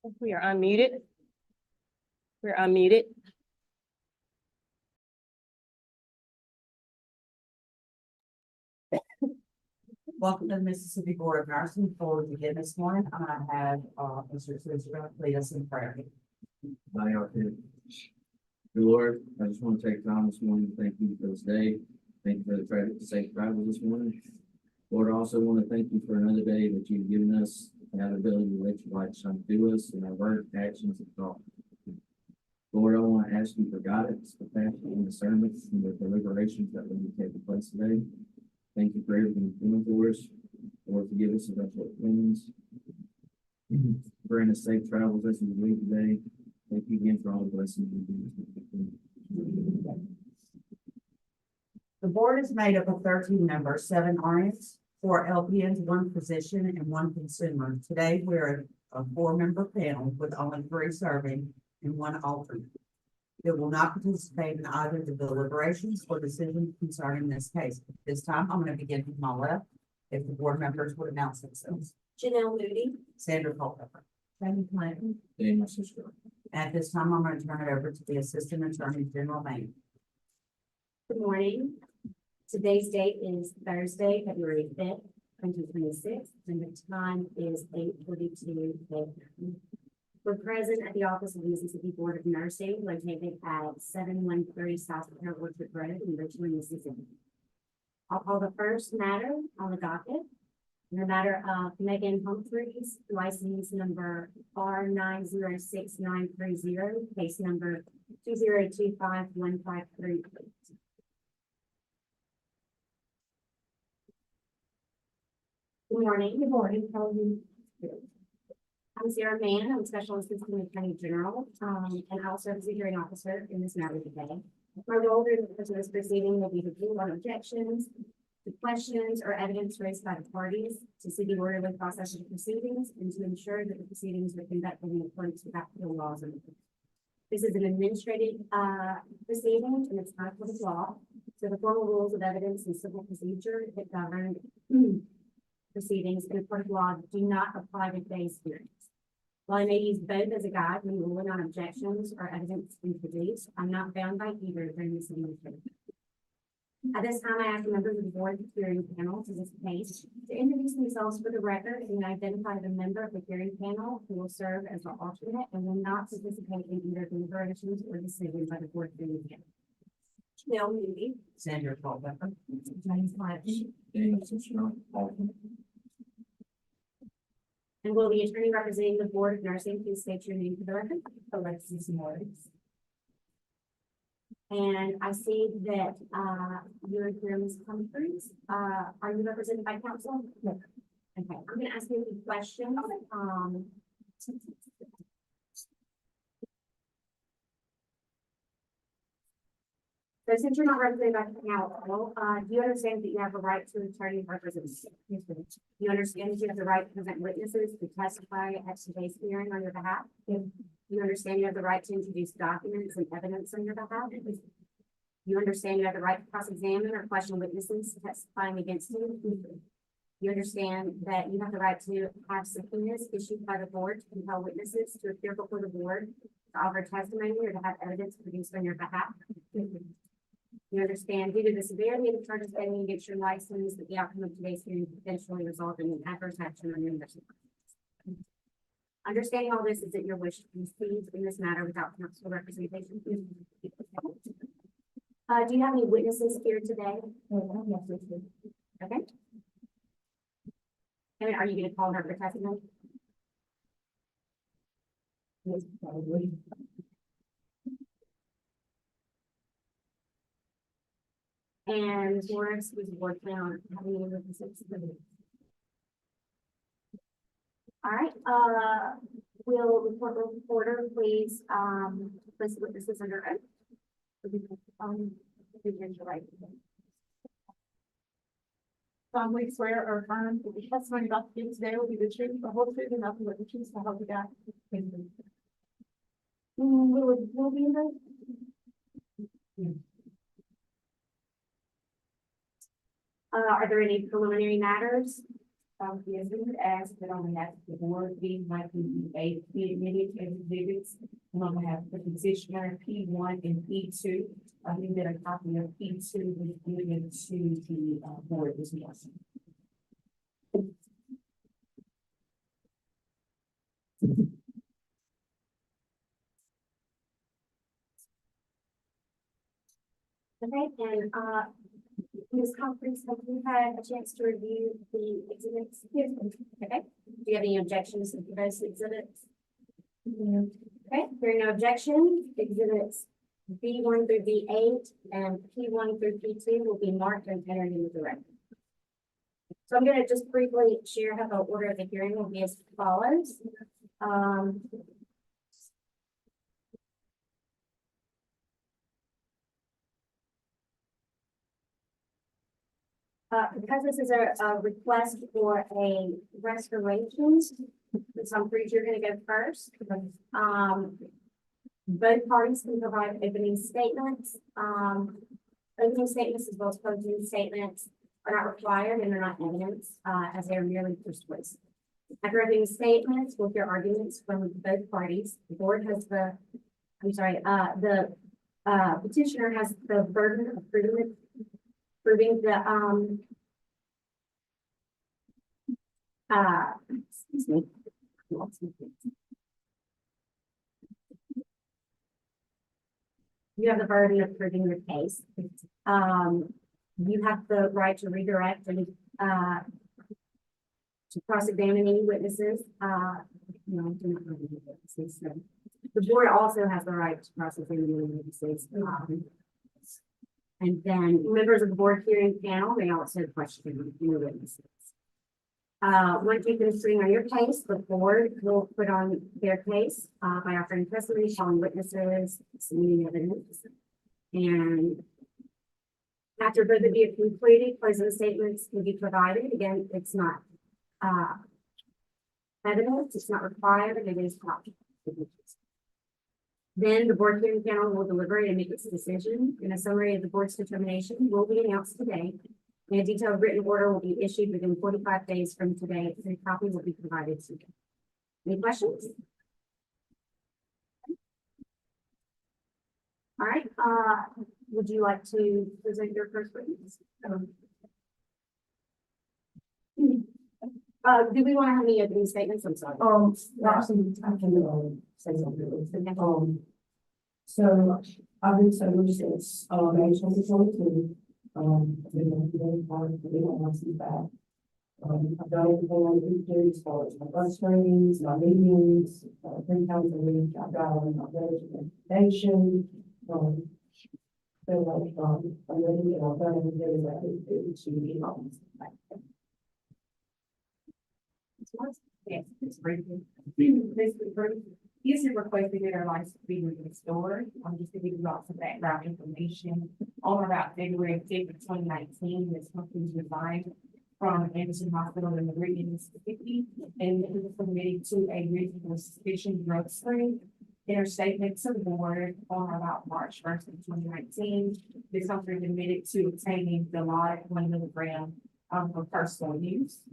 We are unmuted. We're unmuted. Welcome to the Mississippi Board of Nursing. Before we begin this morning, I have Mr. Susan lead us in prayer. Dear Lord, I just want to take time this morning to thank you for this day. Thank you for the safe travel this morning. Lord, I also want to thank you for another day that you've given us and have the ability to let your light shine through us in our work, actions, and thought. Lord, I want to ask you for guidance, compassion, and discernment in the deliberations that will be taking place today. Thank you for everything you're doing for us. Lord, forgive us of our shortcomings. Bring us safe travels as we leave today. Thank you again for all the blessings you do. The board is made up of 13 members, 7 RNs, 4 LPNs, 1 physician, and 1 consumer. Today, we're a 4-member panel with only 3 serving and 1 alternate. It will not participate in either the deliberations or decisions concerning this case. At this time, I'm going to begin with my left. If the board members would announce themselves. Janelle Moody. Sandra Culpepper. Sandy Clinton. Daniel Sister. At this time, I'm going to turn it over to the Assistant Attorney General, Maine. Good morning. Today's date is Thursday, February 5th, 2026, and the time is 8:42 a.m. We're present at the office of the Mississippi Board of Nursing, located at 713 South Pear Orchard Road in Richmond, Mississippi. I'll call the first matter on the docket. The matter of Megan Humphreys, license number R906930, case number 2025153. Good morning. Good morning. How are you? I'm Sarah Mann. I'm Special Assistant Attorney General, and I'll serve as a hearing officer in this matter today. My role during the course of this proceeding will be to rule on objections, to questions or evidence raised by the parties, to see the orderly process of the proceedings, and to ensure that the proceedings are conducted in accordance with applicable laws. This is an administrative proceeding, and it's not a court of law. So the formal rules of evidence and civil procedure that govern proceedings in a court of law do not apply to today's hearings. While I may use both as a guide when ruling on objections or evidence introduced, I'm not bound by either during this administration. At this time, I ask the members of the board hearing panel to this case to introduce themselves for the record and identify the member of the hearing panel who will serve as the alternate and will not participate in either deliberations or decision by the board hearing panel. Janelle Moody. Sandra Culpepper. James Clinton. Daniel Sister. And will the attorney representing the Board of Nursing please state your name for the record? Alexis Morris. And I see that you're here, Ms. Humphreys. Are you represented by counsel? No. Okay, I'm gonna ask you a question. So since you're not represented by counsel, do you understand that you have a right to attorney representation? Yes, ma'am. Do you understand that you have the right to present witnesses to testify at today's hearing on your behalf? Yes. Do you understand you have the right to introduce documents and evidence on your behalf? Yes. You understand you have the right to cross-examine or question witnesses testifying against you? You understand that you have the right to have subpoenas issued by the board to compel witnesses to appear before the board to offer testimony or to have evidence produced on your behalf? You understand due to the severity of the charges pending against your license that the outcome of today's hearing could potentially result in an adverse action on your nursing license. Understanding all this, is it your wish to proceed in this matter without counsel representation? Do you have any witnesses here today? Okay. And are you going to call her for testimony? Yes, probably. And Morris was working on having any witnesses. All right, will the court reporter please, place witnesses under oath? Right. We swear or affirm that the testimony about to give today will be the truth, the whole truth, and nothing but the truth, so help you God. Will be in the. Are there any preliminary matters Yes, we would ask that on behalf of the board, these might be admitted as exhibits. And on behalf of the petitioner, P1 and P2, I think that a copy of P2 was given to the board this morning. Okay, and Ms. Conference, have you had a chance to review the exhibits? Yes. Okay, do you have any objections to those exhibits? Okay, there are no objections. Exhibits B1 through B8 and P1 through P2 will be marked and entered into the record. So I'm going to just briefly share how the order of the hearing will be as follows. Because this is a request for a restoration, so I'm pretty sure you're gonna go first. Both parties can provide opening statements. Opening statements as well as closing statements are not required and are not evidence, as they are merely persuasive. After opening statements, we'll hear arguments from both parties. The board has the petitioner has the burden of proving the, excuse me. You have the burden of proving your case. You have the right to redirect and, to cross-examine any witnesses. No, I do not know any witnesses, so. The board also has the right to cross-examine any witnesses. And then members of the board hearing panel may also question your witnesses. Once you finish sitting on your case, the board will put on their case by offering testimony, calling witnesses, submitting evidence. And after both of you have completed, closing statements will be provided. Again, it's not evidence, it's not required, it is not. Then the board hearing panel will deliberate and make its decision, and a summary of the board's determination will be announced today. And a detailed written order will be issued within 45 days from today, and a copy will be provided to you. Any questions? All right, would you like to present your first witness? Do we want to have any opening statements? I'm sorry. Actually, I can say something. So I've been so since May 2022. We don't want to see that. I've done everything I need to do as far as my bus trainings, my meetings, 3 times a week. I've got my education. So like, I'm ready to get all done and get it ready to get home. Yes, it's briefly. These are requested that our license be restored. I'm just giving you lots of background information. On about February 5th of 2019, this company resigned from Anderson Hospital in Meridian, Mississippi, and it was submitted to a reasonable suspicion drug screen. In her statement to the board on about March 1st of 2019, this company admitted to obtaining the lot 1 milligram for personal use.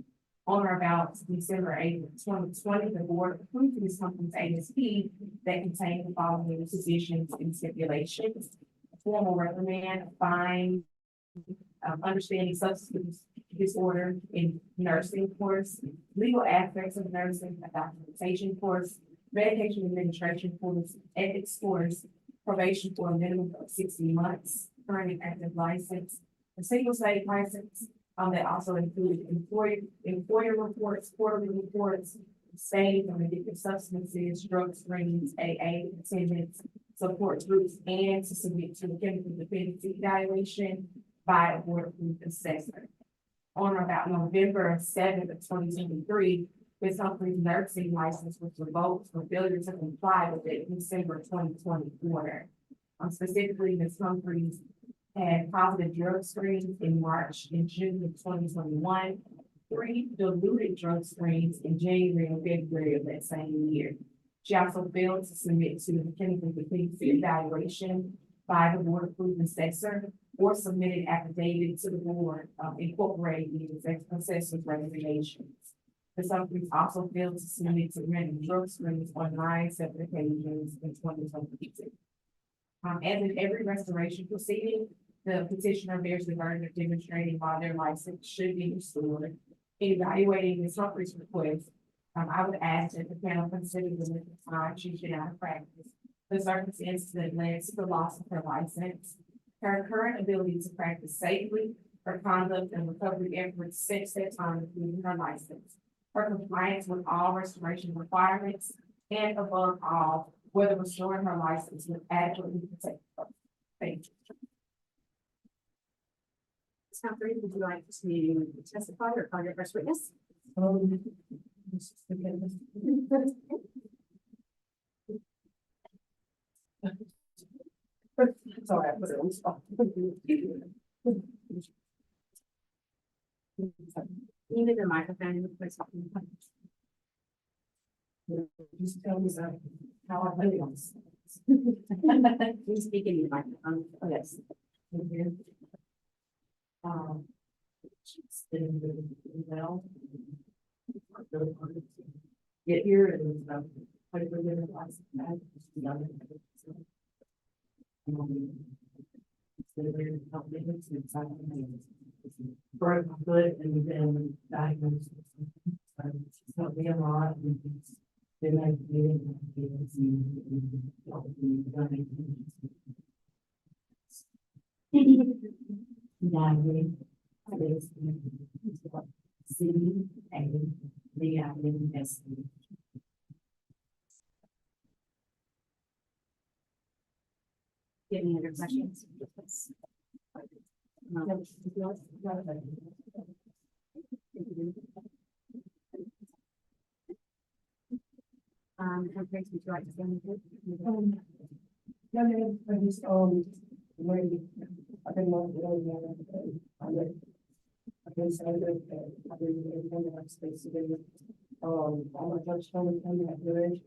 On or about December 8th of 2020, the board approved this company's ASP that contained the following positions and stipulations: a formal reprimand, a fine, understanding substance disorder in nursing course, legal aspects of nursing, a documentation course, medication administration course, ethics course, probation for a minimum of 60 months, current and active license, a single state license. That also included employer reports, quarterly reports, staying from addictive substances, drug screenings, AA attendance, support groups, and to submit to a chemical dependency evaluation by a board approved assessor. On or about November 7th of 2023, this company's nursing license was revoked for failure to comply with the December 2020 order. Specifically, Ms. Humphries had positive drug screens in March and June of 2021, 3 diluted drug screens in January and February of that same year. She also failed to submit to the chemical dependency evaluation by the board approved assessor or submitted affidavit to the board, incorporating the executive assessor's recommendations. The subgroup also failed to submit to random drug screens on 9 separate occasions in 2022. As in every restoration proceeding, the petitioner bears the burden of demonstrating why their license should be restored. In evaluating Ms. Humphrey's request, I would ask that the panel consider the length of time she should out of practice, the circumstances that led to the loss of her license, her current ability to practice safely, her conduct and recovery efforts since that time of losing her license, her compliance with all restoration requirements, and above all, whether restoring her license would adequately protect her. Thank you. Ms. Humphrey, would you like to testify or call your first witness? Sorry, I put it on spot. You need the microphone in the place. Just tell me that, how I play on. You speak in the microphone. Oh, yes. It's been really well. Really hard to get here and, I really didn't realize that. It's been very complicated since I broke my foot and then diagnosed with something. So it's helped me a lot. And it's been like getting my kids and helping me running. Navigate. C A V I N S E. Any other questions? Humphrey, would you like to say anything? Yeah, I just, maybe, I've been working on I've been saying that, I've been in that space today. I'm a judge from that village.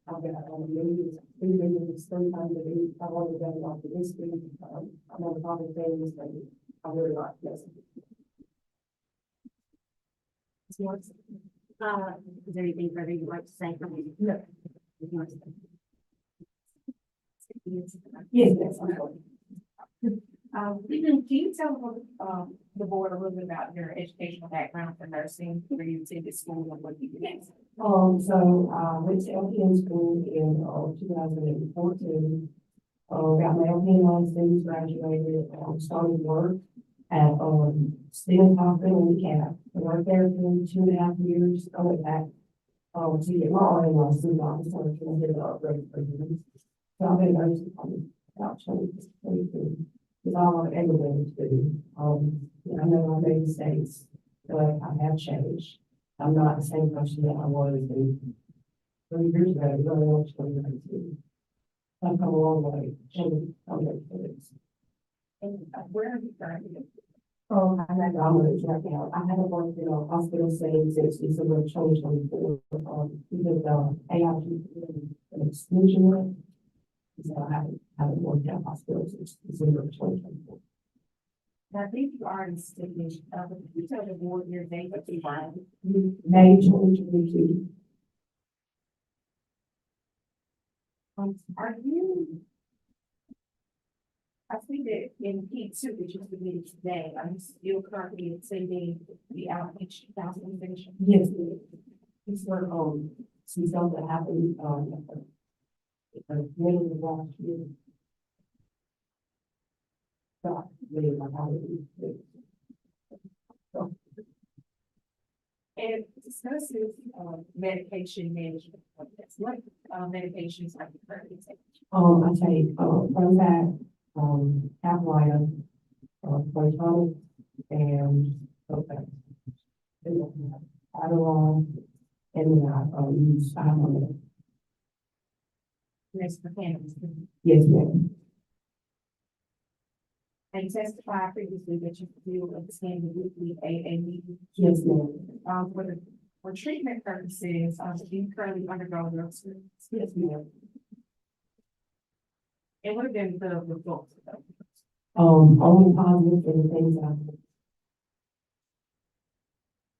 I've got, maybe, 3 meetings, 3 times a week. I've already done a lot of this week. I'm on top of things, but I really like this. Ms. Morris? Is there anything further you'd like to say from me? No. Ms. Morris? Yes, yes, I'm sorry. Can you tell, the board a little bit about your educational background for nursing, where you attended school and what you did next? So, went to LPN school in, 2014. Got my LPN license, graduated, started work at, Stevens Hospital in DeKalb. I worked there for 2.5 years. I went back, to get my RN license, I was trying to get it upgrade for you. So I've been nursing about 22. It's all I've ever been to do. I know I made mistakes, but I have changed. I'm not the same person that I was in 3 years ago, really much 2019. I've come a long way, changing on those things. And where are you currently? I'm at Domino's right now. I haven't worked in a hospital setting since December of 2024, because, AIG an exclusion rate. So I haven't worked at hospitals since December of 2024. I think you already stated, but could you tell the board your date of birth? May 2022. Are you? I see that in P2 that you submitted today, are you still currently attending the outreach counseling session? Yes, it's for, some stuff that happened, at the middle of last year. But, really, like, how it so, And discusses, medication management. What, medications are you currently taking? I take, Prozac, Caplyta, Protonix, and, okay. Adderall, and then I, use Tylenol. Next, the cannabis. Yes, ma'am. And you testified previously that you do attend the weekly AA meeting. Yes, ma'am. For treatment purposes, do you currently undergo drug screen? Yes, ma'am. It would have been the results of those. Only positive for the things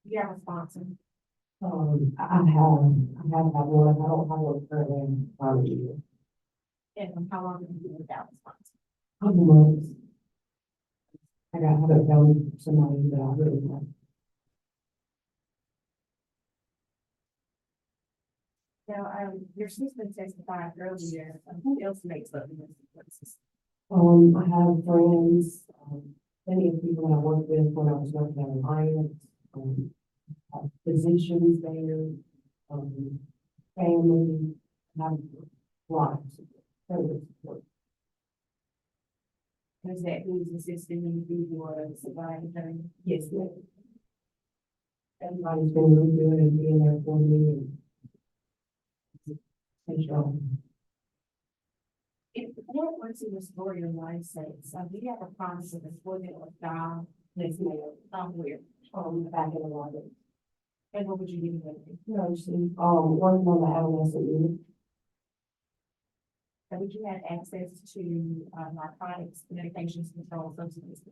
You have a sponsor. I have had one, I don't have one currently, probably And how long have you been without a sponsor? couple months. Haven't found somebody that I really like. Now, your sister testified earlier, who else makes up the places? I have friends, many of the people that I worked with when I was working at Alliance, physicians there, family, I have lots of friends. Is that who's assisting you through your surviving journey? Yes, ma'am. Everybody's been really good and being there for me and sure. If the board wants to restore your license, do you have a promise of employment or job? Yes, ma'am. Somewhere, Back in the water. and what would you give them? Nursing, working on the adolescent unit. And would you have access to, narcotics, medications, controlled substances?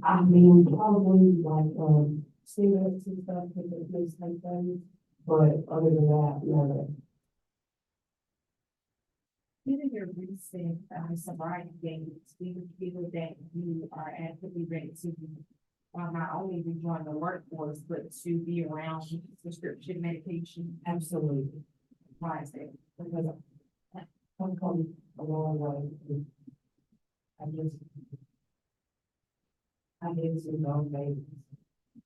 I mean, probably like, cigarettes and stuff, because those type things, but other than that, no. Given your recent, sobriety gains, do you feel that you are adequately ready to, not only rejoin the workforce, but to be around prescription medication? Absolutely. Why is that? Because I've come a long way. I did some long days,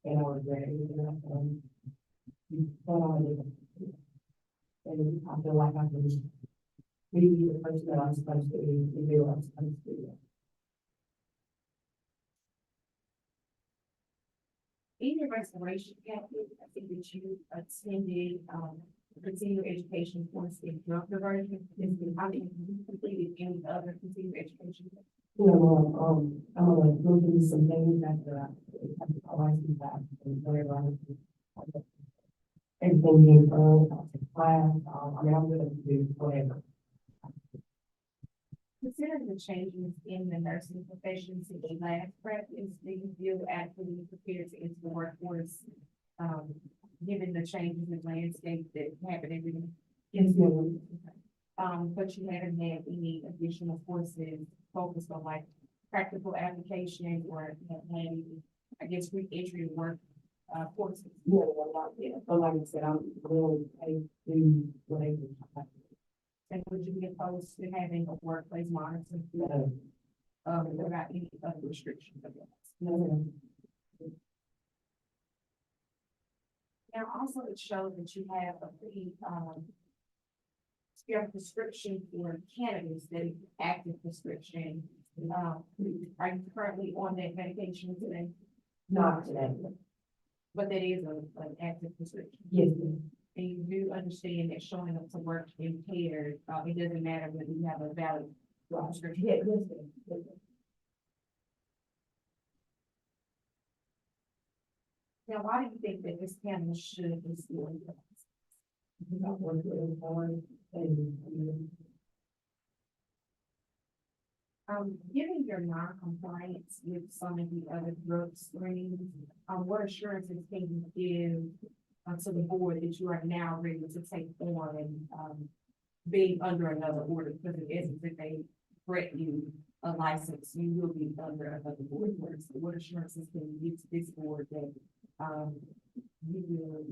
and I was ready, but I did. And I feel like I can be the person that I'm supposed to be, and do what I'm supposed to do. In your restoration package, I think that you attended, continuing education course in drug diversion. I mean, you completed any other continuing education? You know, I'm gonna look into some things after I license back and whatever I need to. Everything being thrown, I'll take class, I mean, I'm gonna do whatever. Considering the changes in the nursing profession since the last practice, do you feel adequately prepared to enter the workforce? Given the changes in landscape that happen every day? Yes, ma'am. But you haven't had any additional courses focused on like practical application or any, I guess, re-entry work, courses? No, I'm not yet, but like I said, I'm willing to do whatever. And would you be opposed to having a workplace monitoring? No, Without any other restrictions? no, Now, also it shows that you have a pretty, you have a prescription for cannabis, that is active prescription. Are you currently on that medication today? not today. But that is an active prescription. Yes, ma'am. And you do understand that showing up to work impaired, it doesn't matter whether you have a valid prescription. Yes, ma'am. Yes, ma'am. Now, why do you think that this cannabis should be still in place? Because I work really hard and, Given your non-compliance with some of the other drug screens, what assurances can you give to the board that you are now ready to take on and, being under another order? Because it isn't that they grant you a license, you will be under another board order. So what assurances can you give to this board that, you will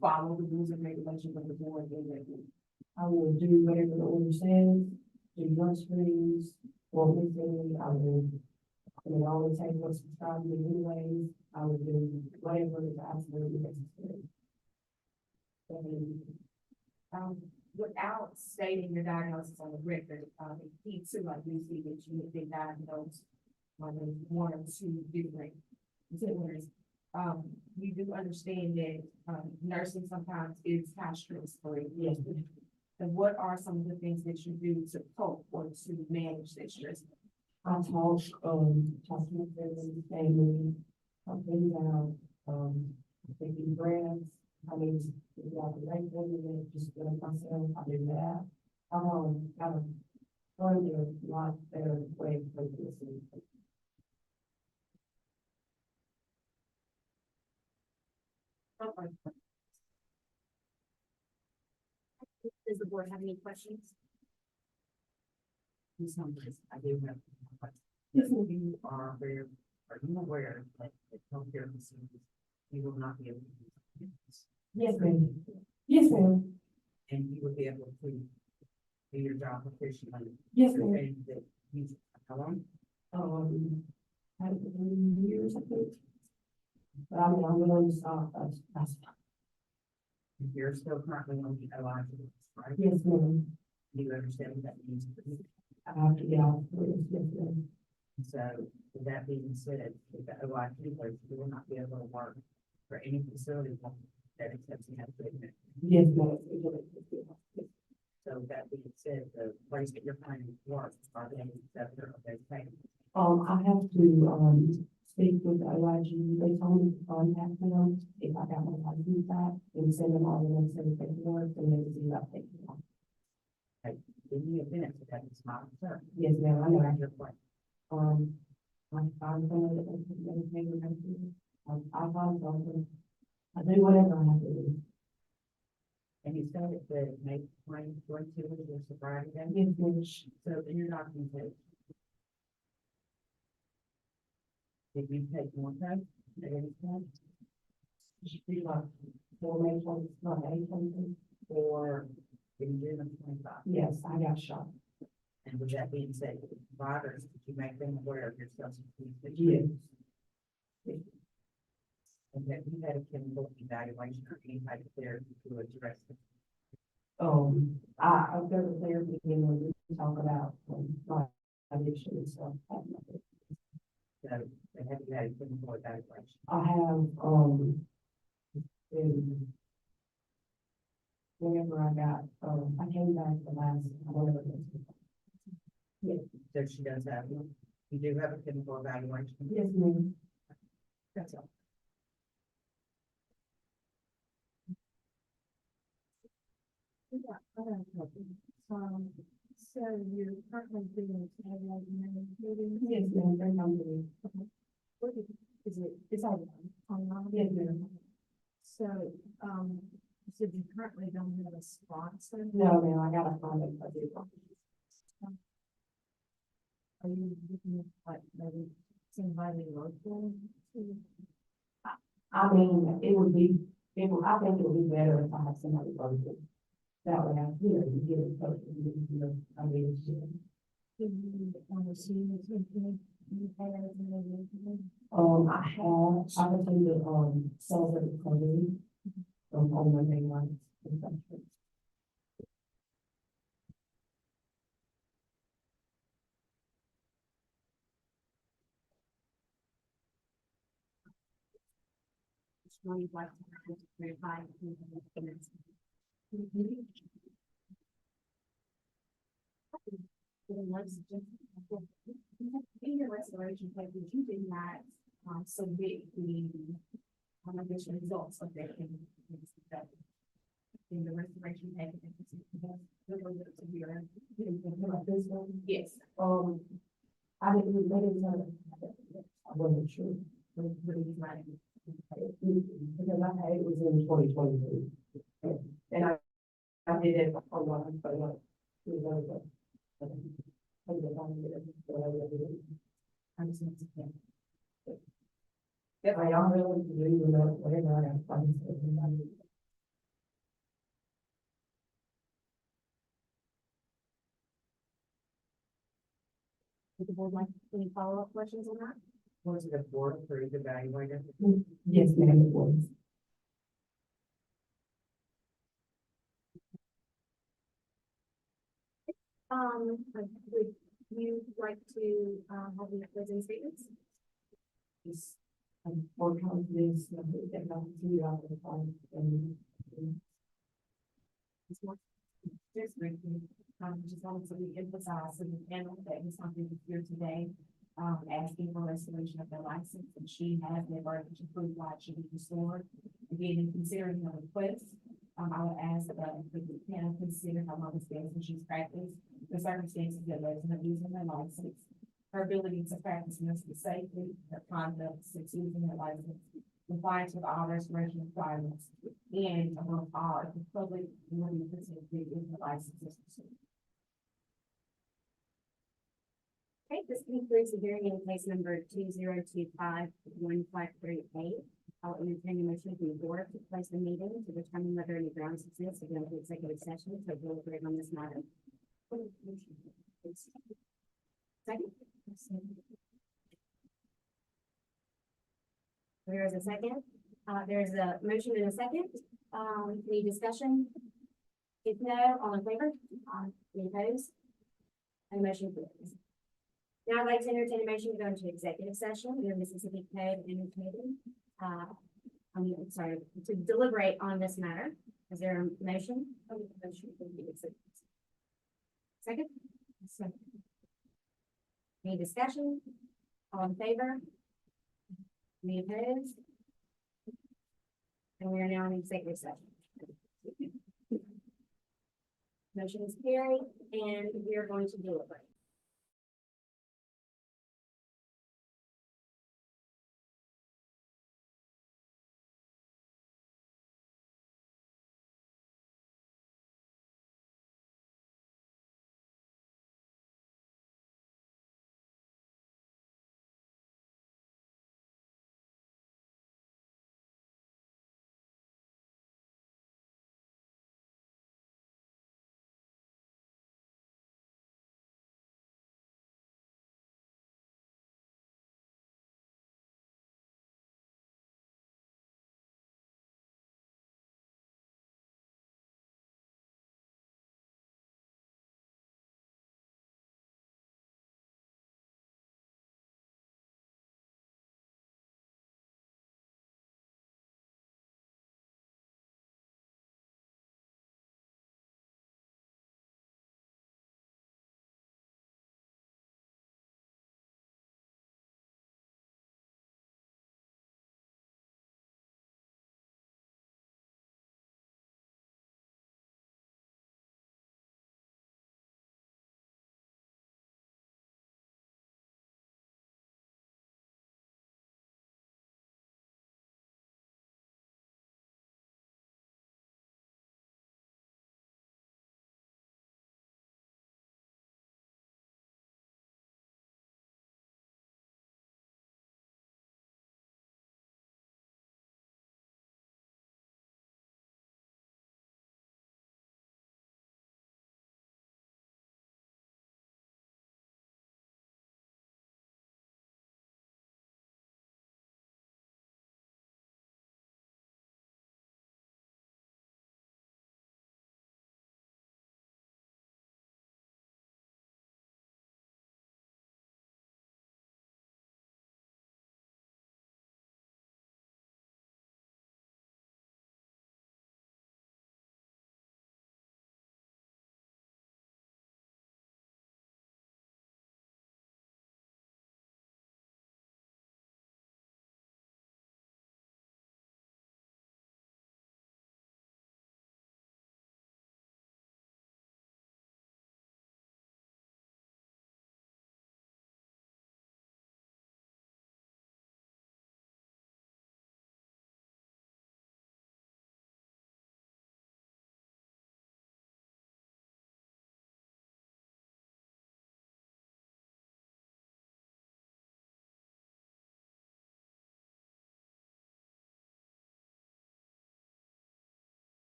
follow the rules and regulations of the board and that I will do whatever the order says, do drug screens, or anything, I will always take what's prescribed to me anyways, I will do whatever is absolutely necessary. without stating your diagnosis on the record, he too, I do see that you have been diagnosed with one or two different disorders. You do understand that, nursing sometimes is high stress for you. Yes. And what are some of the things that you do to cope or to manage that stress? I talk to my family, things out, taking breaths, I mean, you got the right one, and then just let myself, I do that. Got a further, not their way for this. Does the board have any questions? In some ways, I do have. You are aware, are you aware that the healthcare facilities, you will not be able to use this? Yes, ma'am. Yes, ma'am. And you will be able to do your job efficiently? Yes, ma'am. And that you, how long? I had it for 3 years, I think. But I'm willing to stop, that's, You're still currently on the OI, right? yes, ma'am. Do you understand what that means for you? I have to get off, yes, ma'am. So, with that being said, with the OIP place, you will not be able to work for any facility that accepts you have treatment. Yes, ma'am. So with that being said, the place that you're planning to work, are they accepted of those payments? I have to, speak with the OIG, they told me to contact them if I got my license back and send them all the necessary paperwork and then see about taking it off. In the event that that is not observed, Yes, ma'am, I know. that's your plan. I'm fine with it. I'm fine with it. I do whatever I have to do. And you said it the May 2022 was your sobriety day. Yes, ma'am. So in your documentation, did you take more time at any point? Should be like 4 May 20, not 8 Or in June of 25? Yes, I got shot. And with that being said, the providers, did you make them aware of your substance use? Yes. And that you had a chemical evaluation or any type of therapy to address it? I've got a therapy again when we talk about my addiction and stuff. So they have you had a chemical evaluation. I have, in whenever I got, I came back the last, whatever it was. So she does have, you do have a chemical evaluation? Yes, ma'am. That's all. So you're currently doing meeting. Yes, ma'am, very hungry. What is it, it's all online? Yes, ma'am. So, you said you currently don't have a sponsor. No, ma'am, I gotta find it. I do. Are you looking at like maybe somebody local? I mean, it would be, I think it would be better if I had somebody local. That way, you get it posted, I mean, Do you want to see if you can, you have any? I attended, celebrate recovery on Monday nights. and such. Well, you'd like to verify. In your restoration package, you did not, submit the, additional results of that. In the restoration package. Yes. I didn't, they didn't know. I wasn't sure. Because I had, it was in 2022. And I did it for one, but like, it was really good. If I am willing to do, whatever I have fun. Would the board like any follow-up questions on that? Was it a board approved evaluator? Yes, ma'am, it was. Would you like to, have any closing statements? Just, more confidence, that not to you out of the fun and. Just briefly, just wanted to reemphasize in the panel that was something here today, asking for restoration of their license, and she has the burden to prove why it should be restored. Again, in considering the request, I would ask that the panel consider how long it's been since she's practiced, the circumstances that led to them using their license, her ability to practice ministry safely, her conduct since using her license, compliance with all restoration requirements, and above all, if the public will be protected if the license is pursued. Okay, this concludes the hearing in case number 2025-1538. I'll entertain a motion from the board to place the meeting to determine whether any grounds exist to go into executive session to deliberate on this matter. Second? There is a second. There's a motion and a second. Any discussion? If no, all in favor? Any opposed? And motion carries. Now I'd like to entertain a motion to go into executive session under Mississippi Code Annotated. I'm sorry, to deliberate on this matter. Is there a motion? Second? Second. Any discussion? All in favor? Any opposed? And we are now in executive session. Motion is carried, and we are going to deliberate.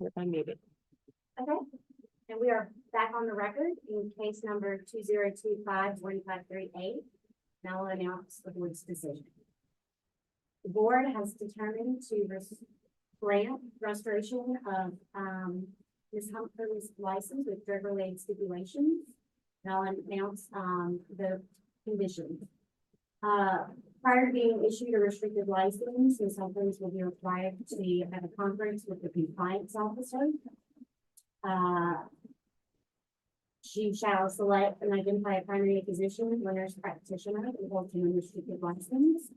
We're unmuted. Okay, and we are back on the record in case number 2025-1538. Now I'll announce the board's decision. The board has determined to grant restoration of Ms. Humphrey's license with drug-related stipulations. And I'll announce the conditions. Prior to being issued a restricted license, Ms. Humphreys will be required to have a conference with the compliance officer. She shall select and identify a primary physician, nurse practitioner, and hold an unrestricted license.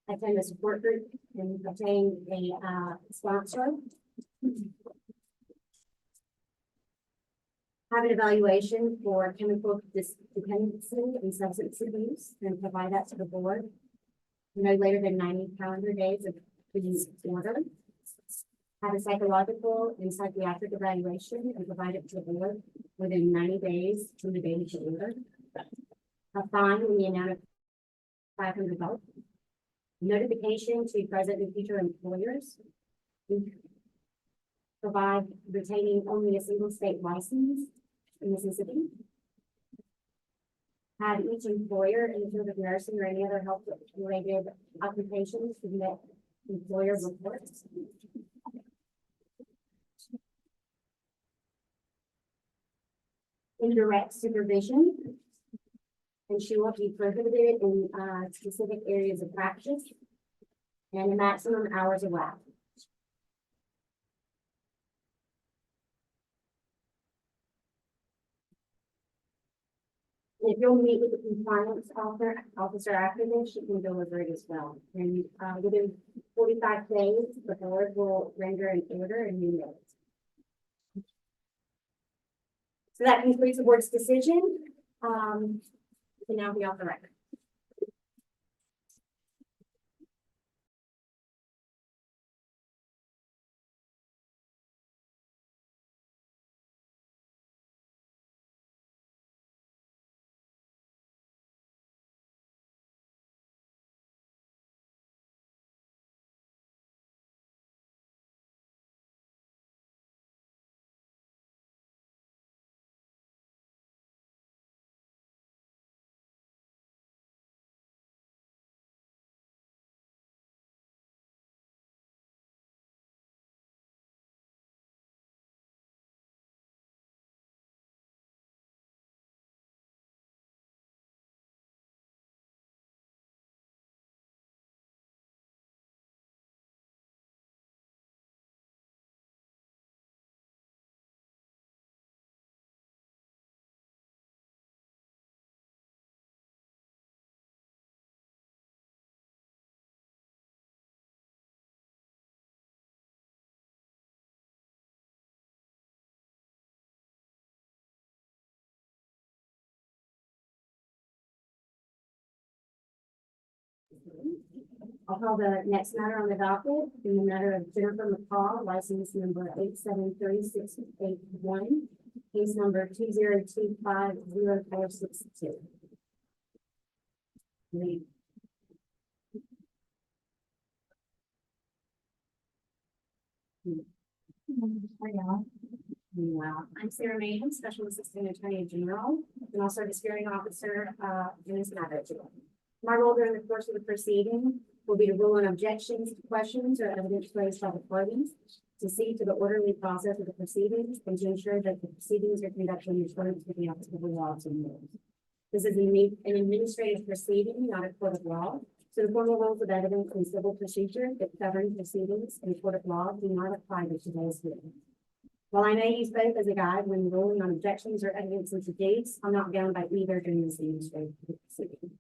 Attend a support group and obtain a sponsor. Have an evaluation for chemical dependency and substance abuse and provide that to the board no later than 90 calendar days of the order. Have a psychological and psychiatric evaluation and provide it to the board within 90 days from the date of the order. A fine in the amount of $500. Notification to present and future employers. Provide retaining only a single state license in Mississippi. Have each employer in the field of nursing or any other health related occupations submit employer reports. Indirect supervision. And she will be prohibited in specific areas of practice. And the maximum hours allowed. If you'll meet with the compliance officer after this, she can deliver it as well. And within 45 days, the board will render an order and you know it. So that concludes the board's decision. We can now be off the record. I'll call the next matter on the docket in the matter of Jennifer McCall, license number 873681, case number 20250462. Wow. I'm Sarah Mayhem, Special Assistant Attorney General, and also the hearing officer in this matter. My role during the course of the proceeding will be to rule on objections, questions, or evidence raised by the parties, to see to the orderly process of the proceedings, and to ensure that the proceedings are conducted in accordance with the applicable laws and rules. This is an administrative proceeding, not a court of law. So the formal rules of evidence and civil procedure that govern proceedings in a court of law do not apply to today's hearing. While I may use both as a guide when ruling on objections or evidence and dates, I'm not bound by either during this administrative proceeding.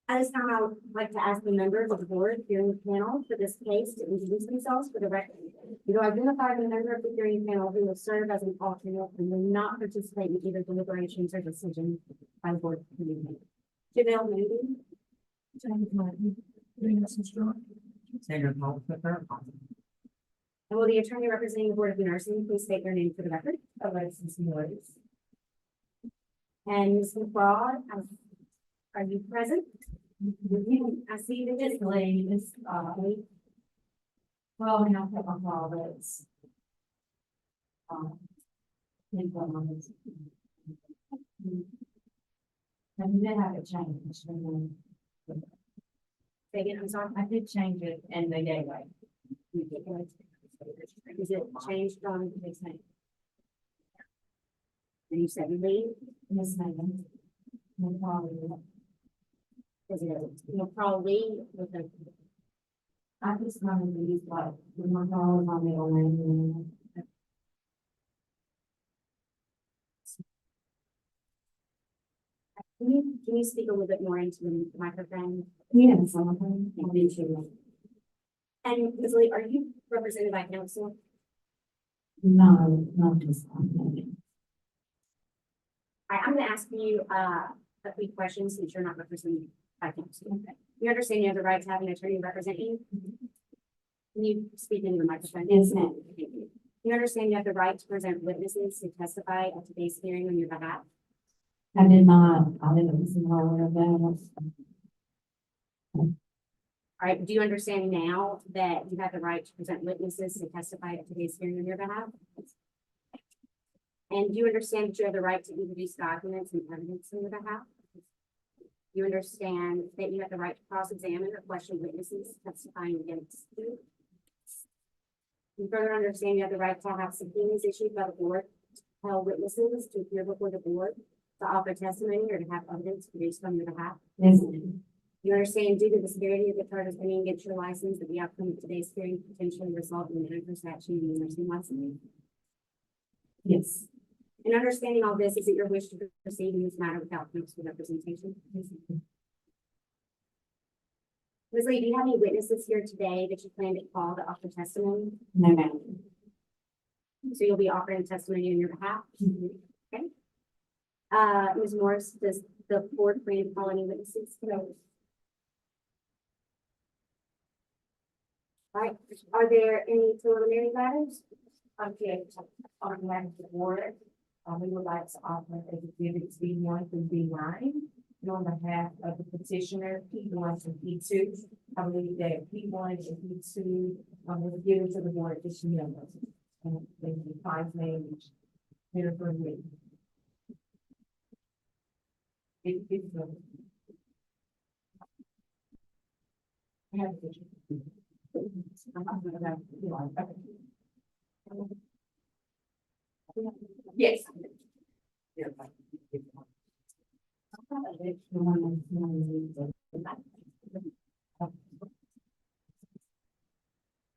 At this time, I would like to ask the members of the board here in the panel for this case to introduce themselves for the record. You know, identify the member of the hearing panel who will serve as an alternate and will not participate in either deliberations or decisions by the board committee. Janelle Moody. Sandra Mulcaher. And will the attorney representing the Board of Nursing please state their name for the record? Alexis Morris. And Ms. McBride, are you present? I see that This lady is, well, not that my father, it's think on this. And you did have it changed, and then Say again, I'm sorry. I did change it in the gateway. Is it changed on his name? And you said Lee, Miss Megan. No problem. is it, Paul Lee with a, I just wanted to use like, with my phone, my middle name. can you speak a little bit more into the microphone? Yes, I'm going to. And Ms. Lee, are you represented by counsel? No, not this one. I'm gonna ask you, a few questions since you're not represented by counsel. You understand you have the right to have an attorney represent you? Can you speak into the microphone? Yes, ma'am. Thank you. You understand you have the right to present witnesses to testify at today's hearing on your behalf? I did not, I didn't listen to all of that. All right, do you understand now that you have the right to present witnesses to testify at today's hearing on your behalf? And do you understand that you have the right to introduce documents and evidence on your behalf? You understand that you have the right to cross-examine or question witnesses testifying against you? You further understand you have the right to have subpoenas issued by the board to tell witnesses to appear before the board, to offer testimony or to have evidence produced on your behalf? Yes, ma'am. You understand due to the severity of the charges pending against your license that the outcome of today's hearing potentially result in an adverse action in your nursing license? Yes. And understanding all this, is it your wish to proceed in this matter without counsel representation? Ms. Lee, do you have any witnesses here today that you plan to call to offer testimony? No, ma'am. So you'll be offering testimony on your behalf? Okay. Ms. Morris, does the board plan to call any witnesses? No. All right, are there any preliminary matters? Okay, on behalf of the board, we would like to offer exhibits B1 through B9. And on behalf of the petitioner, P1 and P2, I believe that P1 and P2 was given to the board this year. And they can find names here for me. It's I have a picture. Yes.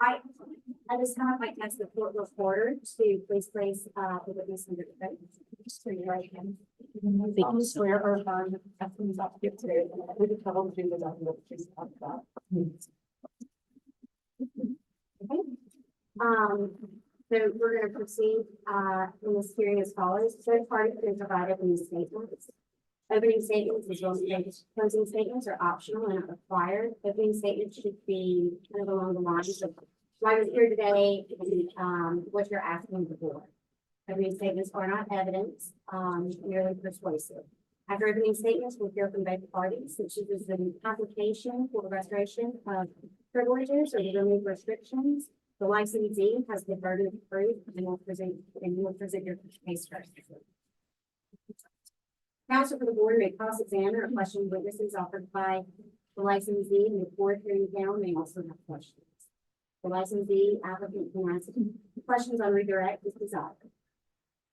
I just kind of like ask the court reporter to please place the witness under the vote. Just raise your right hand. They can swear or affirm that things up here today, we can tell them to do the document she's talking about. So we're gonna proceed, in this hearing as follows. Third parties can provide opening statements. Opening statements as well as closing statements are optional and not required. Opening statements should be kind of along the lines of why you're here today and, what you're asking the board. Opening statements are not evidence, merely persuasive. After opening statements, we'll hear from both parties, which is an application for restoration of privileges or to remove restrictions. The licensee has the burden of proof and will present your case first. Counsel for the board may cross-examine or question witnesses offered by the licensee, and the board hearing panel may also have questions. The licensee applicant can ask questions on redirect if desired.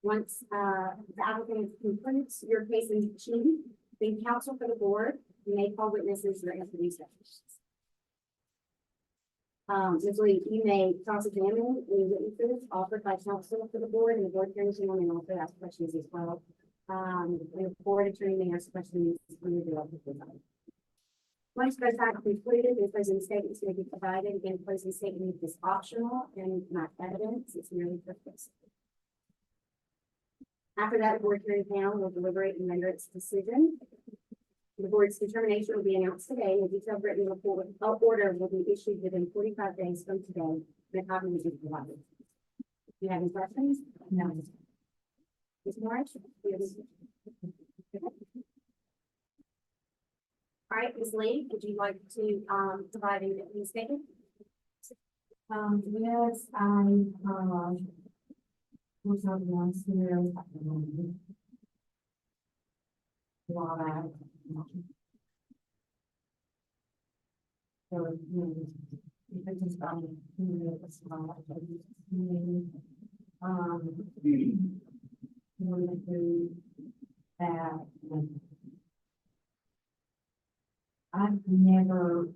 Once the applicant concludes your case in chief, then counsel for the board may call witnesses or introduce questions. Ms. Lee, you may cross-examine any witnesses offered by counsel for the board, and the board hearing panel may also ask questions as well. And the board attorney may ask questions on the direct if desired. Once both sides concluded, the closing statements may be provided. Again, closing statement is optional and not evidence. It's merely purpose. After that, the board hearing panel will deliberate and render its decision. The board's determination will be announced today, and a detailed written report order will be issued within 45 days from today. The copy will be provided. Do you have any questions? No. Ms. Morris? Do you have any- All right, Ms. Lee, would you like to provide any written statement? Yes, I, Who's on the ones here? While so, you know, if it's just, you know, it's not, we're gonna do that. I've never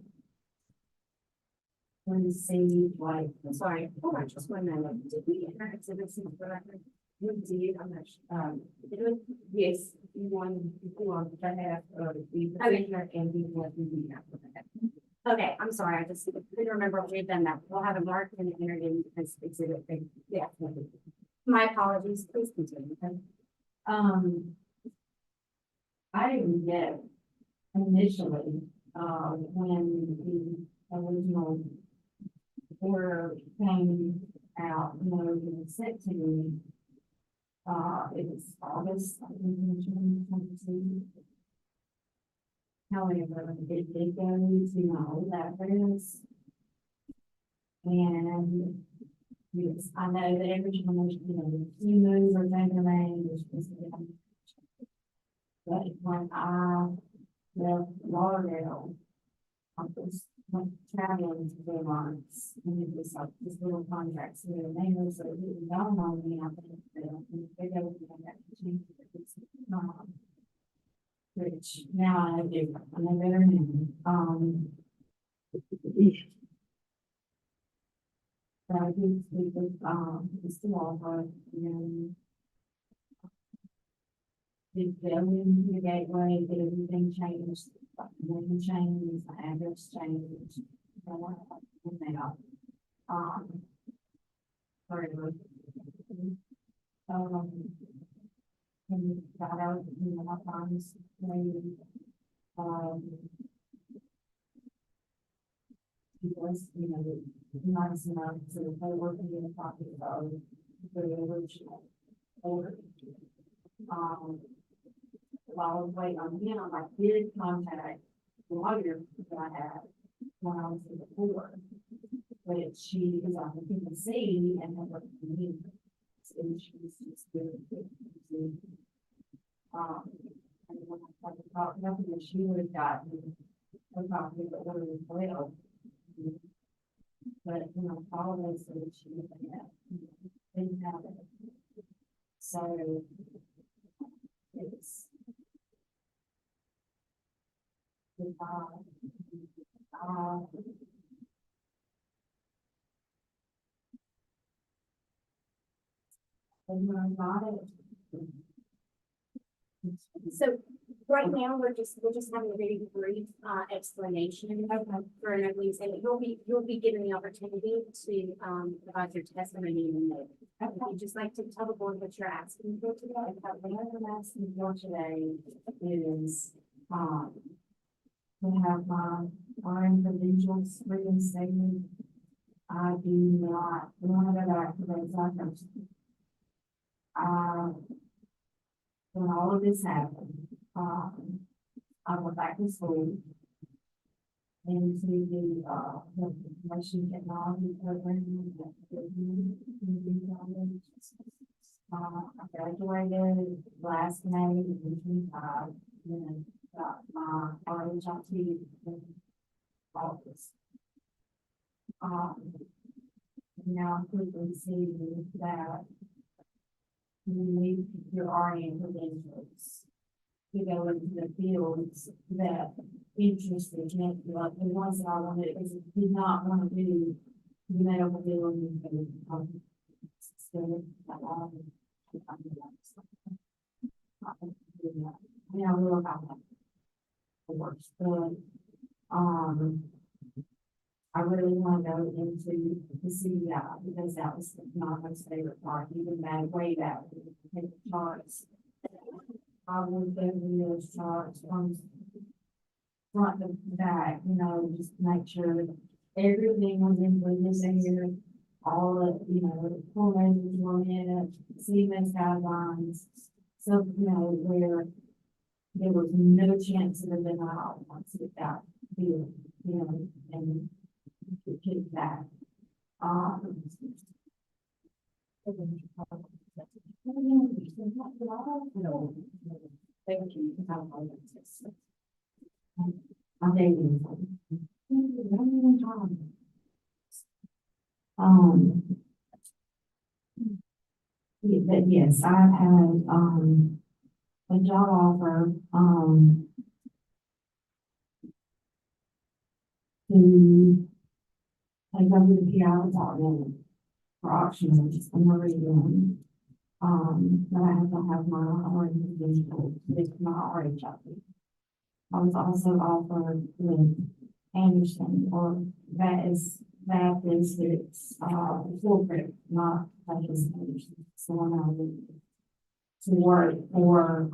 received like, Sorry, hold on just 1 minute. Did we enter exhibits into the record? We did, I'm not, did we? Yes, you on behalf of the petitioner and the one who we have. Okay, I'm sorry, I just couldn't remember if we had done that. We'll have it marked and entered in as exhibit. Yeah. My apologies, please continue. I didn't get initially, when the original order came out, you know, it was sent to me. It was August, I think, 2022. However, it did go to my old address. And yes, I know that every time, you know, you move or change your name, you're supposed to get. But when I left Lauderdale, I was went traveling to Vermont, and it was like this little contracts here and there, so it didn't dawn on me, I think, they go to that change it. Which now I do, I know better now, so I did speak with, Mr. Walker, and did go into the gateway, did everything changed, the name changed, the address changed. Now, forever. And got out, you know, my times, he was, you know, nice enough to pay working in the pocket of the original order. While I was waiting on him, I did contact the lawyer that I had when I was in the board. But she is on the PNC and had worked for me. So she was just doing it. And when I tried to talk to her, she would have gotten a copy of the order as well. But, you know, probably so that she didn't have it. So it's and I got it. So right now, we're just having a very brief explanation for an opening statement. You'll be given the opportunity to provide your testimony in a minute. Would you just like to tell the board what you're asking for today? What I'm asking for today is, to have my individuals reinstated. I do not want to go back to those others. When all of this happened, I went back to school into the information technology program. I graduated last May in 25, and got my RHIT in August. Now I'm quickly seeing that you need your RN credentials to go into the fields that interested me, like the ones that I wanted, is did not want to do the medical billing and I will about that. It works, but I really want to go into the CDI because that was my most favorite part, even that way back, take the charts. I would go through those charts from front to back, you know, just make sure that everything was included in here. All the, you know, the full measures were in it, CMS guidelines. So, you know, where there was no chance of a denial once it got filled, you know, and keep that. No. Thank you. I'm dating. But yes, I've had, a job offer, to take over the PR department for auctions and everything. But I have to have my own vehicle with my RH. I was also offered with Anderson, or that is its, corporate, not that is Anderson. So when I would to work for,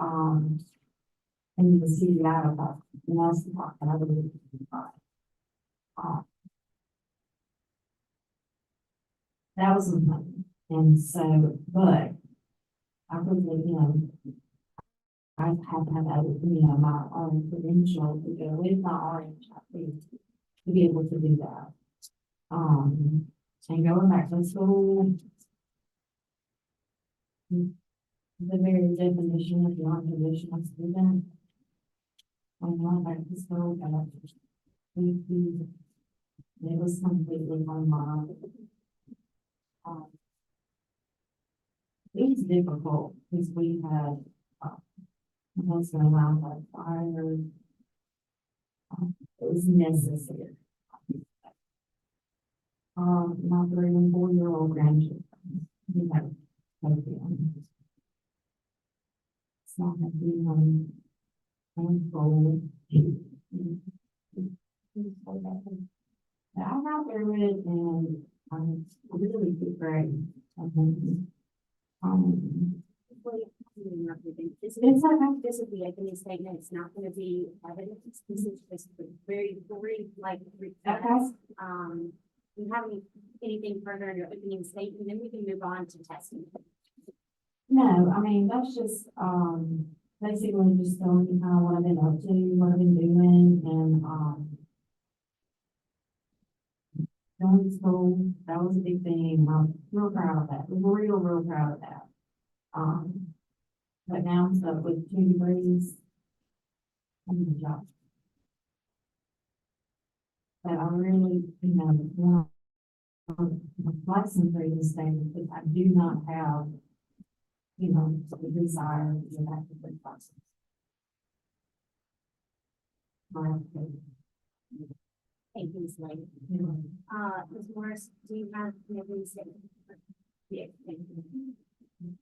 in the city out of that, and that's the part that I would. That was my money, and so, but I really, I have to have that, my own credential to go with my orange, to be able to do that. And going back to school. The very definition of non-traditional student. When I went back to school, it was completely online. It was difficult because we had, once in a while, like fire. It was necessary. My 3 and 4-year-old grandchildren, we had them. It's not gonna be control. I got there with it and I'm really good grade. This will be a clean statement, it's not gonna be evidence, this is just a very brief, like, request. You have anything further in your opening statement, then we can move on to testing. No, I mean, that's just, basically just telling you kind of what I've been up to, what I've been doing, and, going to school, that was a big thing, I'm real proud of that, real proud of that. But now I'm stuck with 2 degrees. And the job. But I really, want license reading statement, but I do not have, the desire to get back to the process. Thank you, Ms. Lane. Ms. Morris, do you have anything to say? Yes, thank you.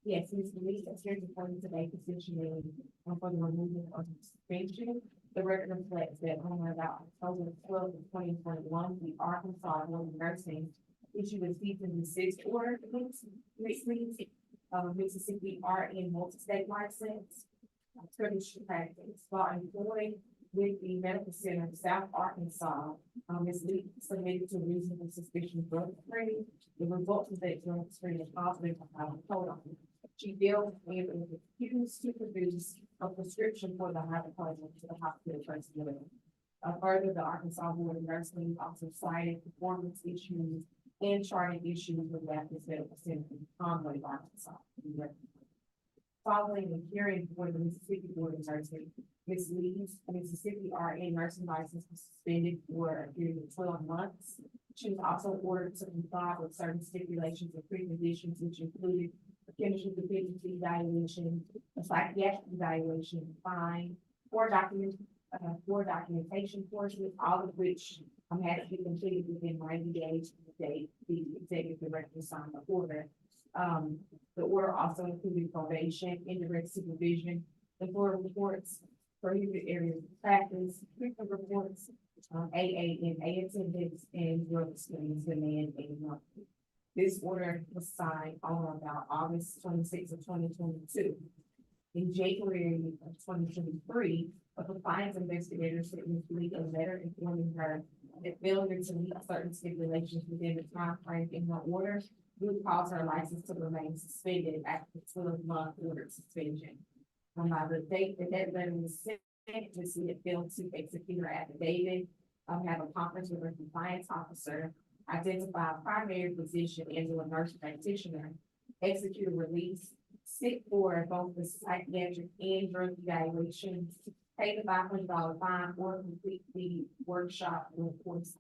Yes, Ms. Lee, is here to tell you today positioning for the removal of suspension. The record reflects that on about October 12th, 2021, the Arkansas Board of Nursing issued a cease and desist order against Ms. Lee, Mississippi RN multi-state license, traditional practice, while employed with the Medical Center of South Arkansas. Ms. Lee submitted to reasonable suspicion drug screening. The results of that drug screening is positive. Hold on. She failed and refused to produce a prescription for the hydrocodone to the hospital facility. Further, the Arkansas Board of Nursing also cited performance issues and charting issues with Baptist Medical Center in Conway, Arkansas. Following the hearing before the Mississippi Board of Nursing, Ms. Lee's Mississippi RN nursing license was suspended for a period of 12 months. She was also ordered to comply with certain stipulations and preconditions, which included a chemical deficiency evaluation, a psychiatric evaluation, fine, four documentation portions, all of which had to be completed within 90 days from the date the executive director signed the order. The order also included probation, indirect supervision, employer reports, prohibited areas of practice, frequent reports, AA and A attendance, and drug screenings demand a month. This order was signed on or about August 26th of 2022. In January of 2023, a compliance investigator sent Ms. Lee a letter informing her that failure to meet certain stipulations within the time frame in her order would cause her license to remain suspended after the 12-month order suspension. By the date that letter was sent, Ms. Lee had failed to execute her affidavit, have a conference with her compliance officer, identify a primary physician and a nurse practitioner, execute a release sit for both the psychiatric and drug evaluations, pay the $500 fine or complete the workshop or course.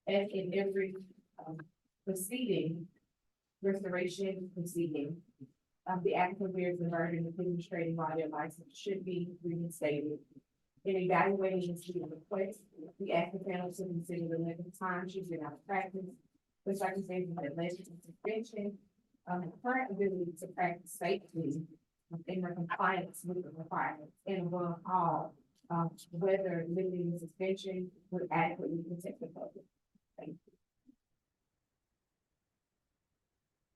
As in every proceeding, restoration proceeding, the applicant bears the burden of demonstrating why their license should be reinstated. In evaluating the student request, we ask the panel to consider the length of time she's been out of practice, the circumstances that led to suspension, the current ability to practice safely in compliance with the requirements, and above all, whether limiting the suspension would adequately protect the public. Thank you.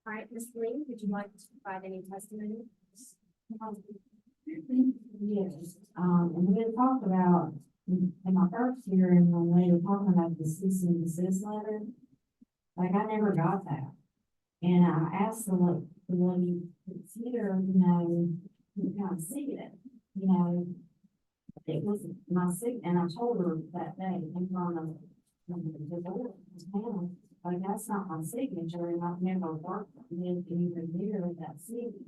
All right, Ms. Lee, would you like to provide any testimony? Yes, and we had talked about, in my first hearing, when they were talking about the cease and desist letter, like, I never got that. And I asked the lady that's here, you kind of see it, it was my and I told her that day in front of the board, the panel, like, that's not my signature, and I've never worked with even here at that city.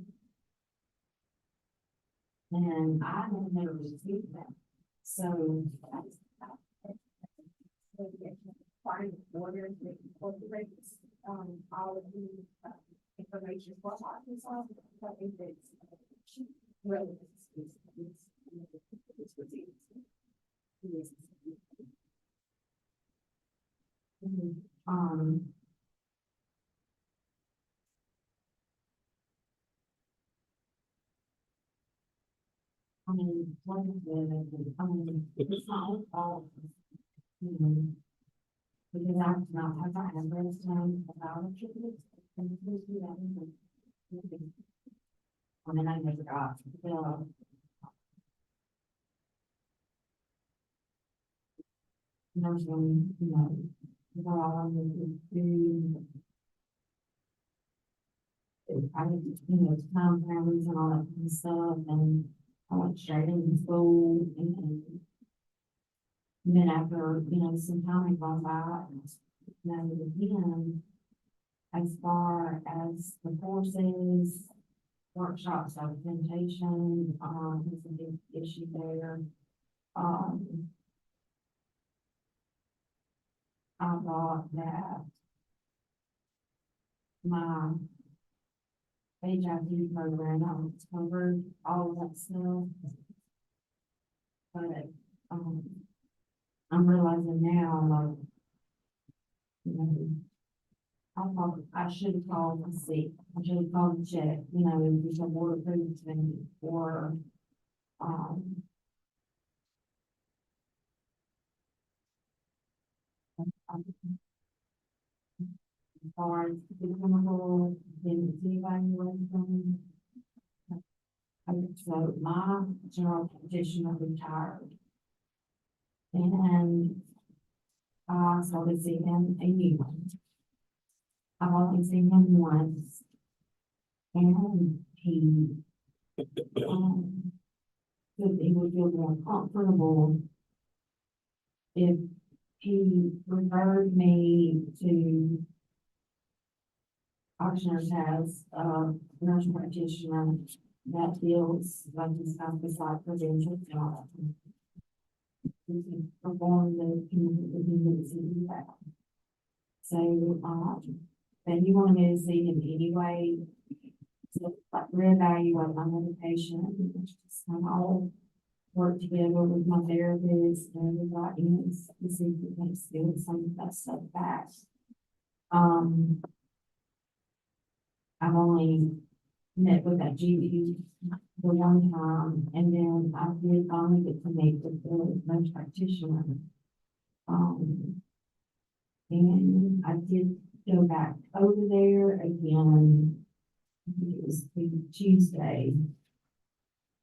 And I have never received that, so. Find order that incorporates, all of the, information for Arkansas, but if it's relevant. Um. I mean, it's not all fault. Because I'm not, I got a breast about it. I mean, I never got, nursing, while I'm doing. I did, time families and all that kind of stuff, and I went straight into school, and then after, some time had gone by, again, as far as the courses, workshops, documentation, is a big issue there. I thought that my HIV program, I covered all of that stuff. But, I'm realizing now, I thought I should have called and see, I should have called and check, if the board approved me, or, as far as the chemical, then the evaluation. So my general practitioner retired. And I started seeing him a new one. I've only seen him once. And he, said he would feel more comfortable if he referred me to Auctioneer's House, nurse practitioner that deals like this kind of beside credentials. Perform the community back. So, then you wanted me to see him anyway. So, like, reevaluate my medication, just kind of all work together with my therapist and everybody, to see if we can steal some of that stuff back. I've only met with that GP the one time, and then I did finally get to meet with the nurse practitioner. And I did go back over there again. I think it was Tuesday,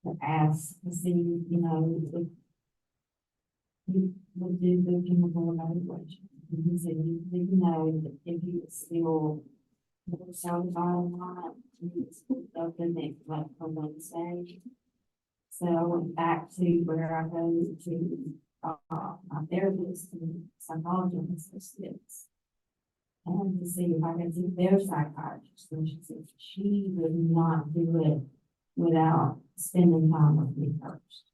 to ask to see, if he would do the chemical evaluation. And he said, that if he was still certified or not, he was up the next, like, for Wednesday. So I went back to where I go to, my therapist and psychologist assistants. and to see if I could see their psychiatrist, and she said she would not do it without spending time with me first.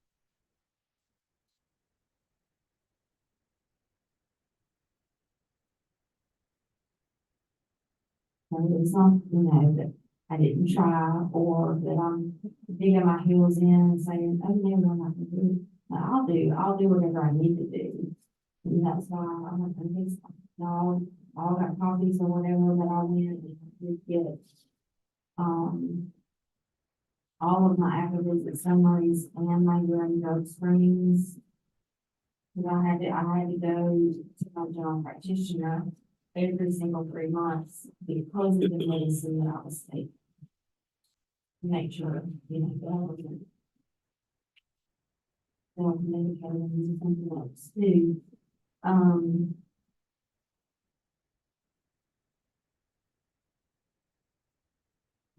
So it's not, you know, that I didn't try or that I'm digging my heels in and saying, oh, no, I'm not gonna do it. No, I'll do whatever I need to do. And that's why I'm not gonna do stuff. All got copies or whatever that I went and did get. All of my after visit summaries and my urine drug screenings. And I had to go to my general practitioner every single 3 months because of the medicine that I was taking. To make sure, you know, that I wasn't. Medicated and something else too. I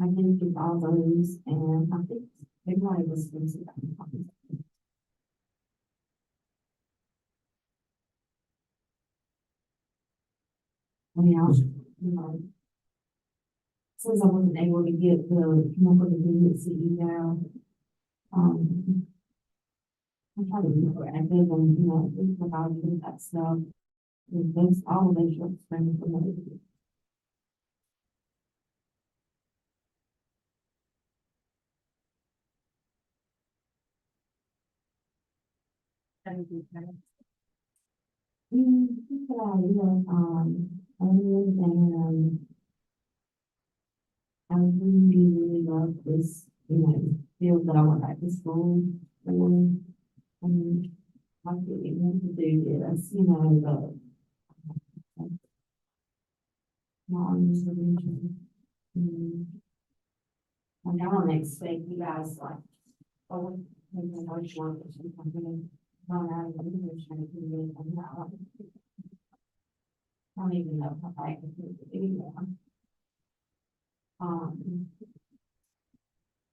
did do all those and I think everybody was supposed to. I mean, I was, you know, since I wasn't able to get the, come up with a good CEO, I try to be proactive and, you know, think about doing that stuff. And those, all of those are spending for me. That's what I, you know, I really, really love this, you know, field that I went back to school for. I really want to do this, you know, but. Not intervention. And I don't expect you guys like, oh, maybe I was one or something. Not out of the English, I don't even know if I can do it anymore.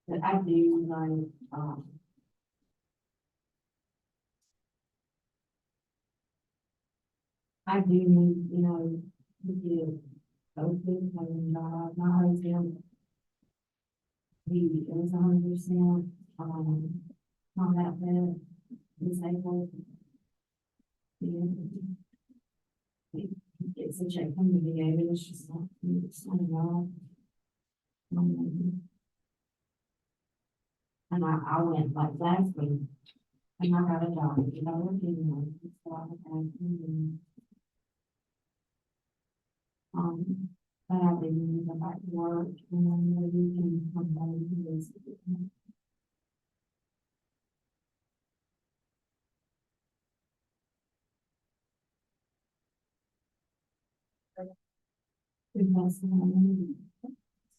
But I do like, I do need, you know, to get open and, my husband. He is 100%, on that bed, disabled. And it's a check from the VA, but it's just not, it's not enough. And I went like last week, and I got a job, you know, working, so I had, but I've been moving back to work, and then maybe can come back to this. If that's what I need.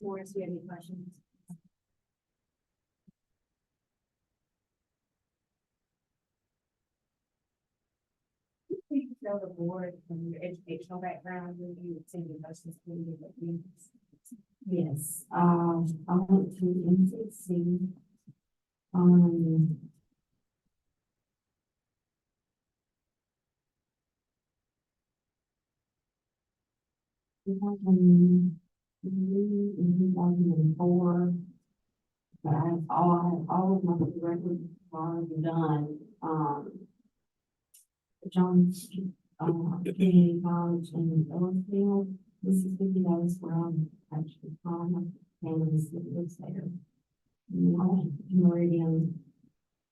Morris, do you have any questions? Please tell the board from your educational background, when you attended nursing school, what you. Yes, I went to MCC. Um. In 2004. But I have all of my records already done, John's, community college in Ellisville, Mississippi, that was where I'm actually from, and this lives there. And I went to Meridian,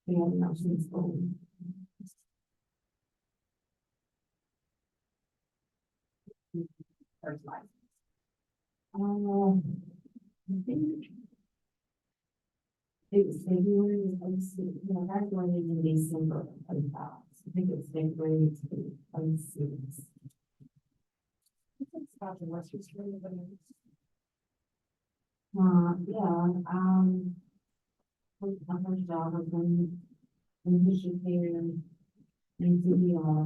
nursing school. First life. I think it was February, I graduated in December of 2005. I think it was February to 2006. It's about the West History of the. My first job was in Michigan here in CDR,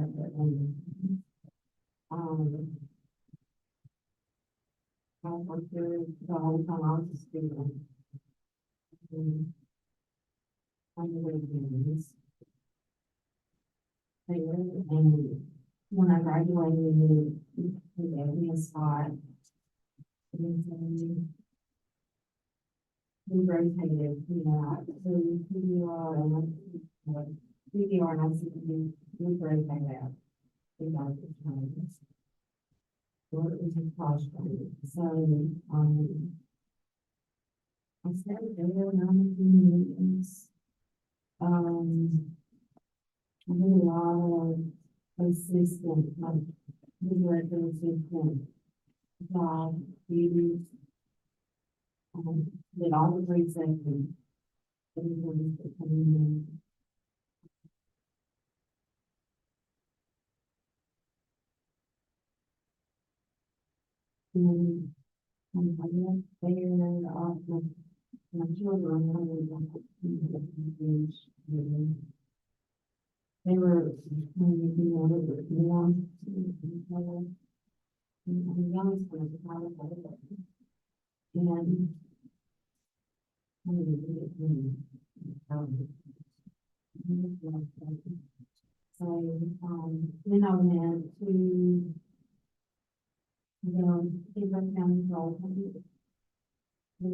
I worked there the whole time I was a student. I'm really good this. And when I graduated, we gave me a spot. And then we rotated, so PDR and PDR and ICD, we rotated out. We got it this time. So it was a cost, so, I said there were 19 meetings. I did a lot of assistant, like, regular assistant, job, duties. Did all the grade sections. Everybody's coming in. And, I left there, my children, I was like, they were, warm. And the youngest one was about and so, then I went to the Hebron County Roll. The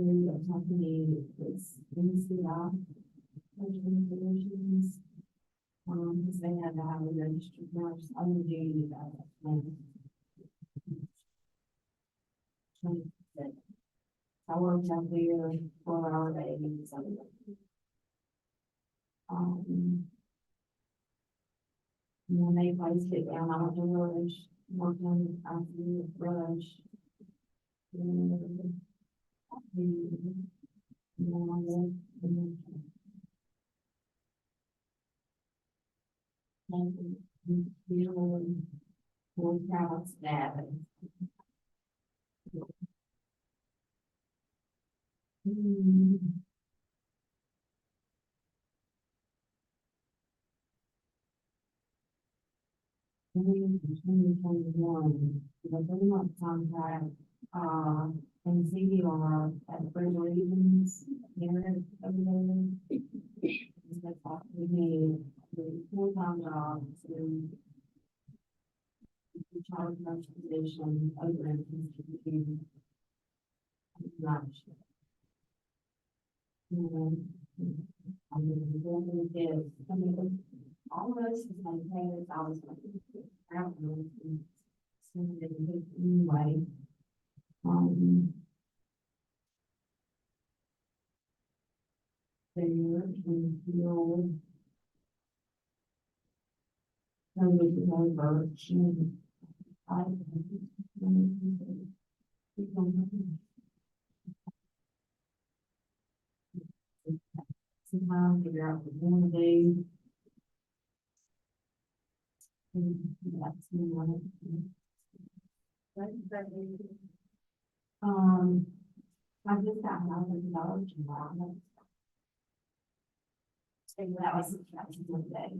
company was in Seattle. Solutions. Because they had to have a registered nurse on the duty about that. I worked out there 4 hour days. When they placed it down, I went to Rush, worked on, I did Rush. Full crowd staff. In 2021, the 3-month contract, and CDR at Bridge Regions, here, everything. That's all we need, the full-time jobs, and the charge nurse position over in Houston. Not sure. I'm going to get, almost as many payers, I was like, I don't know. Anyway. There and feel. I was no birch and I. Somehow figure out what we're gonna do. That's me. I just got $1,000 tomorrow. So that was one day.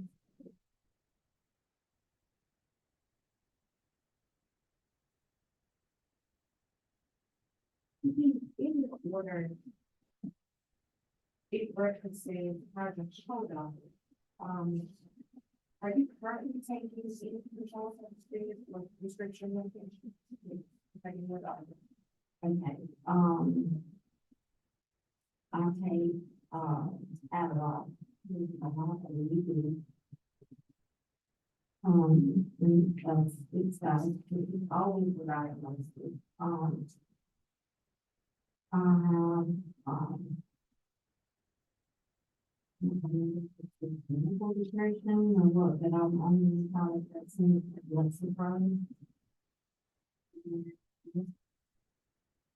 In order. It references project shoulder. Are you currently taking these controls of the state with restriction location? Okay, I'll take, Adderall. And it's always the diagnosis. I have, medical description or what, that I'm on the college that's in lexicon.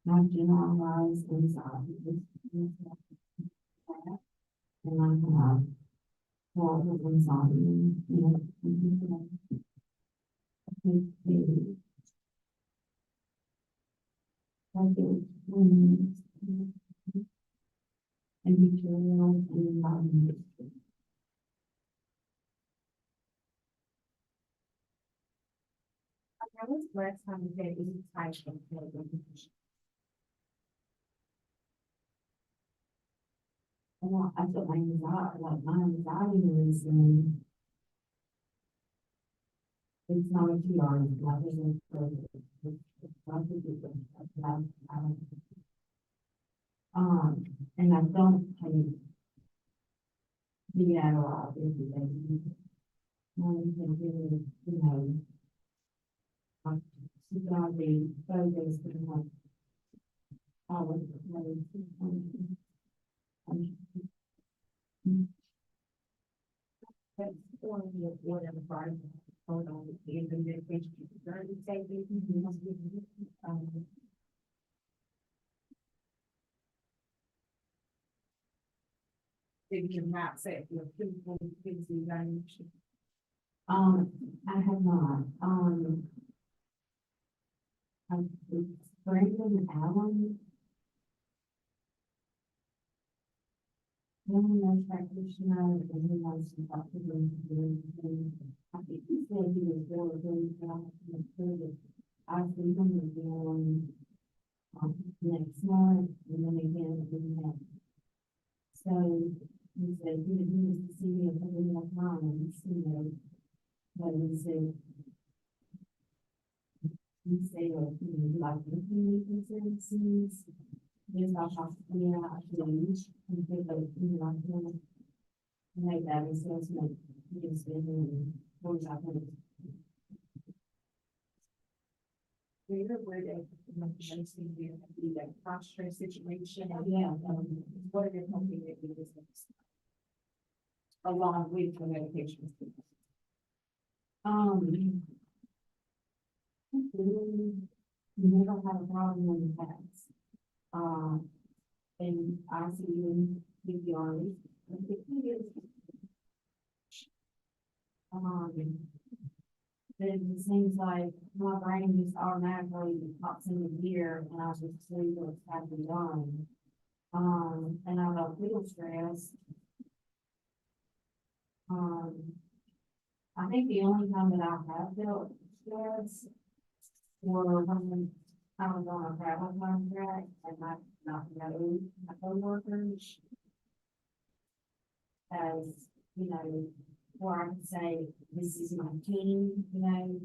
Not generalized anxiety. And I have horrible anxiety, editorial and environment. That was the last time you had any type of program. Well, I feel my anxiety, like my anxiety is, It's not a PR, it's not and I don't take the analog every day. One can really, you know, sit on the photos and like all of the clothes. That's one of the whatever part of hold on the end of the page. Did you not say your people, things you guys? I have not, Brandon Allen. One nurse practitioner, and he wants to talk to them. I think he said he was really good, but I see him again, next month, and then again in May. So, he said, he needs to see me a couple more times, you know, but he said, like, if you need consistencies, there's not possibly a change, and give those, you know, make that assessment, just in, what I think. We're aware that the prostrate situation. Yeah, What are they hoping that we just along with the medications? We never had a problem in the past. And I see you with the army. Then it seems like my brain just automatically pops in the gear and I just see what's happening on. And I don't feel stressed. I think the only time that I have felt stress were when I was on a travel contract and I not know my coworkers. As, you know, where I can say, this is my team, you know.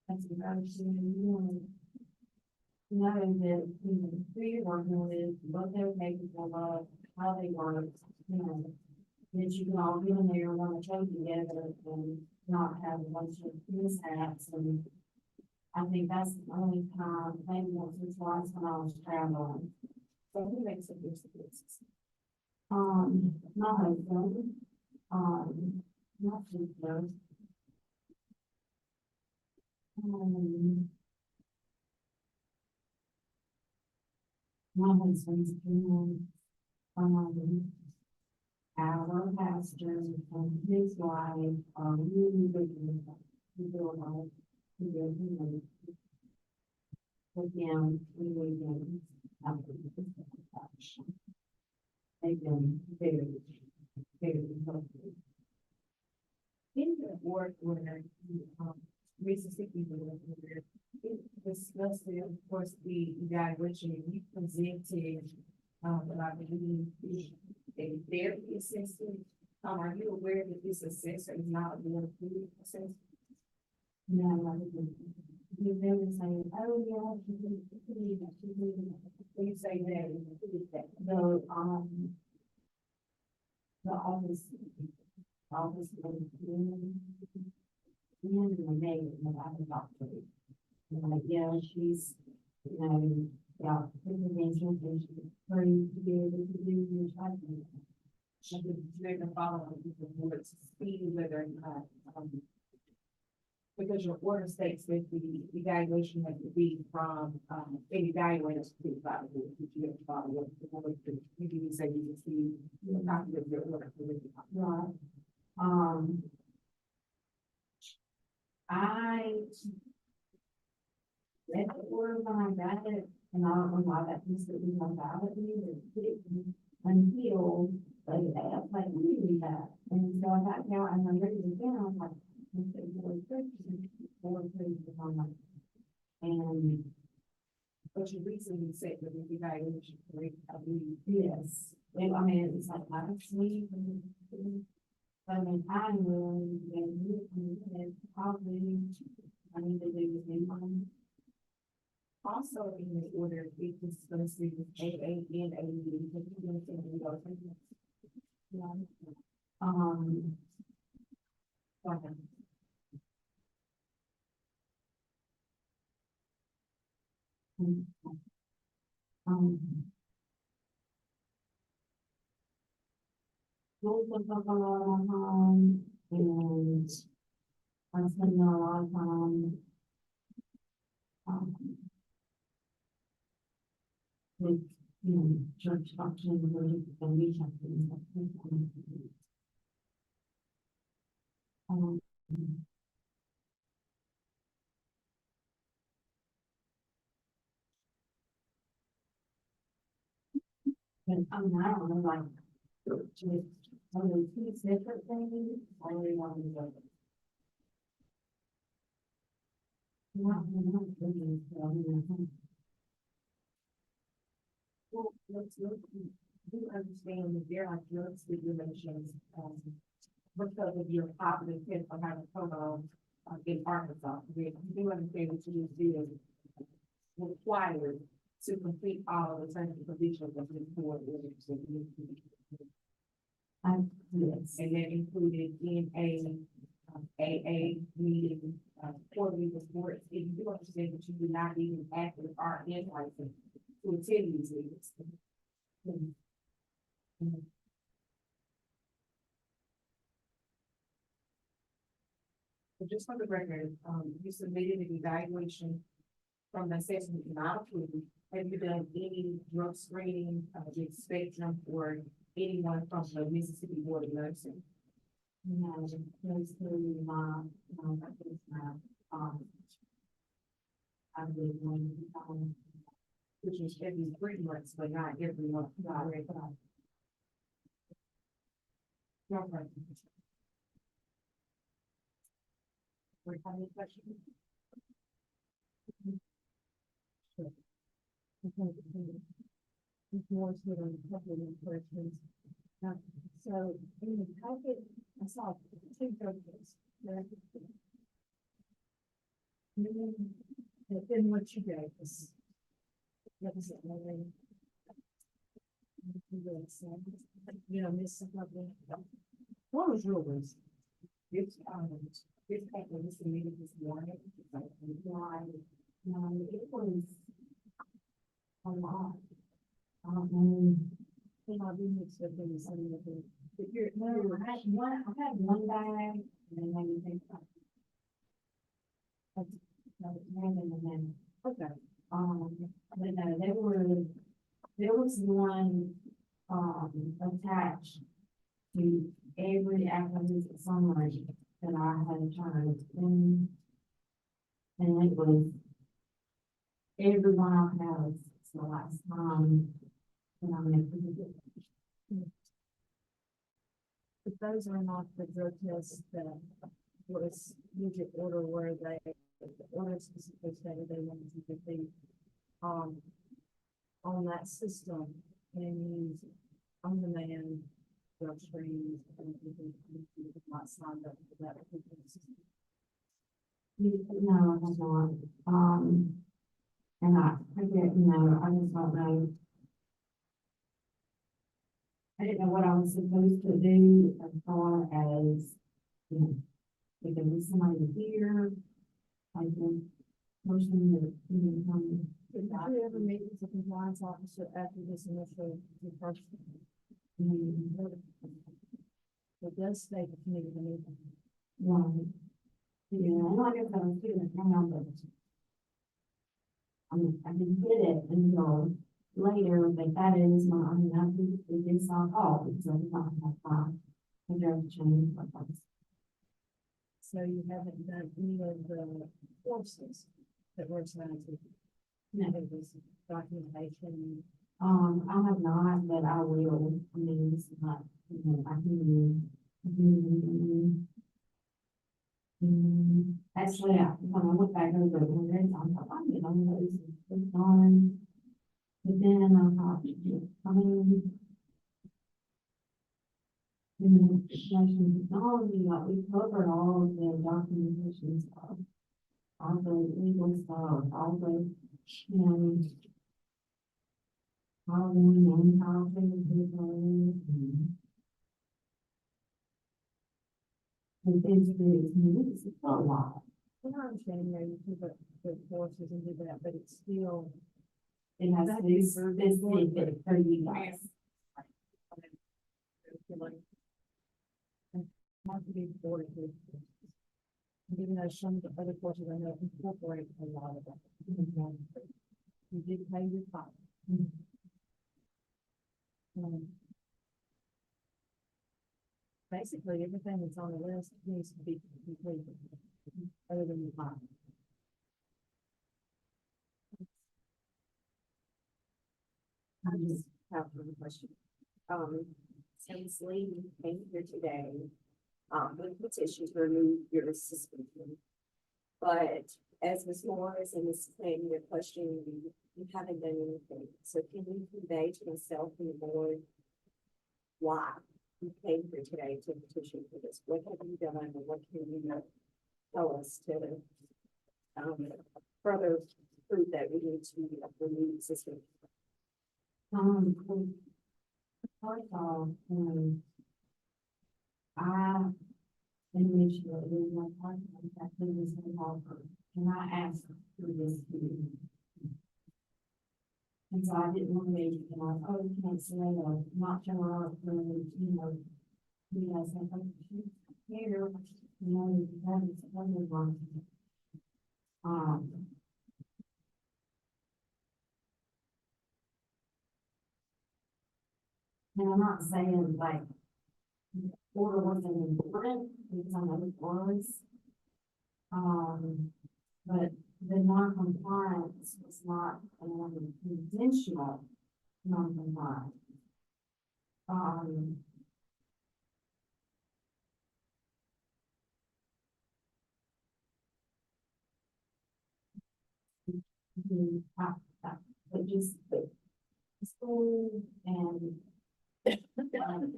That's a person, you know that, you know, who you're working with, what they're capable of, how they work, you know. That you can all get in there and want to train together and not have a bunch of mishaps. And I think that's the only time, maybe once or twice when I was traveling. So who makes a difference? My husband, my sister. My husband's been, our pastor and his wife are really good. We do a lot. We do, you know, with them, we they've been very, very helpful. In the board where, Mississippi, it discussed, of course, the evaluation you presented, I believe, a therapy assessment. Are you aware that this assessor is not a board approved assessor? No, you've been saying, oh, yeah, she did that, she did that. When you say that, The office, and the mayor, that I can talk to. And like, yeah, she's, you know, got information, and she's pretty to be able to do your type of. they're gonna follow the board's speed, whether or not, because your order states that the evaluation has to be from, an evaluator to be by the board, which you have to follow what the board, you can say you receive a copy of your order. Right. I read the order when I got it, and I don't know why that piece that we don't have it either. Until they asked, like, we read that, and so I got down and I read it again, I was like, and But you recently said that the evaluation, correct, I believe. yes, I mean, it's like, I don't sleep, I mean, I will, and probably, I need to do the same one. Also, in the order, it is going to see with AA and AE, but you're going to think we go from here. Um, Okay. um. Most of the time, and I spend a lot of time. Um. With, church function, and we have things. Um. And I'm not, I'm like, just, one of those two separate things, I really want to go. Not, not really, so, Well, let's look, you understand that there are drug stipulations, because of your positive test for having program, in Arkansas. We do understand that you do required to complete all the terms and conditions of this board. I, yes. And that included in AA meeting, quarterly reports. If you do understand that you do not even active RN license to attend these meetings. So just for the record, you submitted an evaluation from the assessment not approved. Have you done any drug screening, with Spectrum or anyone from the Mississippi Board of Nursing? No, those two, I think, I really want to, Which is every 3 months, but not every month. Not every month. Okay. Do you have any questions? more sort of couple of questions. So in the packet, I saw two judges. Then what you gave us. What was it, Lorraine? Miss something. What was yours? This paper was submitted this morning. It was a lot. I didn't expect them to send me. No, I had one bag, and then maybe think. And then, Okay. but no, there was one, attached to every acquisition summary that I had turned in. And it was every one I've had since the last time. And I'm gonna put it. But those are not the drug tests that was usually order where they, the order specifically stated they wanted to complete, on that system and use on-demand drug screens and not signed up for that. No, I have not. And I forget, I just don't know. I didn't know what I was supposed to do as far as, if there was somebody here, like the person that, Did you ever meet with the compliance officer after this initial first? It does state the committee meeting. Right. Yeah, I know I guess I was doing it now, but I didn't get it until later, but that is my, we did solve all, so we don't have time. I drove change. So you haven't done any of the courses that were assigned to you? No. It was documentation. I have not, but I will. I mean, it's not, I can do. Actually, when I went back over it, I'm like, it's on. But then I thought, in the information technology, like we covered all of the documentation stuff. All the legal stuff, all the, you know. How we name, how things people. And things that it's a lot. I understand, you know, you can put the forces and do that, but it's still. It has to be specific for you guys. Have to be board with. Even though some of the other courses I know incorporate a lot of that. You did pay your fine. Basically, everything that's on the list needs to be completed, other than the fine. I just have one question. Since Lee came here today, with petition to remove your suspension. But as Ms. Morris and Ms. Clayton, you're questioning, you haven't done anything. So can you convey to myself and the board why you came here today to petition for this? What have you done and what can you tell us to, further prove that we need to remove the suspension? First of all, I initially, when my partner contacted this offer, and I asked for this to. And so I didn't want to make it, and I, oh, you can't say, or not show up, for, you know, you guys have, like, here, you know, that is another one. And I'm not saying like, order wasn't important, because I know it was. But the non-compliance was not an intentional non-compliance. But just the school and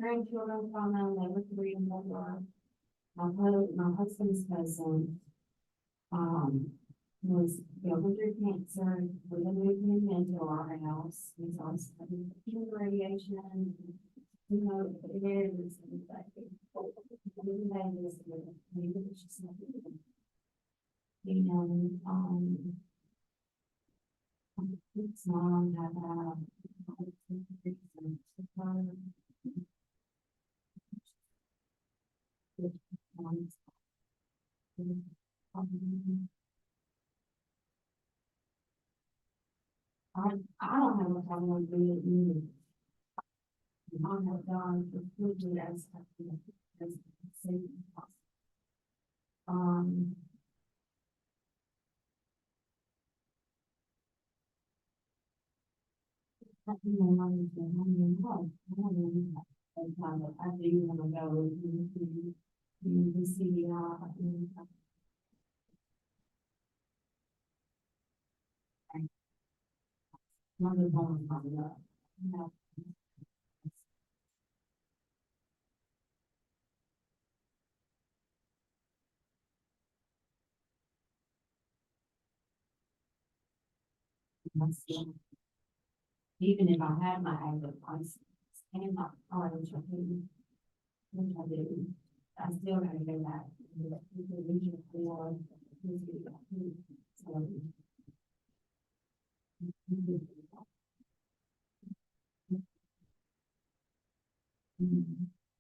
grandchildren come out, they were 3 and 4. My husband's cousin, was, you know, with their cancer, we moved him into our house, he's on studying radiation, you know, it is, and like, it's just not good. And, it's mom had, I don't have a problem with being needed. I have done completely as safe as possible. I think my mom is saying, I mean, no, I don't know. I do want to go to the city, Mother home, yeah. Even if I had my active license and my orange, which I do, I still gotta go back. To the region for. So,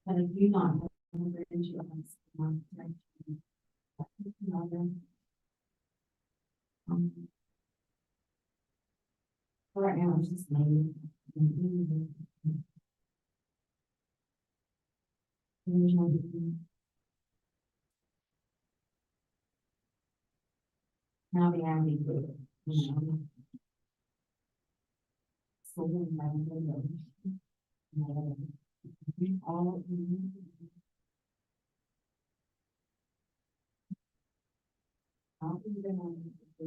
but if you not have insurance, right now, it's just maybe. Now the Abby group, you know. So we have all. I'll be there on the.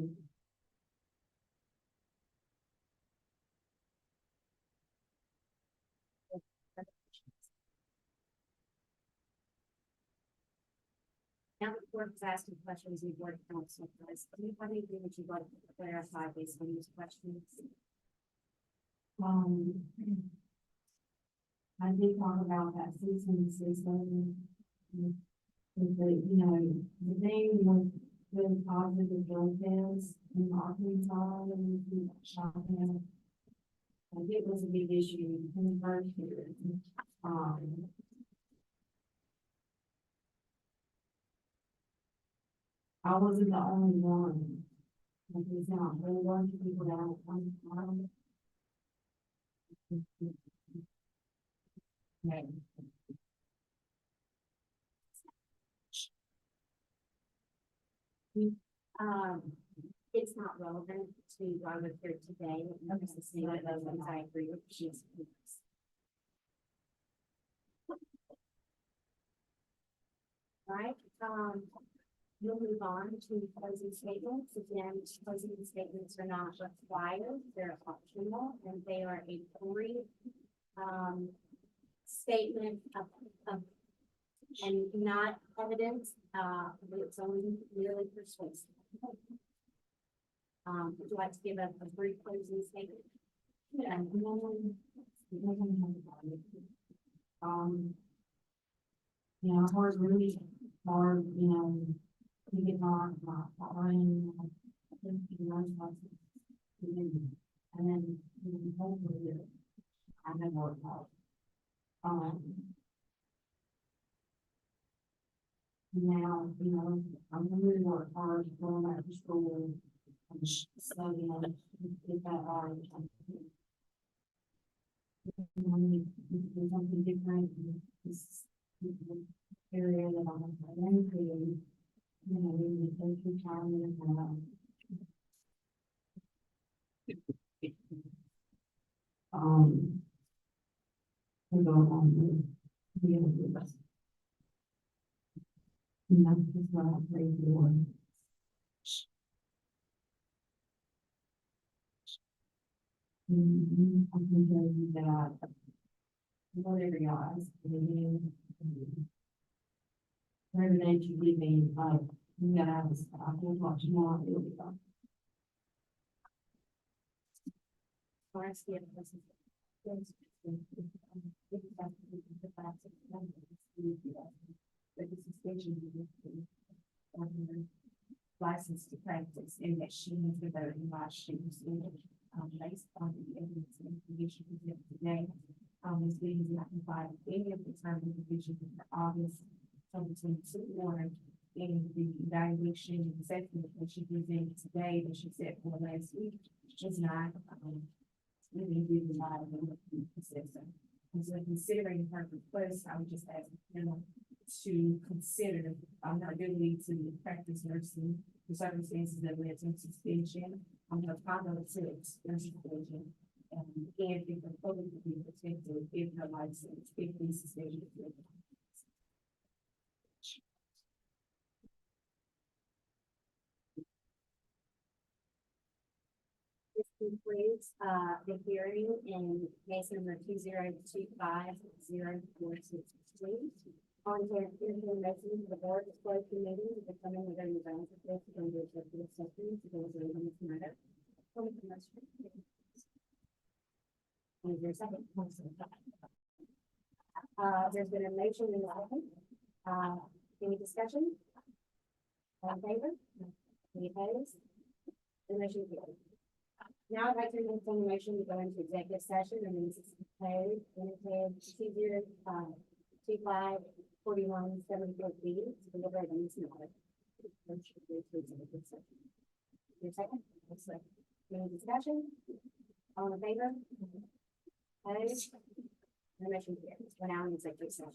board has asked you questions, the board council does. Do you have anything that you'd like to clarify based on these questions? I did talk about that season system. The thing was really positive drug tests in Arkansas and in Cheyenne. Like it was a big issue in the first year. I wasn't the only one. Like it's not, there were a bunch of people that Um, it's not relevant to why we're here today. I'm just saying that those ones I agree with. She's. Right, we'll move on to closing statements. Again, closing statements are not required, they're optional, and they are a brief, statement of and not evidence, it's only merely persuasive. Would you like to give a brief closing statement? Yeah, I've worked really hard, to get my brain, and then, hopefully, I have worked hard. Now, I'm really work hard going back to school and studying, get that hard. Do something different in this area that I'm in, really take your time and, to go on with the other best. And that's just what I pray for. I can tell you that whatever y'all ask me, whatever day you give me, you gotta have this, I will watch tomorrow, it'll be done. Or I see it as license to practice and that she needs to vote in my shoes. Based on the evidence and information presented today, this means I can find any of the terms and conditions in the August 2022 order and the evaluation and assessment that she presented today that she said for last week is not, really did not consistent. And so considering her request, I would just ask him to consider her ability to practice nursing the circumstances that led to suspension. Her conduct to nursing division, and if her public to be protected, if her license, if the suspension is given. this concludes, the hearing in case number 2025-0463. On to information to the board disclosed the meeting to determine whether the balance of this is going to executive session to go over this matter. Is there a second? There's been a motion in the second. Any discussion? All in favor? Any opposed? The motion carries. Now I'd like to make some motion to go into executive session and then code, T5 4174 B to deliver the news matter. Your second? Any discussion? All in favor? Opposed? The motion carries. We're now in executive session.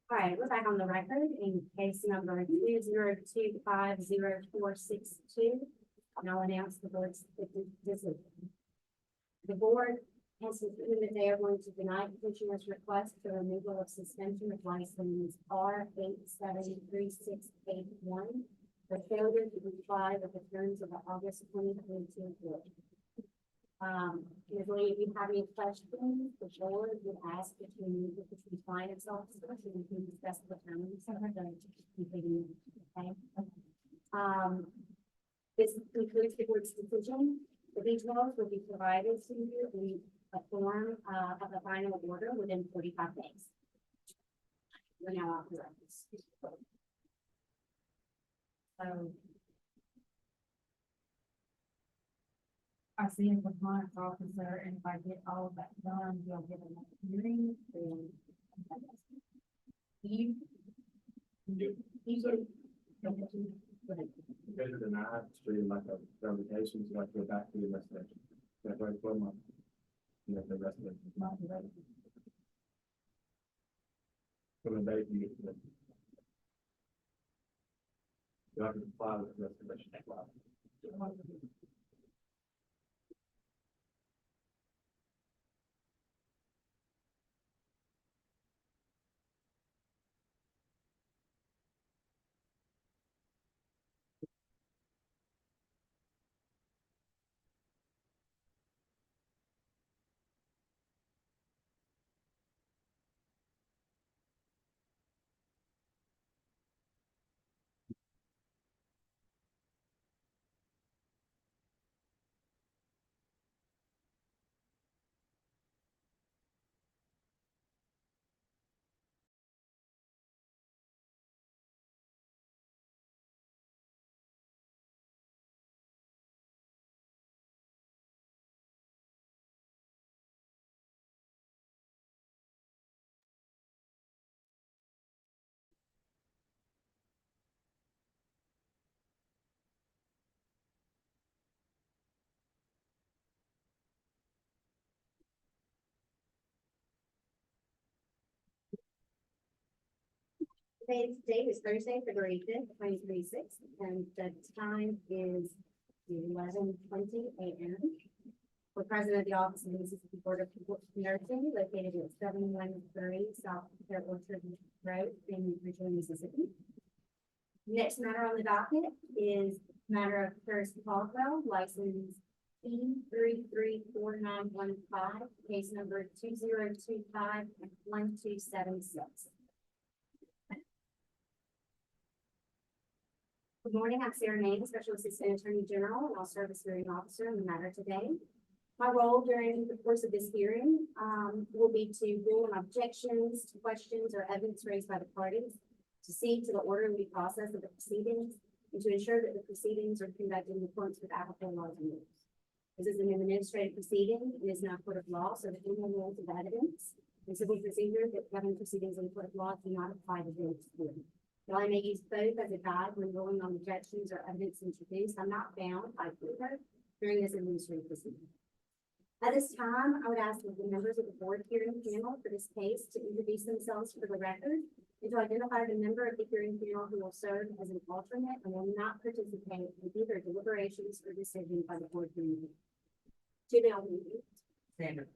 All right, we're back on the record in case number 202504662. And I'll announce the board's decision. The board has concluded that they are going to deny petitioner's request for removal of suspension of license R873681 for failure to comply with the terms of the August 2022 board. Ms. Lee, if you have any questions, the board would ask that you meet with the compliance officer so we can discuss the terms of the completing. Okay. This concludes the board's decision. The details will be provided to you in a form of the final order within 45 days. We're now off the records. I see a compliance officer, and if I get all of that done, you'll get a hearing, and. You. Better than I have to treat like a revocation, so I go back to the investigation. That's right, 12 months. You have the investigation. From the date you get to the. You have to comply with the investigation. Today's date is Thursday, February 5th, 2026, and the time is 11:20 a.m. For President of the Office of the Mississippi Board of Nursing, located at 713 South Fair Orchard Road in Richland, Mississippi. Next matter on the docket is matter of First Caldwell, license E334915, case number 2025-1276. Good morning, I'm Sarah May, Special Assistant Attorney General, and I'll serve as hearing officer in the matter today. My role during the course of this hearing will be to rule on objections, questions, or evidence raised by the parties, to see to the orderly process of the proceedings, and to ensure that the proceedings are conducted in accordance with applicable laws and rules. This is an administrative proceeding, it is not a court of law, so the general rules of evidence and civil procedure that govern proceedings in a court of law do not apply to this hearing. While I may use both as a guide when ruling on objections or evidence introduced, I'm not bound by either during this administrative proceeding. At this time, I would ask that the members of the board hearing panel for this case to introduce themselves for the record and to identify the member of the hearing panel who will serve as an alternate and will not participate in either deliberations or decisions by the board hearing panel. To the alternate. Sandra.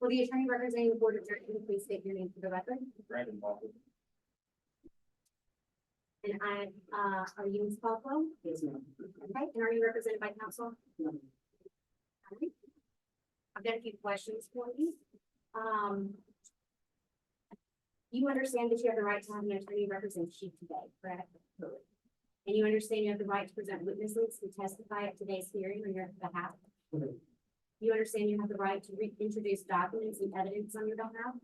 Will the attorney representing the board of directors please state your name for the record? Brandon Walker. And are you Ms. Caldwell? Yes, ma'am. Okay, and are you represented by counsel? No. Okay. I've got a few questions for you. You understand that you have the right to have an attorney represent you today, correct? Correct. And you understand you have the right to present witnesses who testify at today's hearing on your behalf? Correct. You understand you have the right to introduce documents and evidence on your behalf?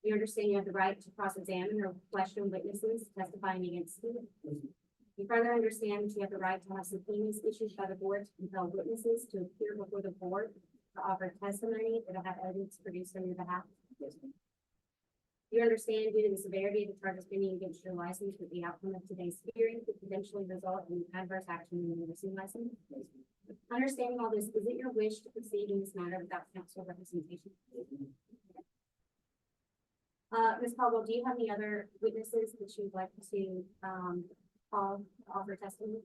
You understand you have the right to cross-examine or question witnesses testifying against you? You further understand that you have the right to have subpoenas issued by the board to compel witnesses to appear before the board to offer testimony or to have evidence produced on your behalf? You understand due to the severity of the charges pending against your license that the outcome of today's hearing could potentially result in adverse action in your nursing license? Understanding all this, is it your wish to proceed in this matter without council representation? Ms. Caldwell, do you have any other witnesses that you'd like to, call, to offer testimony?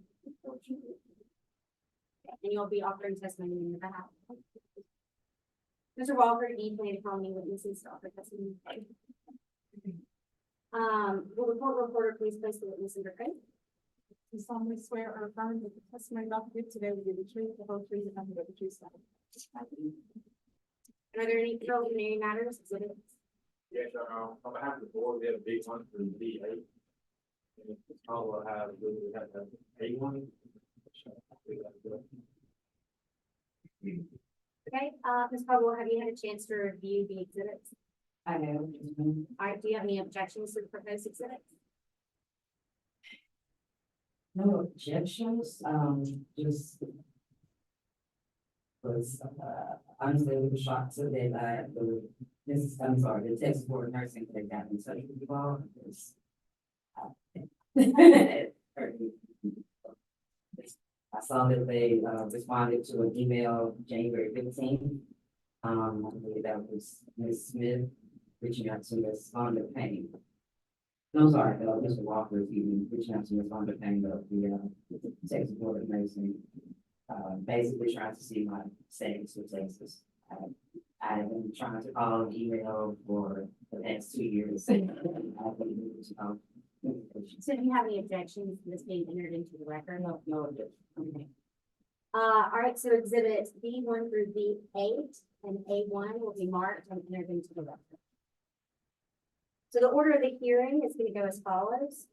And you'll be offering testimony in your behalf. Mr. Walker, do you plan to call any witnesses to offer testimony? Will the court reporter please place the witness in record? You solemnly swear or affirm that the testimony about to give today will be the truth, the whole truth, and nothing but the truth. So help you. And are there any preliminary matters? Exhibits? Yes, on behalf of the board, we have a big one for D eight. And it's called, we have a one. Okay, Ms. Caldwell, have you had a chance to review the exhibits? I know. All right, do you have any objections to the proposed exhibits? No objections, just was, honestly, a little shocked to that, I'm sorry, the Texas Board of Nursing, they got in touch with you all. It's, I saw that they, responded to an email January 15th. I believe that was Ms. Smith reaching out to Ms. Fonda Payne. No, sorry, Mr. Walker, reaching out to Ms. Fonda Payne of the Texas Board of Nursing, basically trying to see my settings with Texas. I've been trying to call and email for the past 2 years. So do you have any objections to this being entered into the record? No objection. Okay. All right, so exhibits B1 through B8 and A1 will be marked and entered into the record. So the order of the hearing is going to go as follows.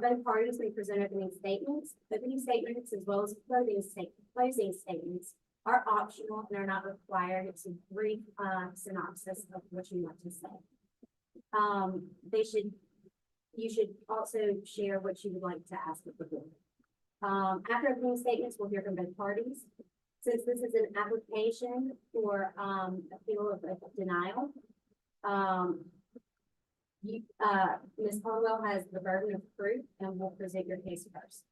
Both parties may present opening statements. Opening statements as well as closing statements are optional and are not required. It's a brief synopsis of what you want to say. You should also share what you would like to ask of the board. After opening statements, we'll hear from both parties. Since this is an application for appeal of denial, Ms. Caldwell has the burden of proof and will present your case first.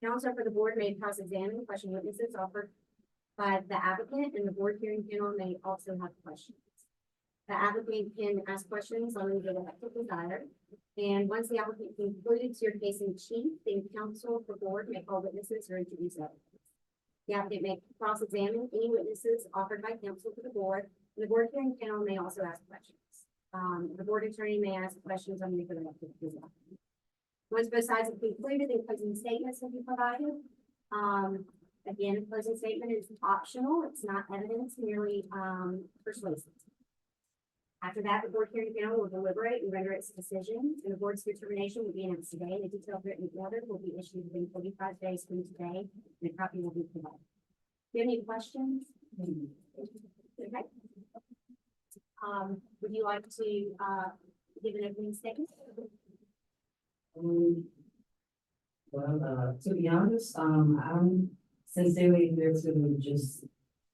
Counsel for the board may cross-examine question witnesses offered by the applicant, and the board hearing panel may also have questions. The applicant can ask questions on the elected desire, and once the applicant concludes your case in chief, then counsel for board may call witnesses or introduce others. The applicant may cross-examine any witnesses offered by counsel to the board, and the board hearing panel may also ask questions. The board attorney may ask questions on the elected desire. Once both sides have concluded, then closing statements will be provided. Again, closing statement is optional. It's not evidence, merely persuasive. After that, the board hearing panel will deliberate and render its decision, and the board's determination will be announced today, and a detailed written order will be issued within 45 days from today, and a copy will be provided. Do you have any questions? Okay. Would you like to give an opening statement? To be honest, I'm sincerely here to just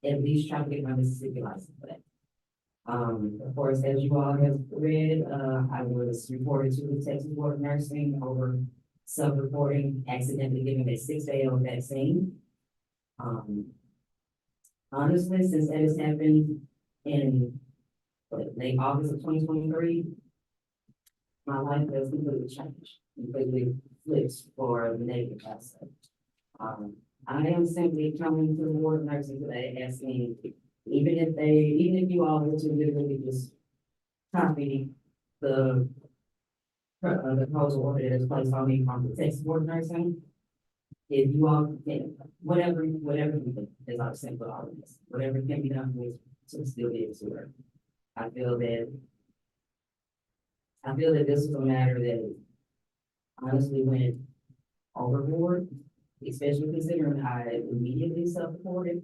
at least try to get my Mississippi license back. Of course, as you all have read, I was reported to the Texas Board of Nursing over self-reporting, accidentally giving a 6-day-old vaccine. Honestly, since that has happened in late August of 2023, my life has completely changed, completely flipped for the negative aspect. I am simply coming to the Board of Nursing today asking, even if you all were to literally just copy the proposal order that is placed on me from the Texas Board of Nursing, if you all can, whatever you do, as I've said with all of this, whatever can be done with to still be able to work. I feel that this is a matter that honestly went overboard, especially considering I immediately self-reported.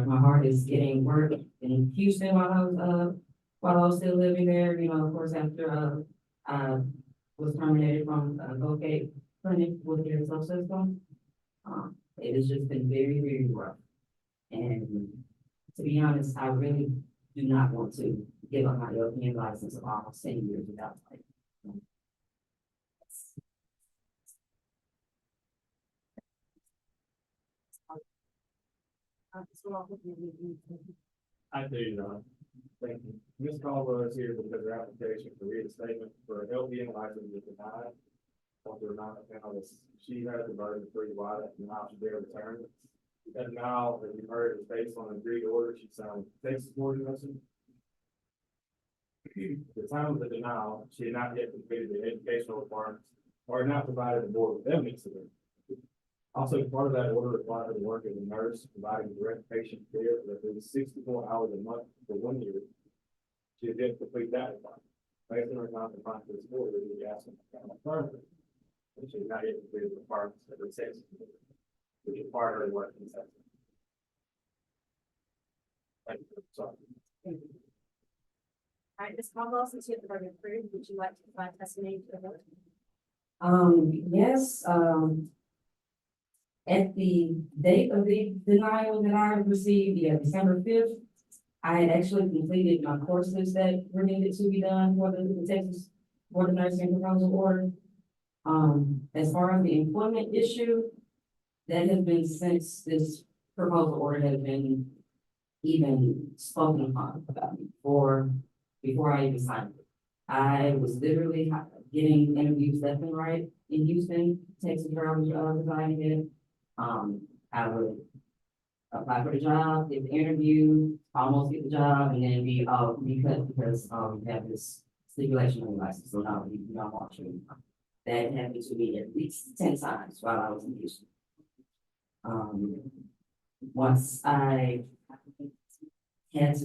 My heart is getting work in Houston while I was still living there. You know, of course, after I was terminated from Gulfgate Clinic with their health system. It has just been very, very rough. And to be honest, I really do not want to give up my LPN license of almost 10 years without like. Mr. Walker, do you need to- I do, thank you. Ms. Caldwell is here because her application for reinstatement for an LPN license was denied. Whether or not, she has the burden of free water and now should be returned. And now, as you heard, it's based on an agreed order, she signed Texas board nursing. At the time of the denial, she had not yet completed the educational requirements or had not provided the board with evidence of it. Also, part of that order required her to work as a nurse, providing direct patient care for at least 64 hours a month for 1 year. She did complete that requirement. Based on her non-compliance with this order, we asked them to come further. And she did not yet completed the requirements of the Texas board, which required her to work in Texas. Thank you. Sorry. All right, Ms. Caldwell, since you have the burden of proof, would you like to provide testimony to the vote? Yes, at the date of the denial that I received, December 5th, I had actually completed my courses that were needed to be done for the Texas Board of Nursing proposal order. As far as the employment issue, that has been since this proposal order has been even spoken upon about before I even signed it. I was literally getting interviews left and right in Houston, Texas, where I was residing in. I would apply for the job, get the interview, almost get the job, and then be because we have this stipulation on the license, so now you don't want to. That happened to me at least 10 times while I was in Houston. Once I was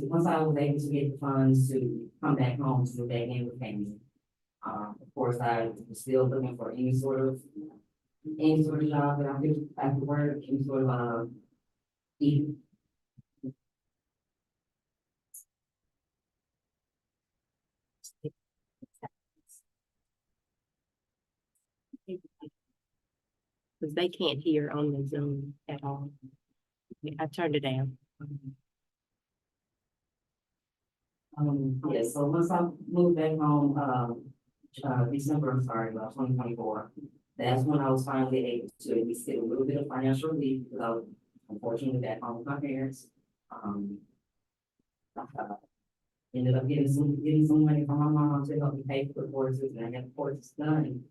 able to get the funds to come back home to the back end with family. Of course, I was still looking for any sort of job that I could work, any sort of, even. Because they can't hear on the Zoom at all. I turned it down. Yeah, so once I moved back home, December, 2024, that's when I was finally able to at least get a little bit of financial relief, because I was unfortunately back home with my parents. Ended up getting some money from my mom to help me pay for the courses, and I got the courses done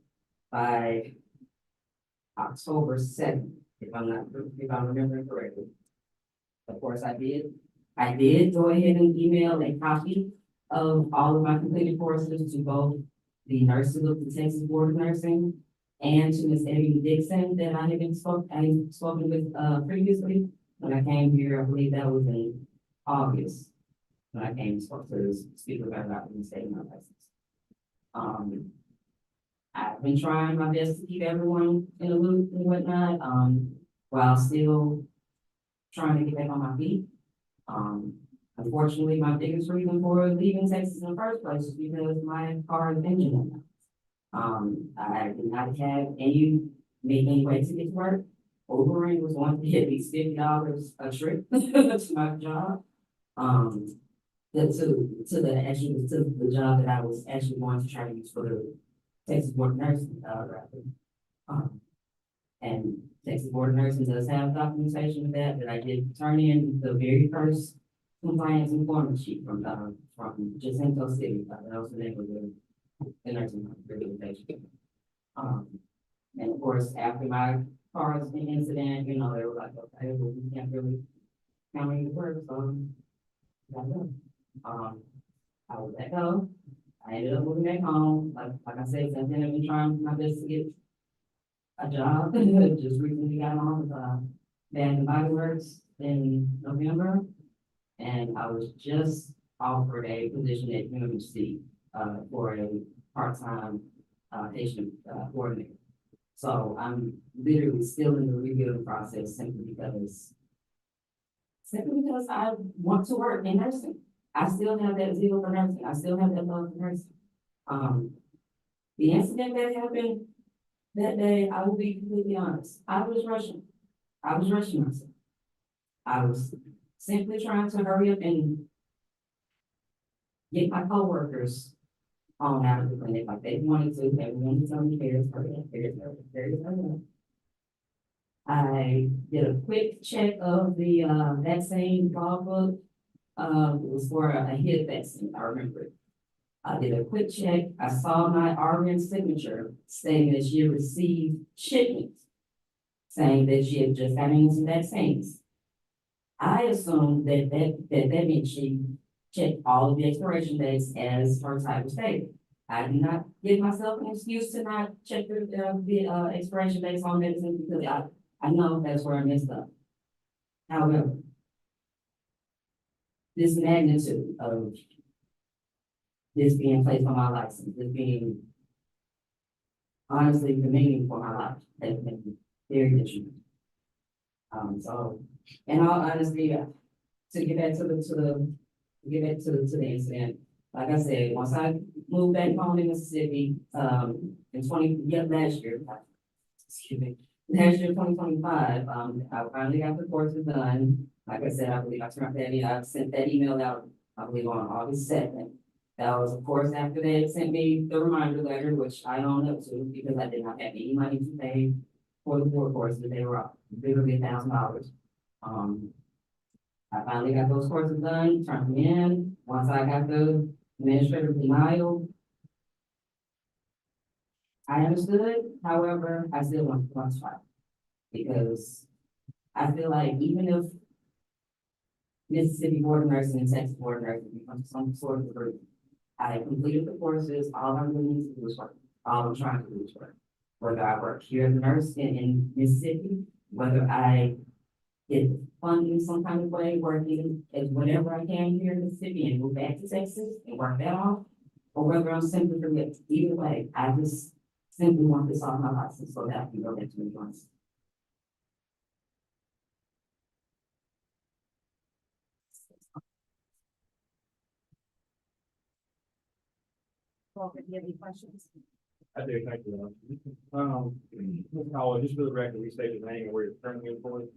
by October 7th, if I'm remembering correctly. Of course, I did. I did go ahead and email a copy of all of my completed courses to both the nurses of the Texas Board of Nursing and to Ms. Eddie Dixon that I had spoken with previously. When I came here, I believe that was in August. When I came to speak about reinstating my license. I've been trying my best to keep everyone in the loop and whatnot, while still trying to get back on my feet. Unfortunately, my biggest reason for leaving Texas in the first place is because my car is engine went out. I did not make any way to get to work. Ubering was going to be at least $50 a trip to my job. To the job that I was actually going to try to use for the Texas Board of Nursing, and Texas Board of Nursing does have documentation of that I did turn in the very first compliance employment sheet from Jacinto City. That was the name of the nursing home rehabilitation. And of course, after my car's incident, they were like, okay, well, we can't really count any work, so I was let go. I ended up moving back home. Like I said, since then I've been trying my best to get a job. Just recently got on with Bath and Body Works in November, and I was just offered a position at UMC for a part-time patient coordinator. So I'm literally still in the rebuilding process simply because I want to work in nursing. I still have that zeal for nursing. I still have that love for nursing. The incident that happened that day, I will be completely honest. I was rushing myself. I was simply trying to hurry up and get my coworkers on out of the clinic like they wanted to. Everyone was on the hurry up. I did a quick check of the, vaccine logbook. It was for a hip vaccine, I remember it. I did a quick check. I saw my RN signature stating that she had received shipments, saying that she had just gotten some vaccines. I assumed that meant she checked all of the expiration dates as her title stated. I did not give myself an excuse to not check the expiration dates on medicine because I know that's where I messed up. However, this magnitude of this being placed on my license, this being honestly the meaning for my life, has been very detrimental. So, in all honesty, to get back to the incident, like I said, once I moved back home in Mississippi, last year, excuse me, last year, 2025, I finally got the courses done. Like I said, I believe I sent that email out, I believe on August 2nd. That was, of course, after they had sent me the reminder letter, which I owned up to because I did not have any money to pay for the board courses. They were literally $1,000. I finally got those courses done, turned them in. Once I got the administrative denial, I understood. However, I still want to try because I feel like even if Mississippi Board of Nursing and Texas Board of Nursing become some sort of group, I have completed the courses. All I really need to do is work. All I'm trying to do is work. Whether I work here as a nurse in Mississippi, whether I get funding some kind of way, working as whatever I can here in Mississippi and go back to Texas and work that off, or whether I'm simply forget. Either way, I just simply want this on my license so that I can go back to insurance. Well, if you have any questions? I do, thank you. Ms. Caldwell, just for the record, we state your name and where you're currently employed.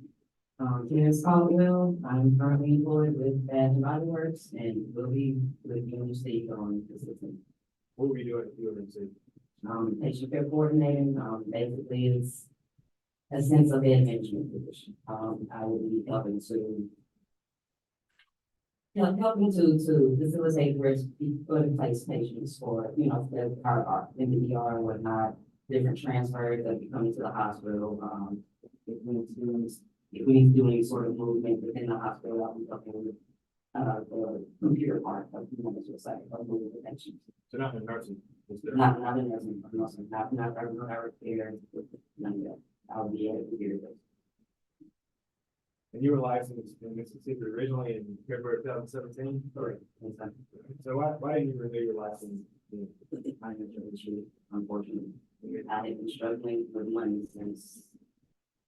Janice Caldwell, I'm currently employed with Bath and Body Works and will be with UNC on assistant. What were you doing at UNC? Patient care coordinator, basically it's a sense of bed management position. I will be helping to facilitate where put in place patients for, the our in the ER and whatnot, different transfers that be coming to the hospital. If we need to do any sort of movement within the hospital, I'll be helping with the computer part of the site of moving the patients. So not in nursing. is there? Not in nursing, not regular care, none of that. I'll be able to do this. And you were licensed in Mississippi originally in February 2017? Correct. Exactly. So why didn't you renew your license? Financial issue, unfortunately. I have been struggling with money since,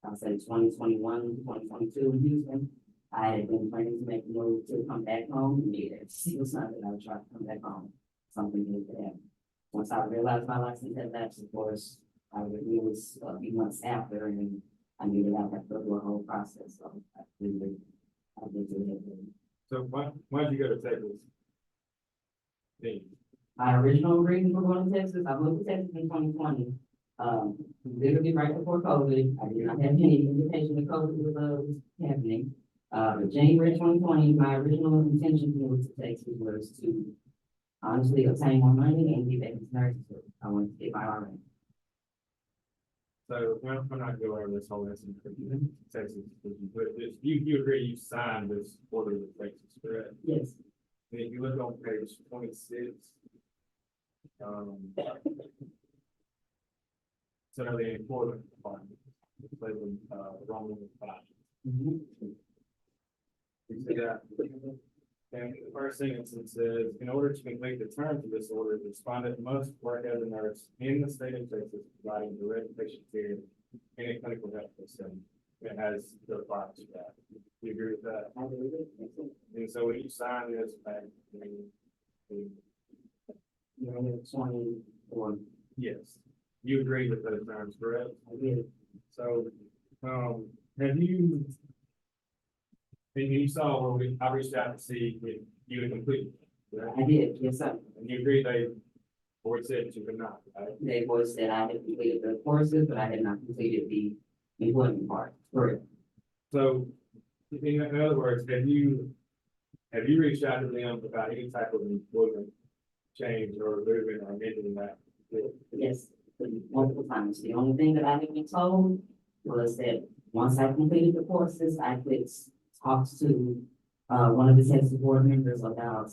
I'll say 2021, 2022 in Houston. I had been planning to make a move to come back home, and it was not that I would try to come back home. Something did happen. Once I realized my license had lapsed, of course, I renewed a few months after, and I knew that I had to go through a whole process, so I did do it. So why did you go to Texas? My original reason for going to Texas, I moved to Texas in 2020. Literally right before COVID, I did not have any indication that COVID was happening. But January 2020, my original intention to move to Texas was to honestly obtain more money and get back into nursing school. I wanted to get my RN. So I'm not going over this whole incident in Texas, but you agree you signed this order with Texas, correct? Yes. And if you look on page 26, so the employment department, labeled, wrong with 5. Mhm. You see that? And the first sentence it says, in order to complete the terms of this order, the respondent must work as a nurse in the state of Texas, providing direct patient care in a clinical health setting. It has the requirements for that. Do you agree with that? I believe it. And so when you sign this back, You're in 21. yes, you agree with those terms, correct? I did. So, have you, and you saw where I reached out to see if you had completed, I did, yes, sir. and you agreed they, or said that you could not, right? They voiced that I had completed the courses, but I had not completed the employment part, correct? So, in other words, have you reached out to them about any type of employment change or movement or amending that? Yes, multiple times. The only thing that I have been told was that once I completed the courses, I could talk to one of the Texas board members about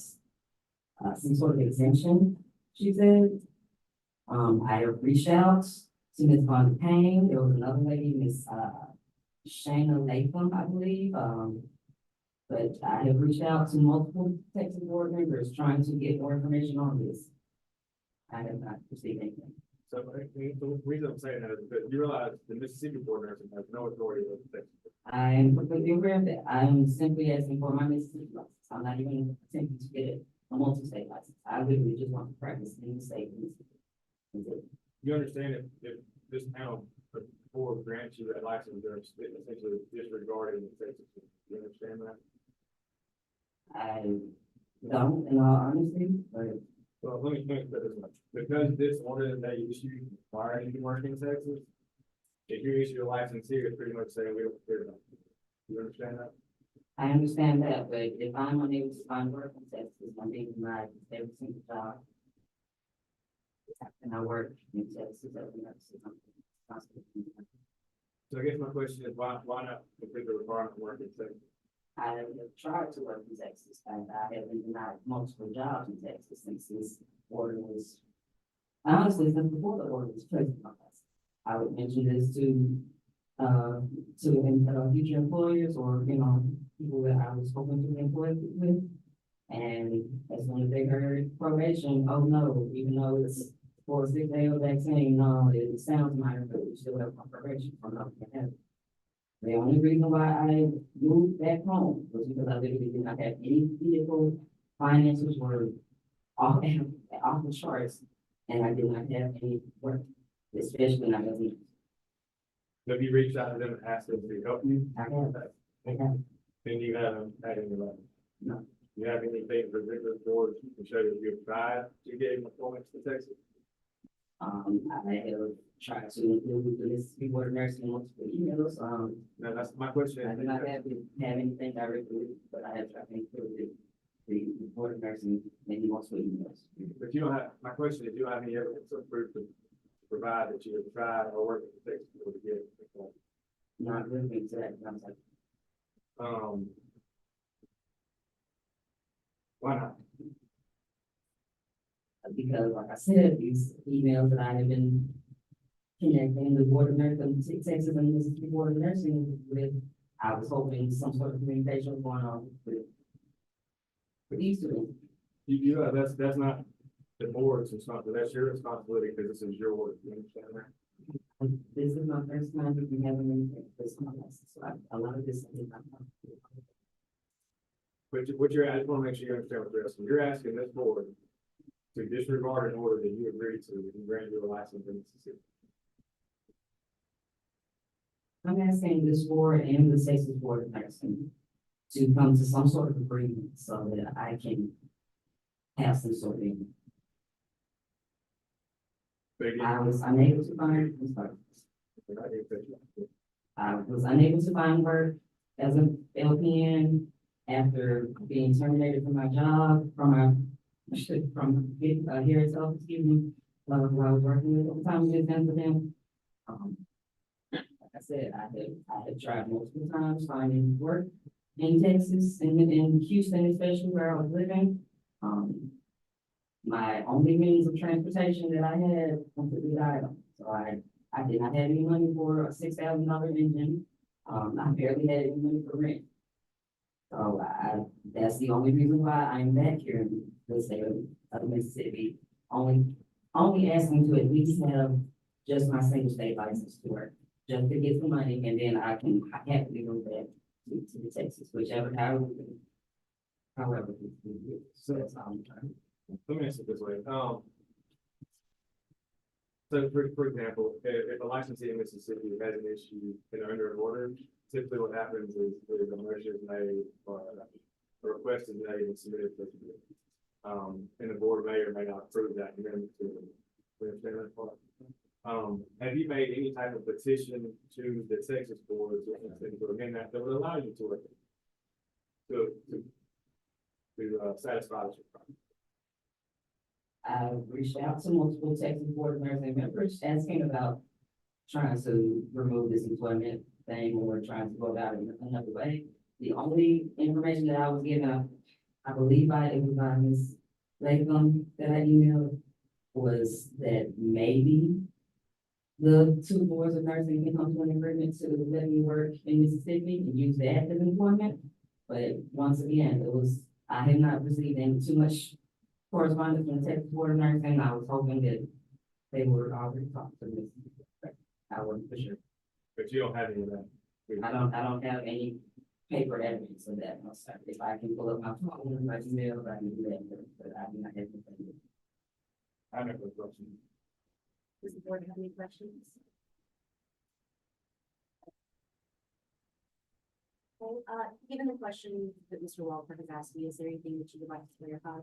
some sort of exemption, she said. I have reached out to Ms. Vonda Payne. There was another lady, Ms. Shayna Latham, I believe. But I have reached out to multiple Texas board members trying to get more information on this. I have not received anything. So, the reason I'm saying that is because you realize the Mississippi Board of Nursing has no authority over the Texas. I am completely aware of that. I am simply asking for my Mississippi license. I'm not even attempting to get a multi-state license. I literally just want to practice in the state. of Mississippi. That's it. You understand if this panel board grants you that license, they're essentially disregarding the Texas. You understand that? I don't, in all honesty, but Well, let me put this much, because this order that they issued requiring you to work in Texas, if you issue a license here, it's pretty much saying we don't care about you. You understand that? I understand that, but if I'm unable to find work in Texas, I'm being denied every single job. And I work in Texas every nurse. So I guess my question is, why not complete the requirement to work in Texas? I have tried to work in Texas, and I have been denied multiple jobs in Texas since this order was, honestly, since before the order was placed on us. I would mention this to future employers or, people that I was hoping to employ with. And as soon as they heard probation, oh no, even though it's for a 6 day vaccine, no, it sounds minor, but we still have my probation for nothing to happen. The only reason why I moved back home was because I literally did not have any vehicle, finances were off the charts, and I did not have any work, especially not as a. Have you reached out to them and asked them to help you? I have. Then you haven't had any luck? No. You have anything for the board to show that you've tried to get employment to Texas? I have tried to include the Mississippi Board of Nursing in multiple emails. No, that's my question. I do not have anything directly, but I have tried to include the Board of Nursing in multiple emails. But you don't have, my question is, you don't have any evidence or proof to provide that you have tried or worked with the Texas Board to get employment? Not really to that concept. Why not? Because like I said, these emails that I have been connecting the Board of Nursing, Texas and Mississippi Board of Nursing with, I was hoping some sort of communication was going on with these two. That's not the board's responsibility, that's your responsibility because this is your work, you understand that? This is my first time that we haven't been this month, so a lot of this is not. But I just want to make sure you understand what you're asking. You're asking this board to disregard an order that you agreed to and grant you a license in Mississippi. I'm asking this board and the Texas Board of Nursing to come to some sort of agreement so that I can have some sort of. But again, I was unable to find, I'm sorry. I didn't cut you off. I was unable to find work as an LPN after being terminated from my job, here itself, excuse me, who I was working with at the time, with them. Like I said, I had tried multiple times finding work in Texas and in Houston, especially where I was living. My only means of transportation that I had completely died on. So I did not have any money for a $6,000 engine. I barely had any money for rent. So that's the only reason why I'm back here in the state of Mississippi, only asking to at least have just my single state license to work, just to get some money, and then I can happily go back to the Texas, however. So that's all I'm trying. Let me ask it this way. So for example, if a licensee in Mississippi has an issue and under an order, typically what happens is a motion is made or a request is made and submitted to the board. And the board may or may not approve that amendment to understand that part. Have you made any type of petition to the Texas board to amend that would allow you to satisfy this requirement? I've reached out to multiple Texas Board of Nursing members asking about trying to remove this employment thing or trying to go about it another way. The only information that I was given, I believe it was by Ms. Latham that I emailed, was that maybe the two boards of nursing can come to an agreement to let me work in Mississippi and use that as employment. But once again, I have not received any too much correspondence from the Texas Board of Nursing. I was hoping that they would already talk to me. I wasn't for sure. But you don't have any of that. I don't have any paper evidence of that, no, sir. If I can pull up my phone, my email, I can do that, but I do not have anything. I have no question. Does the board have any questions? Okay, given the question that Mr. Walker has asked you, is there anything that you would like to clarify?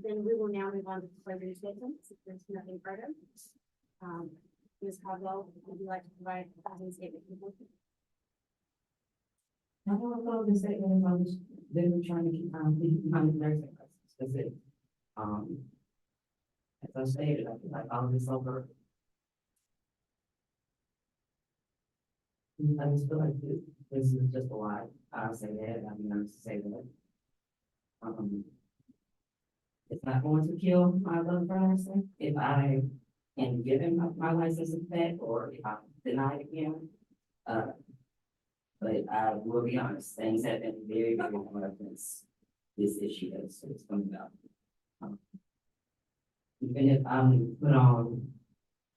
Then we will now move on to closing statements, if there's nothing further. Ms. Caldwell, would you like to provide a closing statement? I don't know if they were trying to keep behind the nursing license, that's it. As I stated, I feel like all this over. I just feel like this is just a lie. I'll say that, I mean, I'm just saying that. It's not going to kill my love for nursing if I am given my license back or if I deny it again. But I will be honest, things have been very, very hard since this issue has come about. Even if I'm put on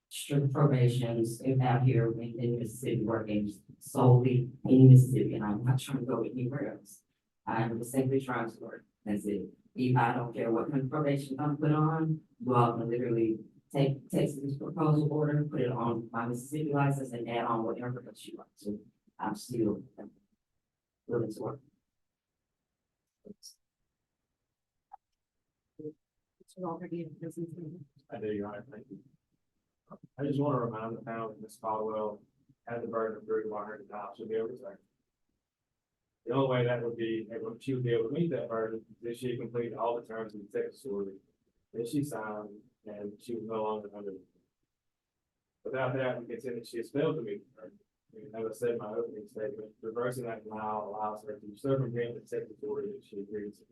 strict probations, if out here in Mississippi working solely in Mississippi, and I'm not trying to go anywhere else. I'm simply trying to work. That's it. If I don't care what kind of probation I'm put on, you all can literally take Texas proposal order, put it on my Mississippi license and add on whatever else you want to. I'm still willing to work. Mr. Walker, do you have a closing statement? I do, Your Honor, thank you. I just want to remind the panel that Ms. Caldwell had the burden of proving why her denial should be overturned. The only way that would be, she would be able to meet that burden is if she completed all the terms of the Texas order that she signed and she was no longer under. Without that, we contend that she has failed to meet the burden. And as I said in my opening statement, reversing that denial allows her to circumvent the Texas order that she agreed to.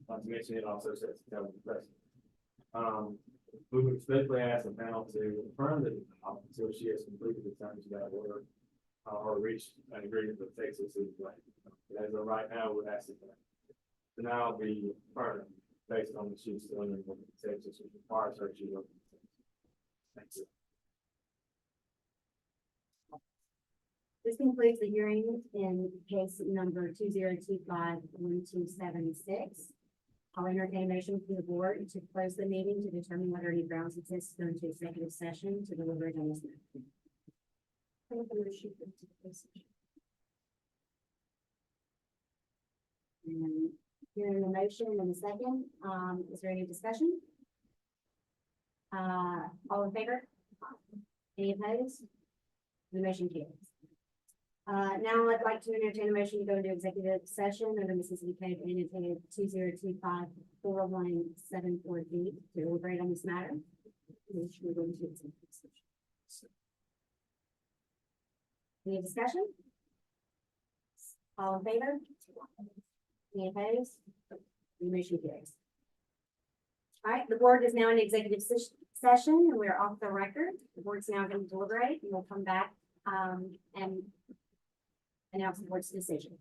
Not to mention it also sets the tone of precedent. We would respectfully ask the panel to affirm the denial until she has completed the terms of that order or reached an agreement with Texas. As of right now, we're asking that the denial be affirmed based on the she's still under Texas, which requires her to work. Thank you. This concludes the hearing in case number 2025-1276. I'll entertain a motion from the board to close the meeting to determine whether any grounds exist to go into executive session to deliberate on this matter. And hearing the motion in a second, is there any discussion? All in favor? Any opposed? The motion carries. Now I'd like to entertain a motion to go into executive session under Mississippi Code annotated 2025-4174D to deliberate on this matter. Any discussion? All in favor? Any opposed? The motion carries. All right, the board is now in executive session and we're off the record. The board's now going to deliberate and we'll come back and announce the board's decision.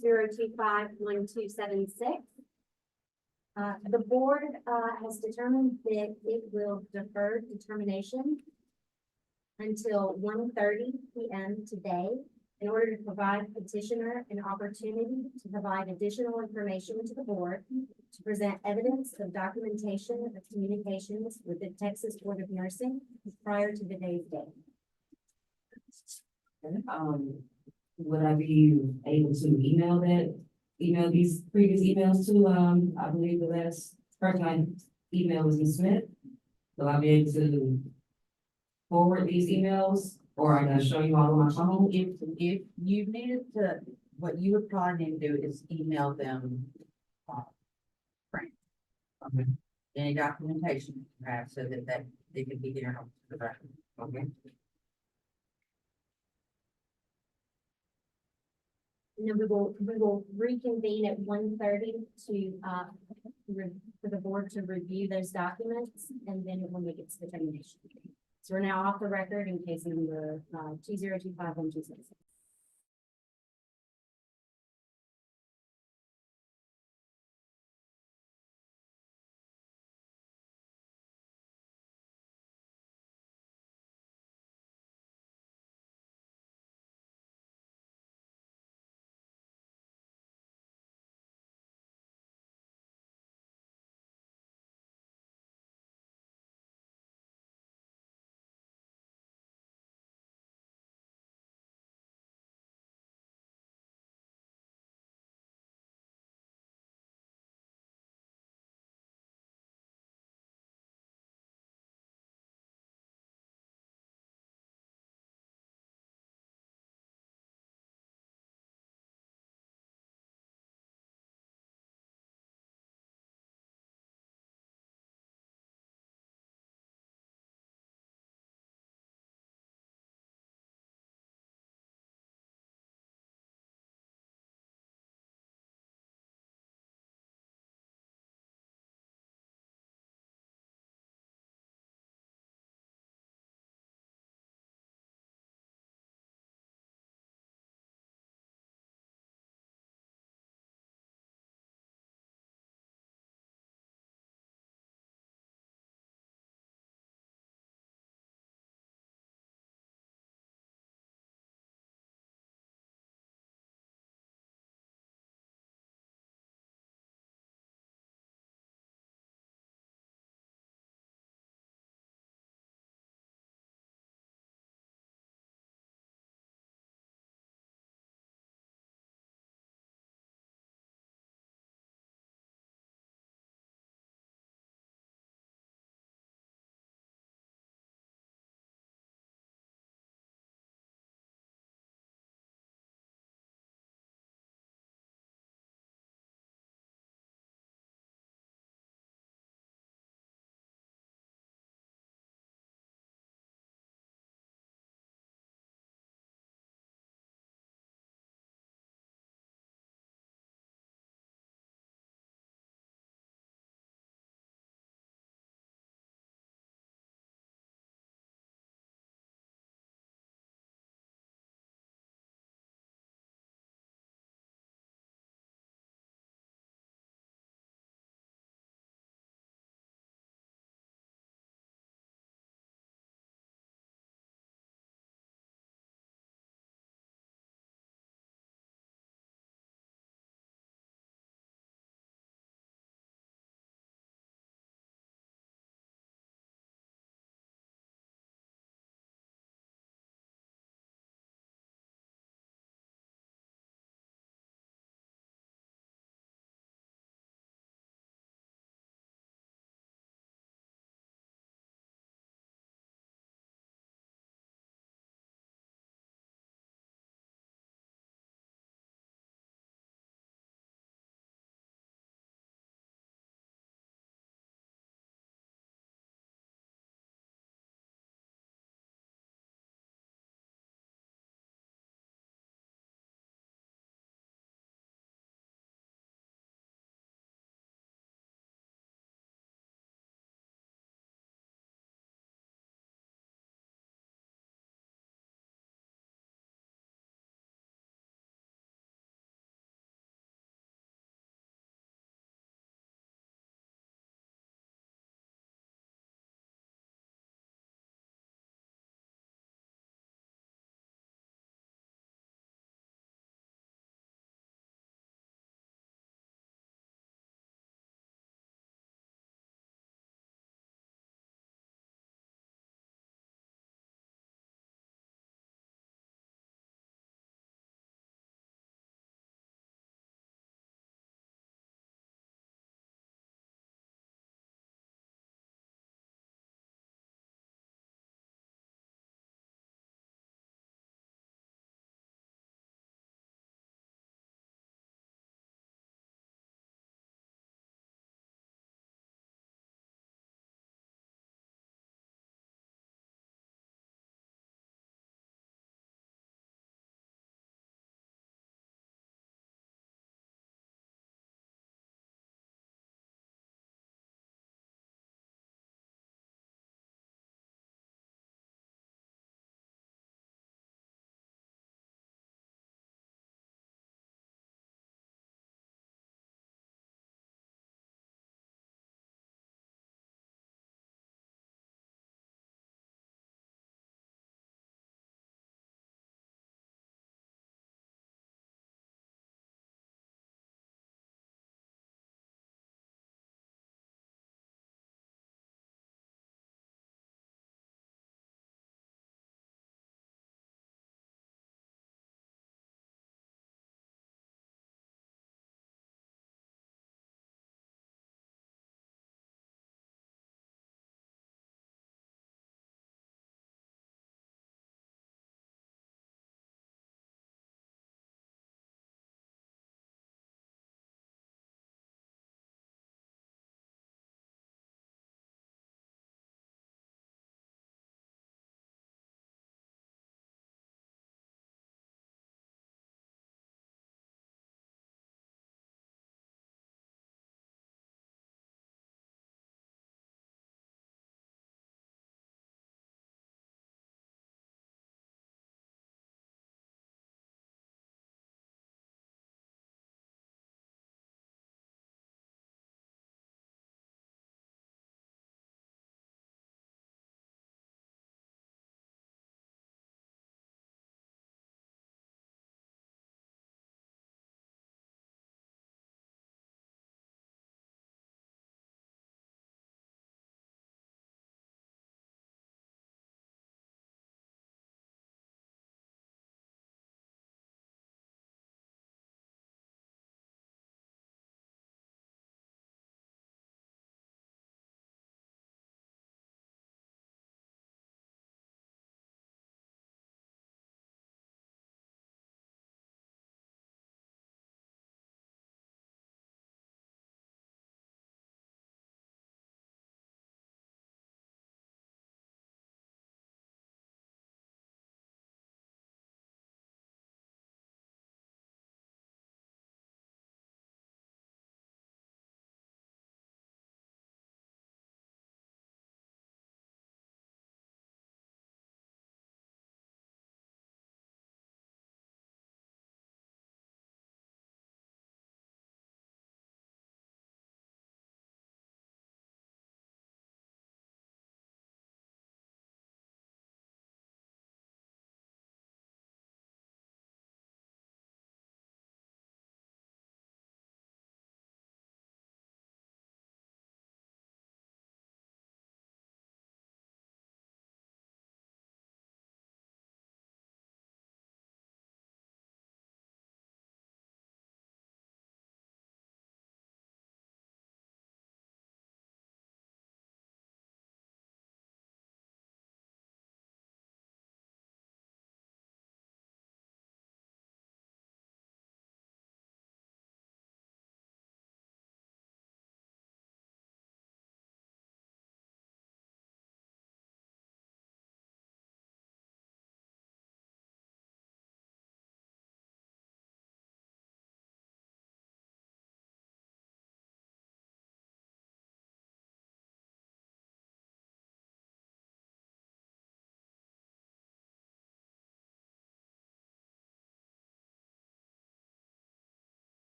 2025126. The board, has determined that it will defer determination until 1:30 PM today in order to provide petitioner an opportunity to provide additional information to the board to present evidence of documentation of communications with the Texas Board of Nursing prior to today's date. Would I be able to email these previous emails to, I believe the last person I emailed was Ms. Smith? Will I be able to forward these emails, or I gotta show you all on my phone? If you needed to, what you would probably need to do is email them. Frank. Okay. Any documentation you have so that they can be there on the record, okay? And then we will reconvene at 1:30 to, for the board to review those documents, and then it will make its determination. So we're now off the record in case number, 2025126.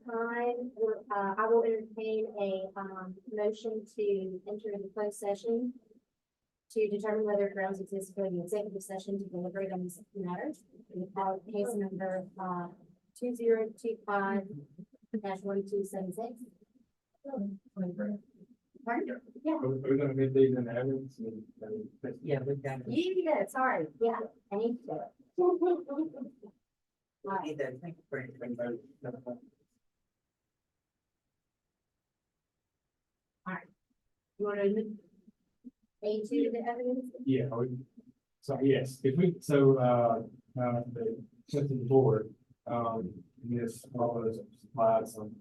time, I will entertain a, motion to enter into closed session to determine whether grounds exist for the executive session to deliberate on this matter. We call case number, 2025-1276. Pardon? Yeah. Are we gonna get these in the evidence? Yeah, we've got. Yeah, sorry, yeah, I need to. Either, thank you for it. You want to A two the evidence? Yeah, so yes, if we, the, to the board, yes, all those supplied some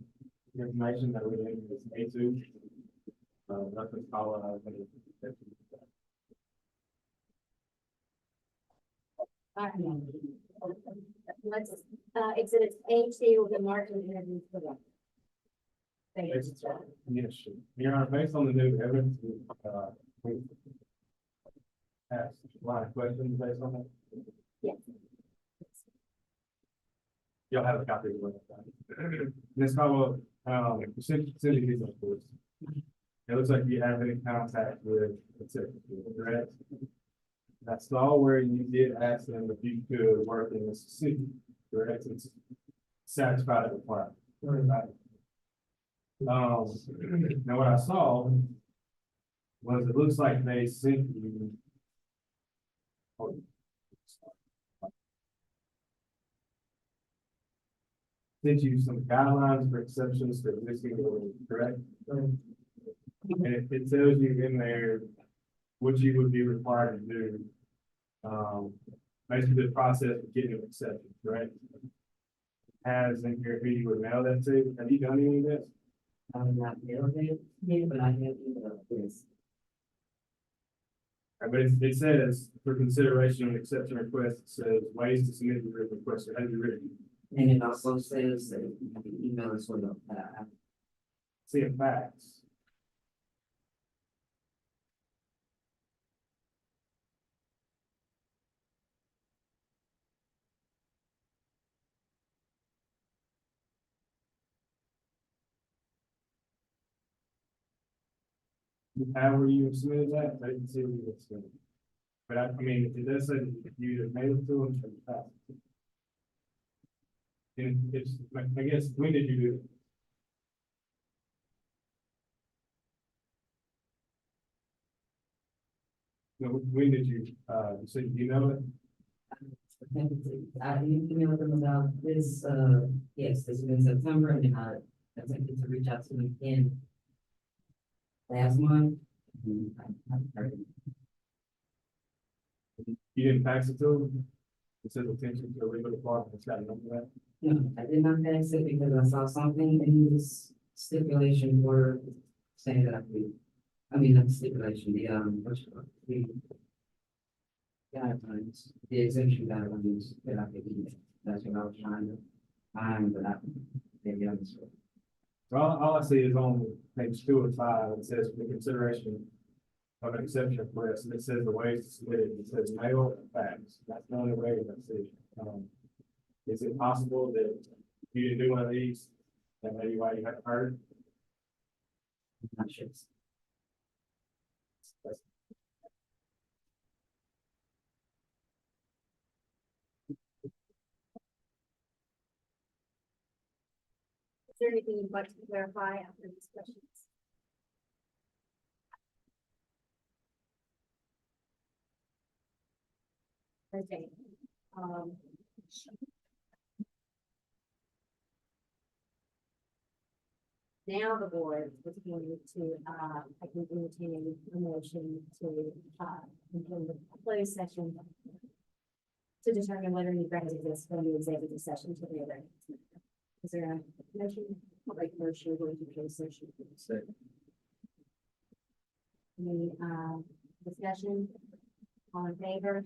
information that we need is A two. Reference call, All right. Let's, exhibit A two will be marked in interviews for them. Thank you. yes, sure. Your Honor, based on the new evidence, we asked a lot of questions based on that. Yes. You'll have a copy of it. Ms. Caldwell, send these up to us. It looks like you have any contact with the secretary, correct? That's all where you did ask them if you could work in Mississippi, correct? It's satisfied the requirement. Right. Now what I saw was it looks like they sent you. Sent you some guidelines for exceptions to existing rules, correct? And it tells you in there what you would be required to do. Basically the process of getting an exception, right? Has in here who you would mail that to. Have you done any of this? I'm not mailed it, yeah, but I have emailed this. But it says for consideration of an exception request, it says ways to submit your written request. It has you written. And it also says that you can email us with See a fax. However you submitted that, I didn't see what you submitted. But I mean, it does say that you either mail it to them or fax it. And it's, I guess, when did you do it? No, when did you say you know it? I emailed them about this, yes, this was in September, and then I attempted to reach out to them again last month. I haven't heard anything. You didn't fax it to them? It says attention to the legal department, it's got a number there. No, I did not fax it because I saw something in this stipulation for saying that I could, I mean, not stipulation, the, what's it called? The guidelines, the exemption guidelines that I could email. That's what I was trying to find, but I, maybe I'm sorry. So all I see is on page 2 of 5, it says for the consideration of an exception request, and it says the ways to submit it, it says mail and fax. That's the only way that I see. Is it possible that you didn't do one of these? That maybe why you haven't heard? I'm not sure. Is there anything you'd like to clarify after these questions? Okay. Now the board is going to, I can entertain a motion to, begin the closed session to determine whether any grounds exist from the executive session to the other. Is there a motion? Like motion going to closed session? Second. Any, discussion? All in favor?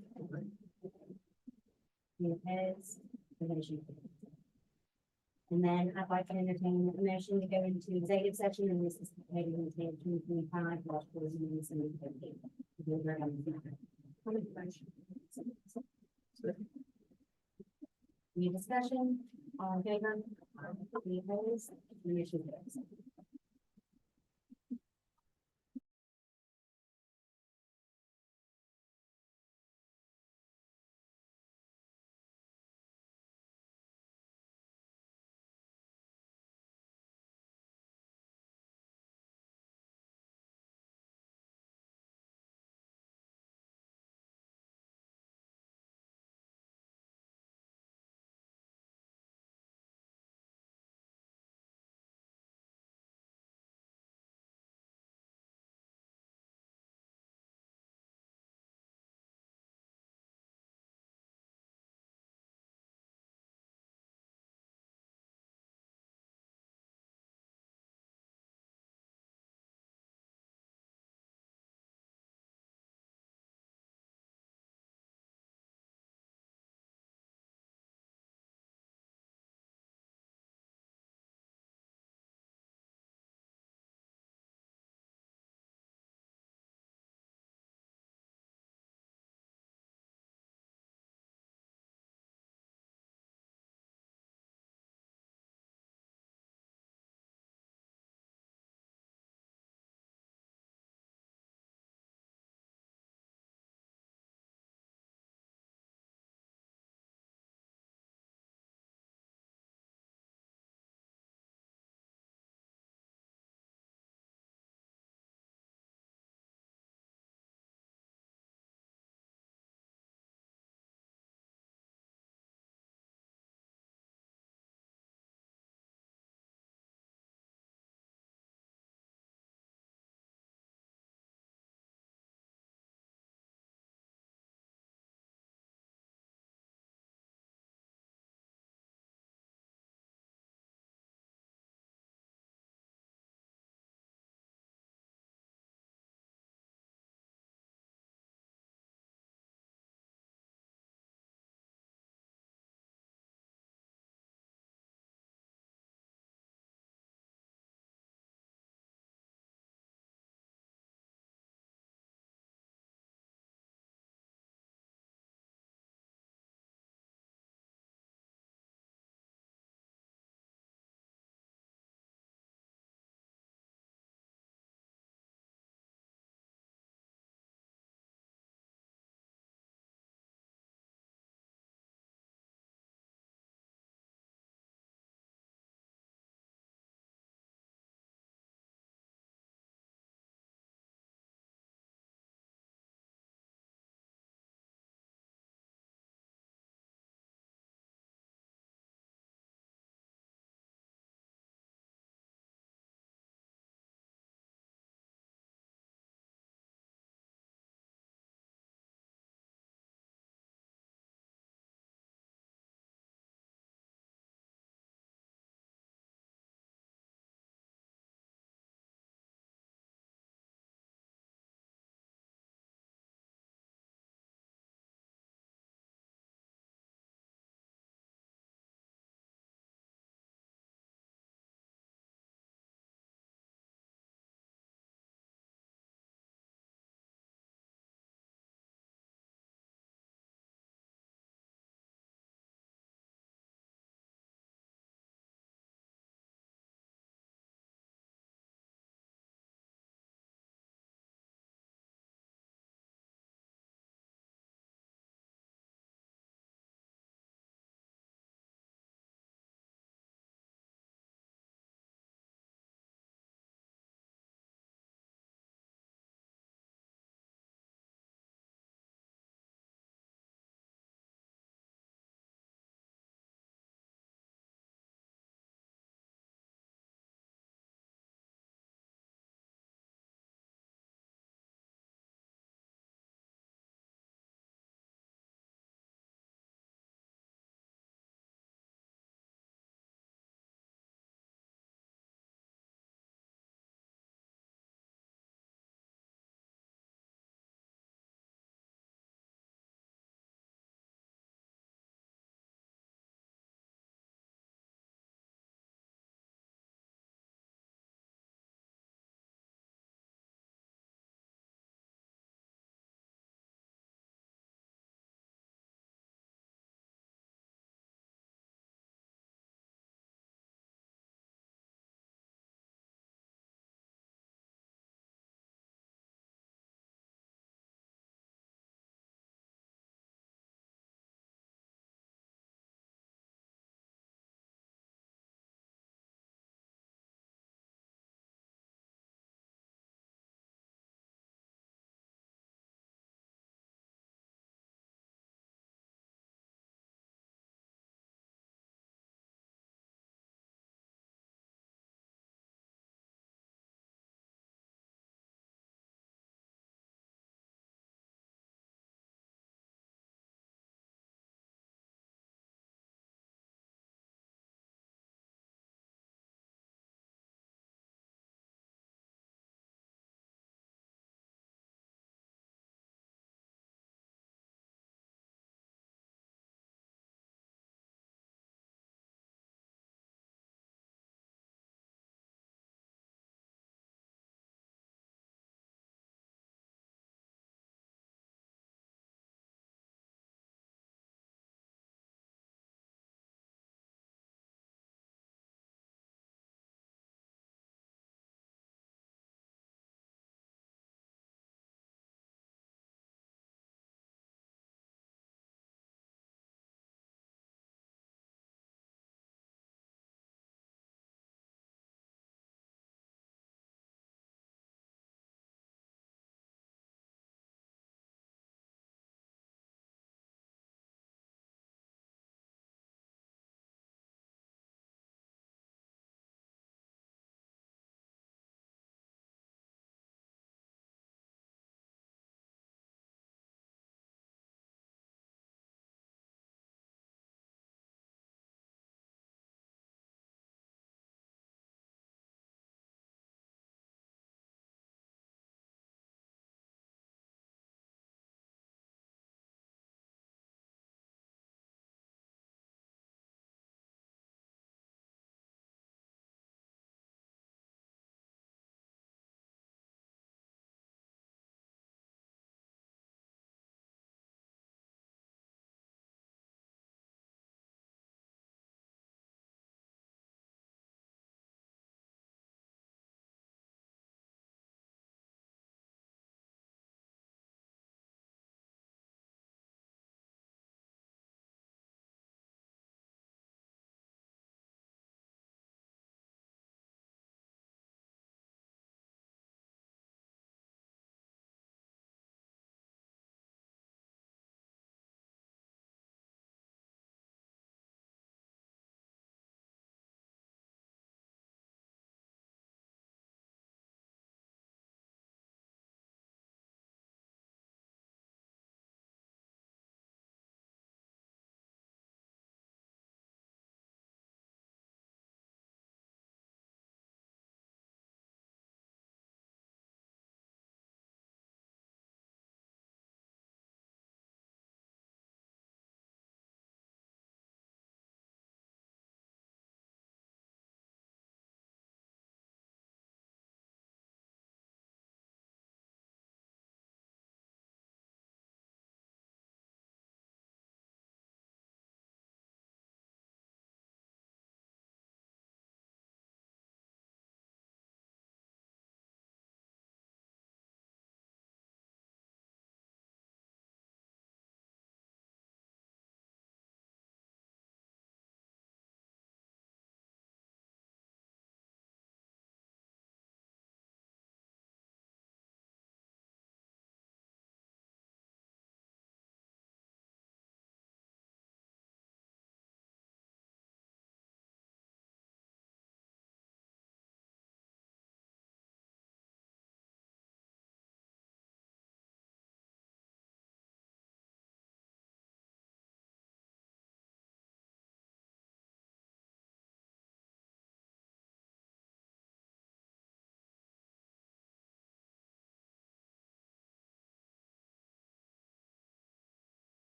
Any opposed? The motion carries. And then I'd like to entertain a motion to go into executive session, and this is maybe going to take 2025, while closing the December 15th. Any discussion? All in favor? Any opposed? Motion carries.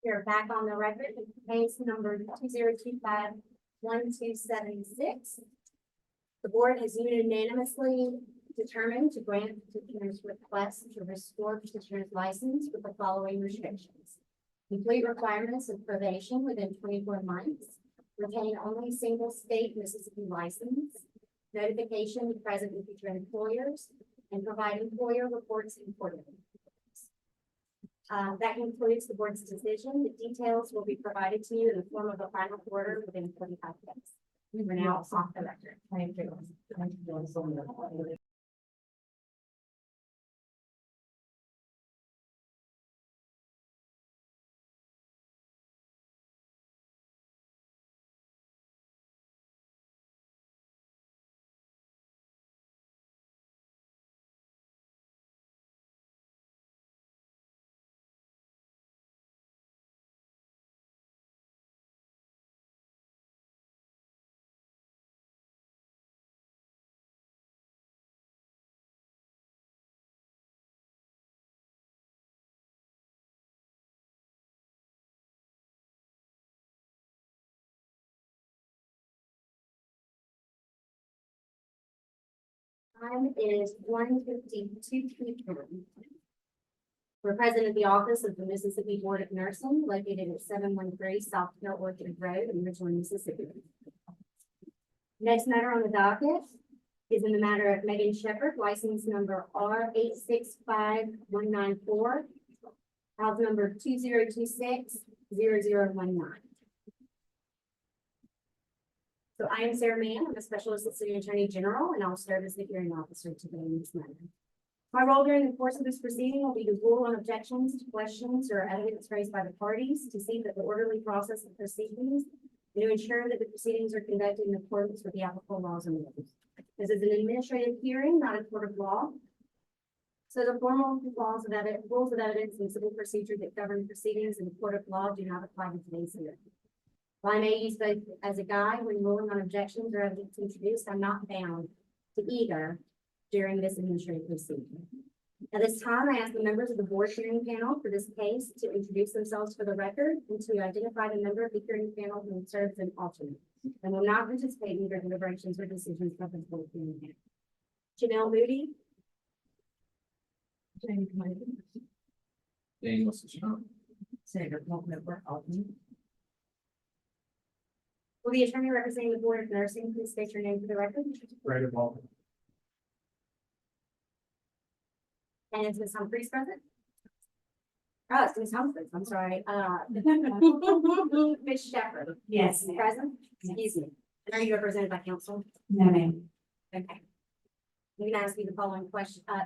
We're back on the record, case number 2025-1276. The board has unanimously determined to grant petitioner's request to restore petitioner's license with the following restrictions. Complete requirements of probation within 24 months. Retain only single state Mississippi license. Notification to present and future employers, and provide employer reports and quarterly reports. That concludes the board's decision. The details will be provided to you in the form of a final order within 45 days. We're now off the record. Thank you. Thank you so much. Time is 1:52 p.m. We're present at the office of the Mississippi Board of Nursing located at 713 South Hill Orchard Road in Richland, Mississippi. Next matter on the docket is in the matter of Megan Shepherd, license number R865194, house number 20260019. So I am Sarah Mann. I'm a Special Assistant Attorney General, and I'll serve as the hearing officer today in this matter. My role during the course of this proceeding will be to rule on objections to questions or evidence raised by the parties, to see that the orderly process of proceedings, and to ensure that the proceedings are conducted in accordance with the applicable laws and rules. This is an administrative hearing, not a court of law. So the formal rules of evidence and civil procedure that govern proceedings in the court of law do not apply to today's hearing. While I may use both as a guide when ruling on objections or evidence introduced, I'm not bound to either during this administrative proceeding. At this time, I ask the members of the board hearing panel for this case to introduce themselves for the record and to identify the member of the hearing panel who serves as an alternate and will not participate in either deliberations or decisions of the board hearing panel. Janelle Moody, James Mayton. Daniel Sisson. Senator Culpepper, Alton. will the attorney representing the Board of Nursing please state your name for the record? Brandon Walker. And is Ms. Humphries present? Oh, it's Ms. Humphries, I'm sorry. Ms. Shepherd, Yes, ma'am. present? Excuse me. And are you represented by counsel? No, ma'am. Okay. I'm gonna ask you the following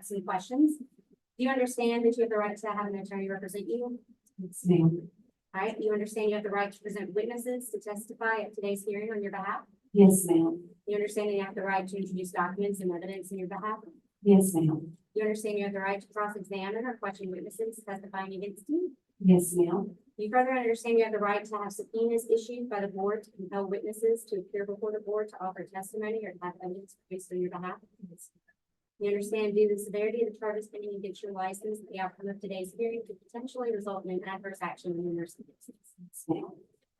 some questions. Do you understand that you have the right to have an attorney represent you? Yes, ma'am. All right, do you understand you have the right to present witnesses to testify at today's hearing on your behalf? Yes, ma'am. You understand that you have the right to introduce documents and evidence in your behalf? Yes, ma'am. You understand you have the right to cross-examine or question witnesses testifying against you? Yes, ma'am. You further understand you have the right to have subpoenas issued by the board to compel witnesses to appear before the board to offer testimony or to have evidence produced on your behalf? You understand due to the severity of the charges pending against your license, the outcome of today's hearing could potentially result in an adverse action in your nursing business. Yes, ma'am.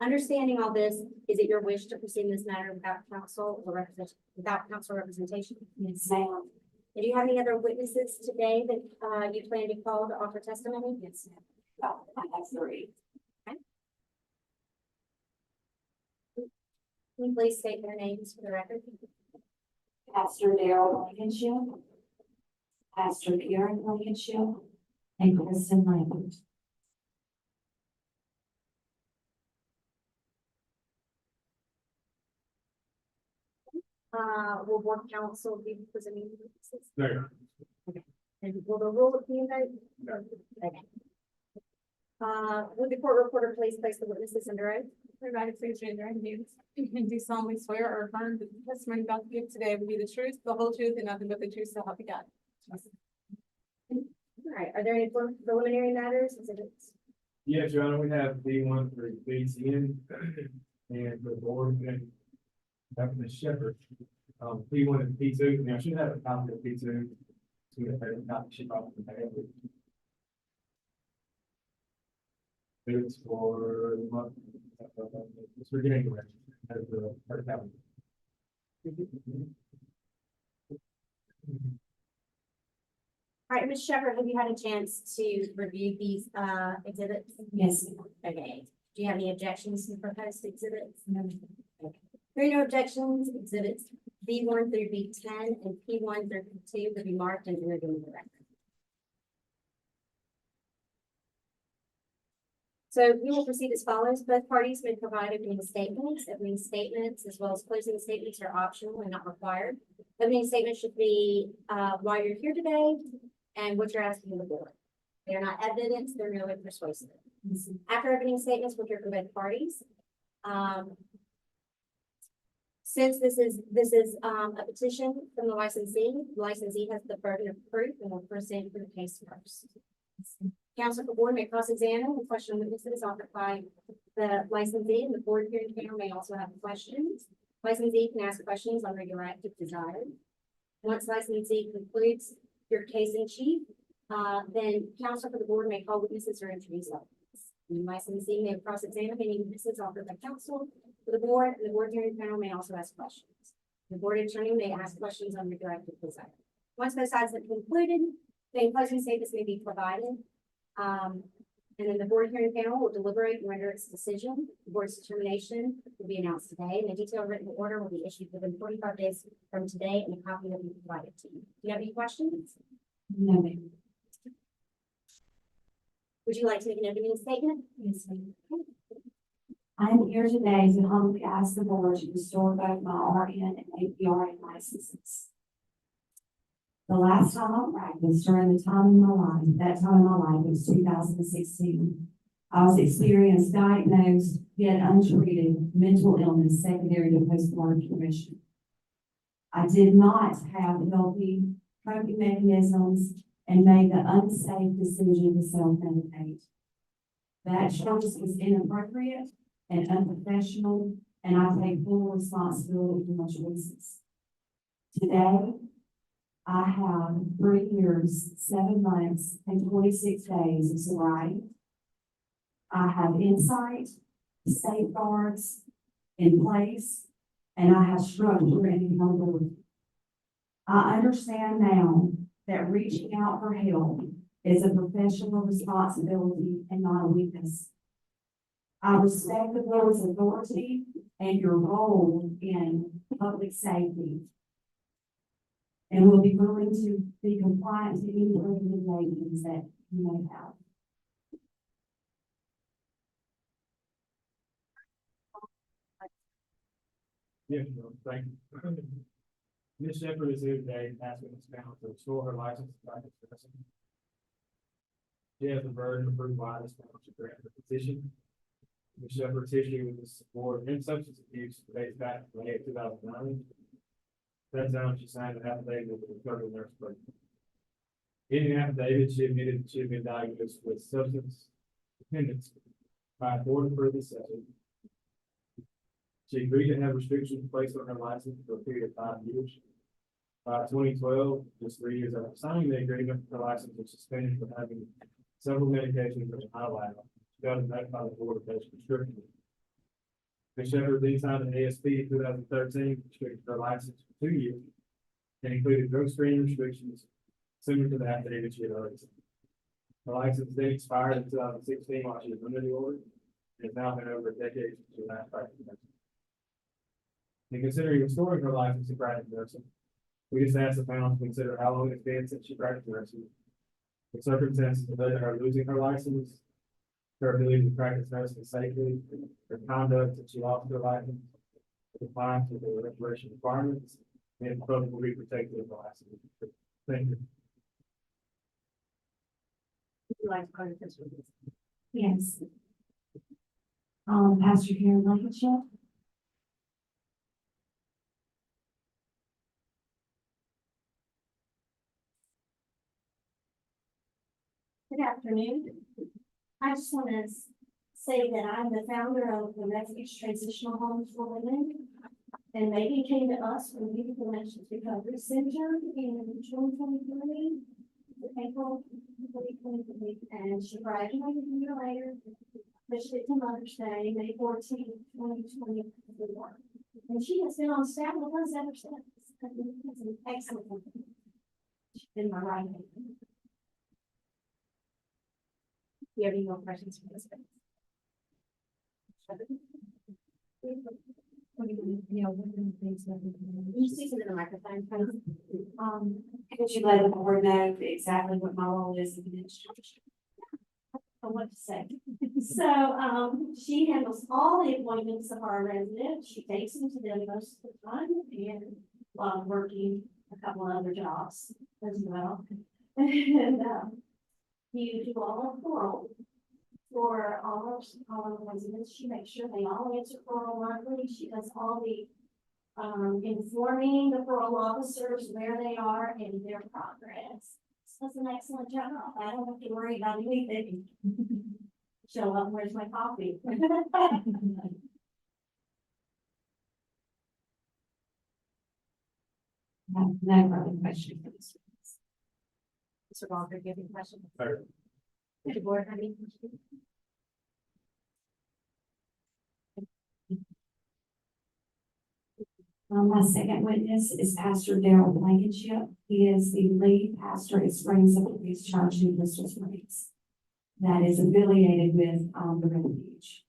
Understanding all this, is it your wish to proceed in this matter without counsel or without counsel representation? Yes, ma'am. Do you have any other witnesses today that you plan to call to offer testimony? Yes, ma'am. Oh, I have three. Can you please state their names for the record? Pastor Daryl Blankenship, Pastor Karen Blankenship, and Kristen Lambert. Will board counsel be presenting the witnesses? There. And will the rule of being vote? Okay. Would the court reporter please place the witnesses under oath? Everybody, please raise your hand. Do solemnly swear or affirm that the testimony about to give today will be the truth, the whole truth, and nothing but the truth, so help you God. All right, are there any preliminary matters? Yes, Your Honor, we have B1 through B10 and the board and Dr. Shepherd. P1 and P2, now I should have a copy of P2. So we have a copy, she probably have it. It's for the month. It's for January. As the first calendar. All right, Ms. Shepherd, have you had a chance to review these, exhibits? Yes, Okay, do you have any objections to the proposed exhibits? No. There are no objections, exhibits B1 through B10 and P1 through P2 will be marked and entered into the record. So we will proceed as follows. Both parties may provide opening statements. Opening statements as well as closing statements are optional and not required. Opening statements should be, why you're here today and what you're asking the board. They are not evidence, they're merely persuasive. After opening statements, we'll hear from both parties. Since this is a petition from the licensee has the burden of proof and will proceed for the case first. Counsel for board may cross-examine and question witnesses offered by the licensee, and the board hearing panel may also have questions. Licensee can ask questions on regular active desired. Once licensee concludes your case in chief, then counsel for the board may call witnesses or introduce evidence. The licensee may cross-examine any witnesses offered by counsel for the board, and the board hearing panel may also ask questions. The board attorney may ask questions on regular active desired. Once those sides have concluded, then closing statements may be provided. And then the board hearing panel will deliberate and render its decision. The board's determination will be announced today, and a detailed written order will be issued within 45 days from today, and a copy will be provided to you. Do you have any questions? no, ma'am. Would you like to make an opening statement? Yes, ma'am. I am here today to humbly ask the board to restore both my RN and APRN licenses. The last time I practiced during the time in my life, that time in my life was 2016. I was experienced, diagnosed, yet untreated mental illness secondary to postmortem remission. I did not have healthy coping mechanisms and made the unsafe decision to self-medicate. That choice was inappropriate and unprofessional, and I take full responsibility for my choices. Today, I have 3 years, 7 months, and 26 days of sobriety. I have insight, safeguards in place, and I have structure and accountability. I understand now that reaching out for help is a professional responsibility and not a weakness. I respect the board's authority and your role in public safety, and will be willing to be compliant to any recommendations that you may have. Yeah, no, thank you. Ms. Shepherd is here today asking this panel to restore her license to practice medicine. She has the burden of proving why this panel should grant the petition. Ms. Shepherd's history with this board in substance abuse dates back to May 2009. That time she signed an affidavit with the federal nurse program. In the affidavit, she admitted that she had been diagnosed with substance dependence by a board-approved session. She agreed to have restrictions placed on her license for a period of 5 years. By 2012, just 3 years after signing the agreement, her license was suspended for having several medications that were not allowed. She got notified by the board of those restrictions. Ms. Shepherd then signed an ASP in 2013, restricted her license for 2 years, and included drug screening restrictions similar to the affidavit she had already signed. Her license then expired in 2016 while she was under the order, and has now been over a decade since she last practiced medicine. In considering restoring her license to practice nursing, we just asked the panel to consider how long it's been since she practiced nursing, the circumstances of her losing her license, her ability to practice nursing safely, her conduct since she lost her license, the compliance with the restoration requirements, and the proposal to be protected of the license. Thank you. Would you like to go to this one? Yes. Pastor Karen Blankenship. Good afternoon. I just want to say that I'm the founder of the Refuge Transitional Homes for Women. And maybe came to us from Youth Connections Recovery Center in 2023, April 2023, and she graduated a year later. especially to Mother's Day, May 14th, 2024. And she has been on staff with us ever since. It's an excellent woman. She's been my right hand. Do you have any more questions for this? You know, one of the things that we can. You speak into the microphone, please. Could you let the board know exactly what my role is in the administration? I want to say. So, she handles all the appointments of our residents. She takes them to them most of the time and while working a couple of other jobs as well. And, you do all of the role for all of the residents. She makes sure they all answer oral monthly. She does all the informing the parole officers where they are in their progress. Does an excellent job. I don't have to worry about anything. Show up, where's my coffee? No further questions. Mr. Walker, do you have any questions? Sure. Does the board have any questions? My second witness is Pastor Darrell Blankenship. He is the lead pastor at Springs of Peace Church in Crystal Springs. That is affiliated with, the Refuge.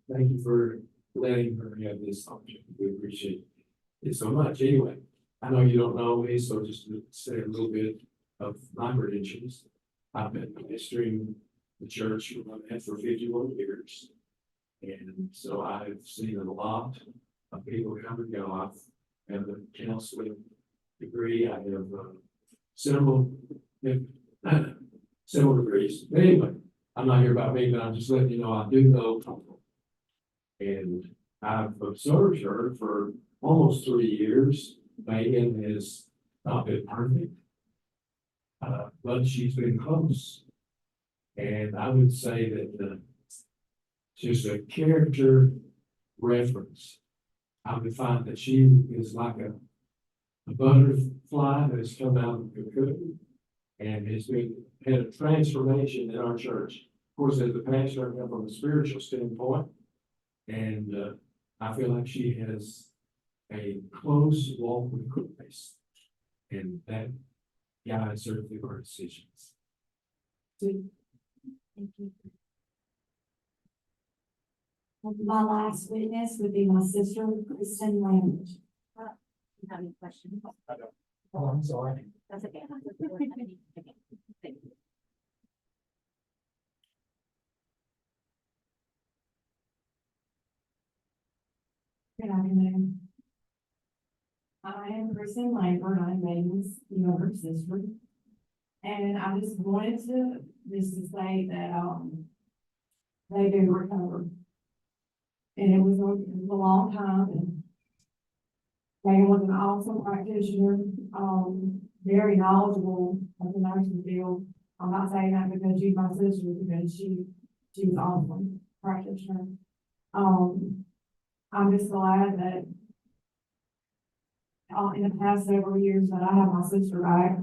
Thank you for letting her have this option. We appreciate it so much. Anyway, I know you don't know me, so just to say a little bit of my credentials. I've been ministering the church for 51 years. And so I've seen a lot of people come and go. I have a counseling degree. I have several degrees. But anyway, I'm not here about me, but I'm just letting you know I do know people. And I've observed her for almost 3 years. Megan has not been perfect, but she's been close. And I would say that just a character reference, I would find that she is like a butterfly that has come out of the cocoon and has had a transformation in our church. Of course, as a pastor, I come from a spiritual standpoint, and I feel like she has a close walk with Christ, and that guides her through her decisions. Thank you. My last witness would be my sister, Kristen Lambert. Do you have any questions? Oh, I'm sorry. That's okay. Does the board have any? Okay. Thank you. Good afternoon. I am Kristen Lambert. I'm Megan's younger sister. And I just wanted to say that, they do recover. And it was a long time, and Megan was an awesome practitioner, very knowledgeable of the nursing field. I'm not saying that because she's my sister, because she was awesome practitioner. I'm just glad that in the past several years that I have my sister back.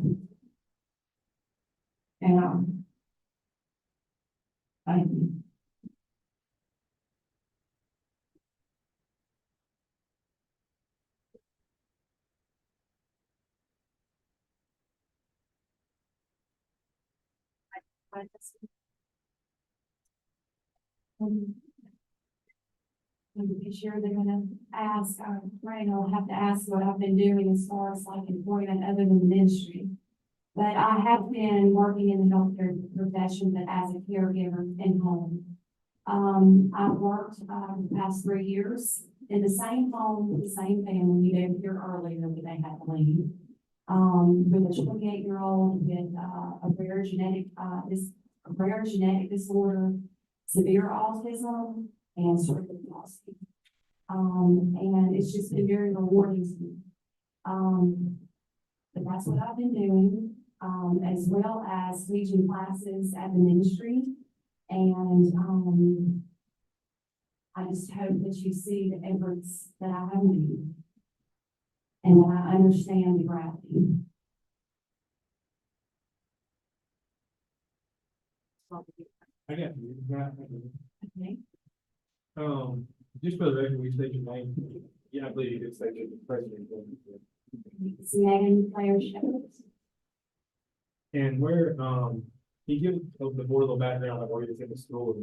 And, thank you. I'm pretty sure they're gonna ask, Ryan will have to ask what I've been doing as far as like employment other than ministry. But I have been working in the healthcare profession, but as a caregiver in home. I've worked, the past 3 years in the same home, with the same family. You didn't hear earlier that they had to leave. With a 28-year-old with, a rare genetic disorder, severe autism, and cerebral palsy. And it's just been very rewarding to me. But that's what I've been doing, as well as teaching classes at the ministry. And I just hope that you see the efforts that I have made. and that I understand the gravity. I got you. Yeah. Okay. Just for the record, we state your name. Yeah, I believe you did state your president. It's Megan Claire Shepherd. And where, can you give the board a little background of where you attended school?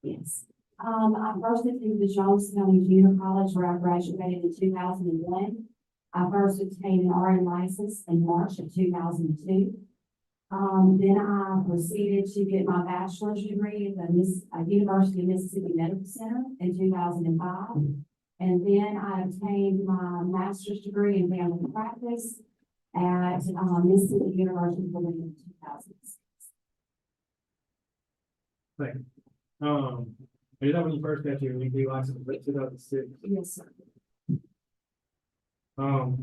Yes. I first attended the Jones County Junior College where I graduated in 2001. I first obtained an RN license in March of 2002. Then I proceeded to get my bachelor's degree at the University of Mississippi Medical Center in 2005. And then I obtained my master's degree in family practice at Mississippi University of Louisiana in 2006. Thank you. Is that when you first got your ED license, in 2006? Yes, sir. On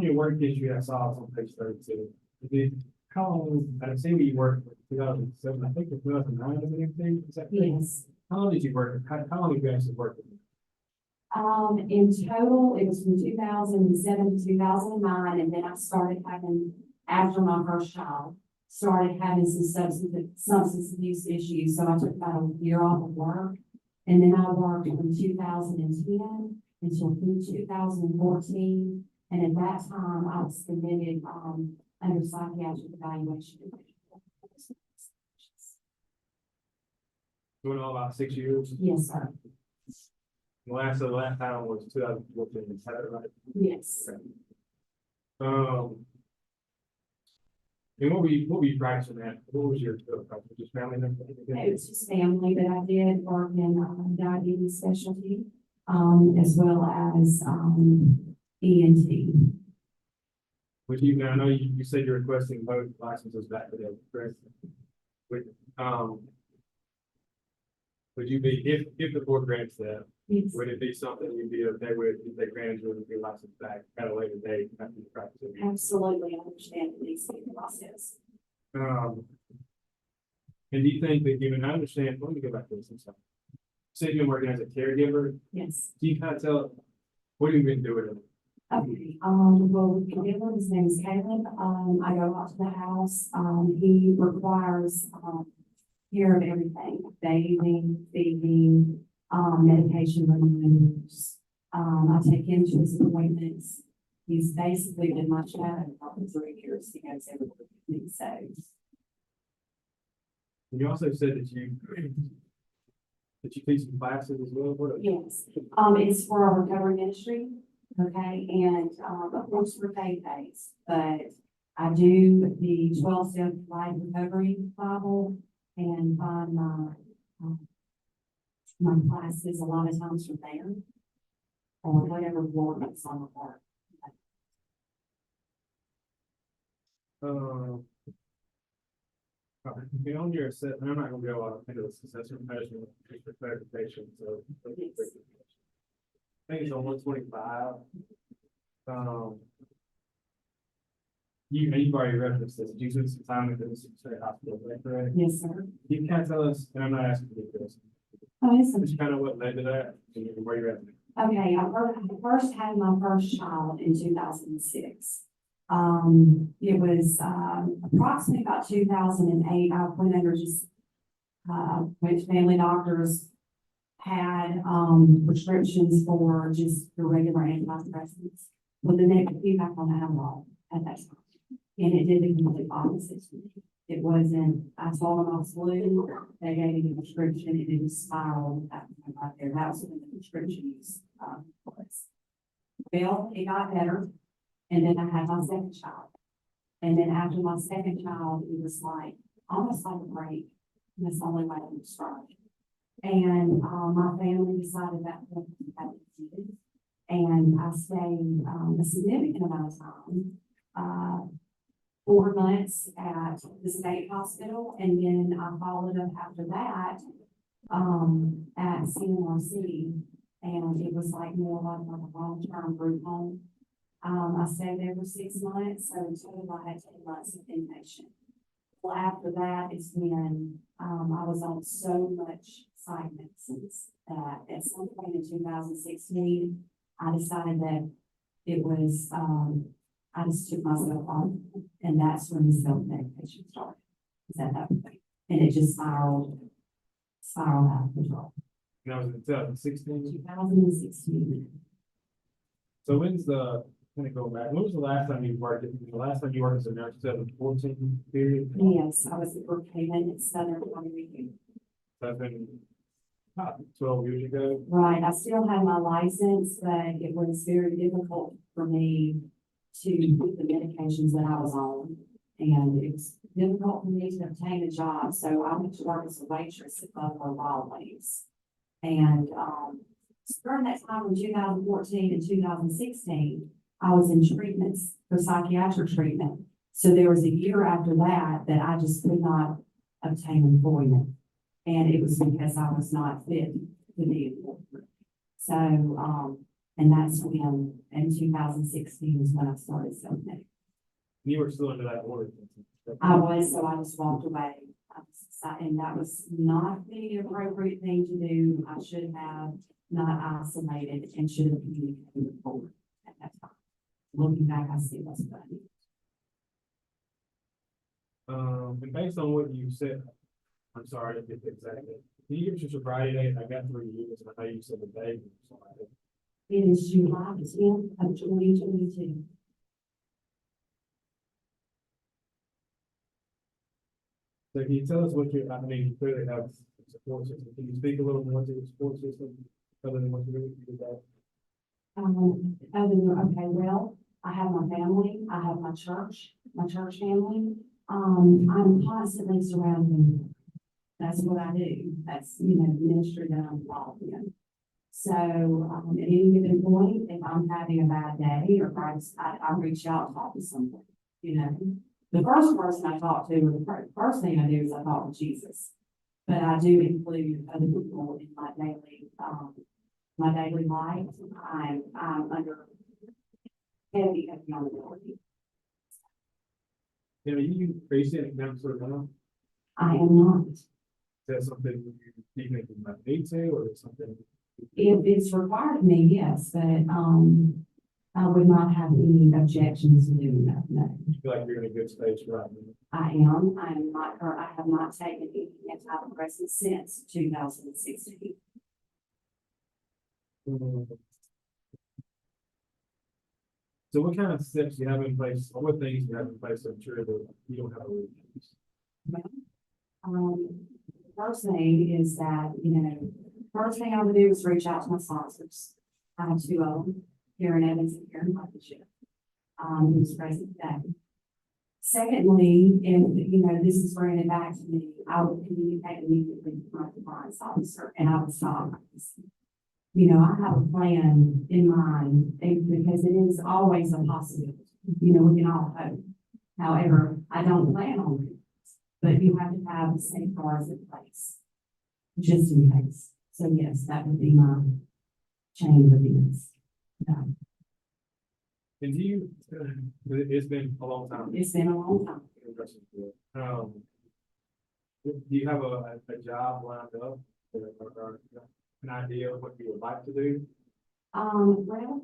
your work history, I saw it's on page 32. How long, I see you worked in 2007, I think it's 2009, is that correct? Yes. How long did you work, how long did you actually work? In total, it was from 2007 to 2009, and then I started having, after my first child, started having some substance abuse issues, so I took about a year off of work. And then I worked from 2010 until 2014, and at that time, I was committed, under psychiatric evaluation. Doing all about 6 years? Yes, sir. The last time was 2014, is that right? Yes. And what were you practicing at? What was your practice? Just family member? It was just family that I did work in diabetes specialty, as well as ENT. Would you, now I know you said you're requesting both licenses back to them, correct? Would you be, if the board grants that, Yes. would it be something you'd be okay with if they granted you your license back at a later date after you practice? Absolutely, I understand the needs to be the process. And do you think that, given, I understand, let me go back to this, I'm sorry. Say you're working as a caregiver, Yes. do you kind of tell, what have you been doing? Okay, well, with Caleb, his name is Caleb, I go out to the house, he requires, care of everything, bathing, feeding, medication reminders. I take him to his appointments. He's basically been my shadow for 3 years. He goes everywhere with me, so. And you also said that you teach some classes as well, what? Yes, it's for our recovery ministry, okay, and, of course, we're paid days, but I do the 12-step life recovery Bible and find my classes a lot of times from there, or whatever board that's on the board. Okay, on your set, I'm not gonna go into the successor measurement, just for clarification, so. I think it's on 125. You've already referenced this, you spent some time at the Mississippi State Hospital, is that correct? Yes, sir. You can tell us, and I'm not asking you this, Oh, yes, sir. just kind of what led to that, and where you're at. Okay, I first had my first child in 2006. It was, approximately about 2008, I went under just, went to family doctors, had, prescriptions for just the regular antidepressants, with the negative feedback on Adderall at that time. And it did the complete opposite to me. It wasn't, I told them I was blue, they gave me the prescription, and it just spiraled that right there. That was when the prescription use, was. Well, it got better, and then I had my second child. And then after my second child, it was like, almost like a break. And that's the only way I can describe it. And, my family decided that I needed. And I stayed, a significant amount of time, 4 months at the state hospital, and then I followed up after that, at CMRC, and it was like more like a long-term group home. I stayed there for 6 months, so in total I had 10 months of inpatient. Well, after that, it's when, I was on so much psych medicines that at some point in 2016, I decided that it was, I just took myself off, and that's when the self-medication started. Is that point? And it just spiraled out of control. And that was in 2016. 2016. So when's the, kind of go back, when was the last time you worked, the last time you worked as a nurse, 2014 period? Yes, I was at Brookhaven at Southern County Review. That's been about 12 years ago. Right, I still had my license, but it was very difficult for me to get the medications that I was on. And it was difficult for me to obtain a job, so I went to work as a waitress at Buffalo Wild Wings. And, during that time in 2014 and 2016, I was in treatments for psychiatric treatment. So there was a year after that that I just could not obtain employment. And it was because I was not fit to be employed. So, and that's when, in 2016 is when I started self-medicating. You were still under that order. I was, so I just walked away. And that was not the appropriate thing to do. I should have not isolated and should have communicated with the board at that time. Looking back, I see that's what I did. And based on what you said, I'm sorry to get the exact date. Can you give us your sobriety date? I got 3 years, and I know you said the date. It is July 10th of 2022. So can you tell us what you, I mean, you clearly have a support system. Can you speak a little more to the support system, other than what you really do that? Okay, well, I have my family, I have my church family. I'm constantly surrounded. That's what I do. That's, the ministry that I'm involved in. So, at any given point, if I'm having a bad day or I reach out and talk to someone, The first person I talk to, or the first thing I do is I talk to Jesus. But I do include other people in my daily life. I'm under heavy accountability. You know, are you seeing a counselor now? I am not. Is that something you think you might need to, or is something? If it's required of me, yes, but, I would not have any objections to doing that, no. You feel like you're in a good stage right now? I am not, or I have not taken any antidepressants since 2016. So what kind of steps do you have in place, or what things do you have in place to ensure that you don't have a relapse? The first thing is that, first thing I would do is reach out to my sponsors. I have two of them, Karen Evans and Karen Blankenship, who's present today. Secondly, if, this is bringing it back to me, I would communicate immediately with my compliance officer, and I would stop. I have a plan in mind, because it is always a possibility, we can all hope. However, I don't plan on it, but you have to have safeguards in place, just in case. So yes, that would be my chain of events. And it's been a long time. It's been a long time. Do you have a job lined up, or an idea of what you would like to do? Well,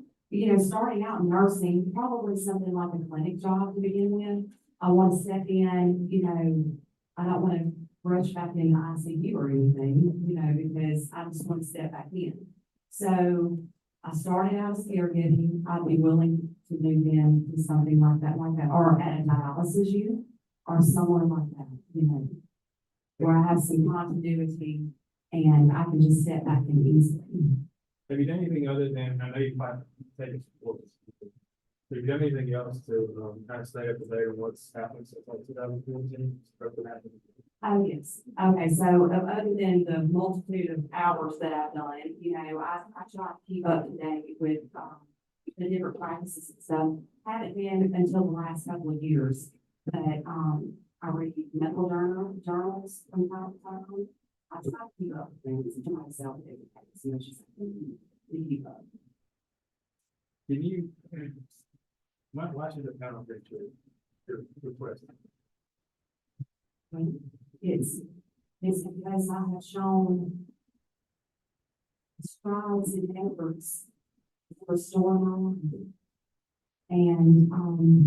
starting out in nursing, probably something like a clinic job to begin with. I want to step in, I don't want to rush back in the ICU or anything, because I just want to step back in. So I started out as caregiving. I'd be willing to move into something like that, or at a dialysis unit, or somewhere like that, where I have some continuity and I can just step back in easily. Have you done anything other than, I know you might take it support. Have you done anything else to kind of stay up to date on what's happened since like 2014? Oh, yes. Okay, so other than the multitude of hours that I've done, I try to keep up to date with the different practices and stuff. Haven't been until the last couple of years, but I read medical journals from time to time. I try to keep up with things to myself as much as I can to keep up. Can you, why should the panel get your request? It's because I have shown strides and efforts to restore my life. And,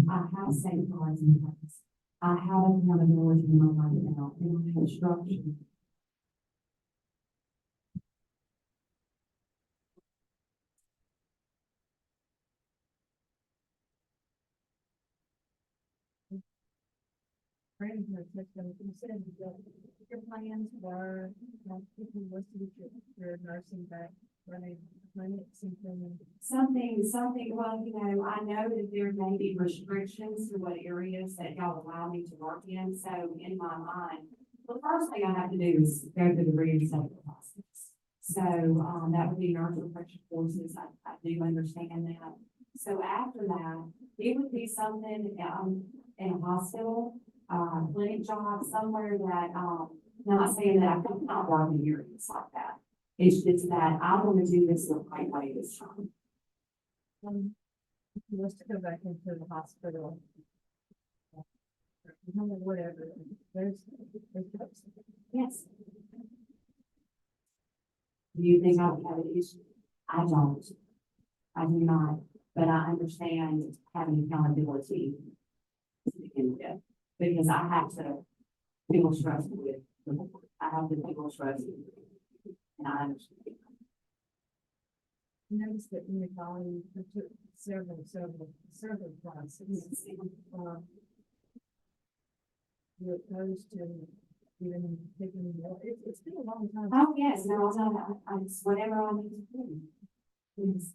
I have safeguards in place. I have accountability in my life now, and I have structure. Brandon had touched on, you said that your plans were, if you was to get your nursing back, running clinics and things. Something, well, I know that there may be restrictions to what areas that y'all allow me to work in, so in my mind, the first thing I have to do is go through the reinstatement process. So, that would be nurse refresher courses, I do understand that. So after that, it would be something, in a hospital, clinic job, somewhere that, not saying that I could not work in areas like that. It's just that I want to do this the right way this time. If you was to go back into the hospital. Whatever, there's. Yes. Do you think I would have an issue? I don't. I do not, but I understand having accountability to begin with, because I have to feel trusted with the board. I have to feel trusted. And I understand. Notice that in the colony, you took several classes. You're opposed to even taking more, it's been a long time. Oh, yes, no, it's whatever I need to do. Yes.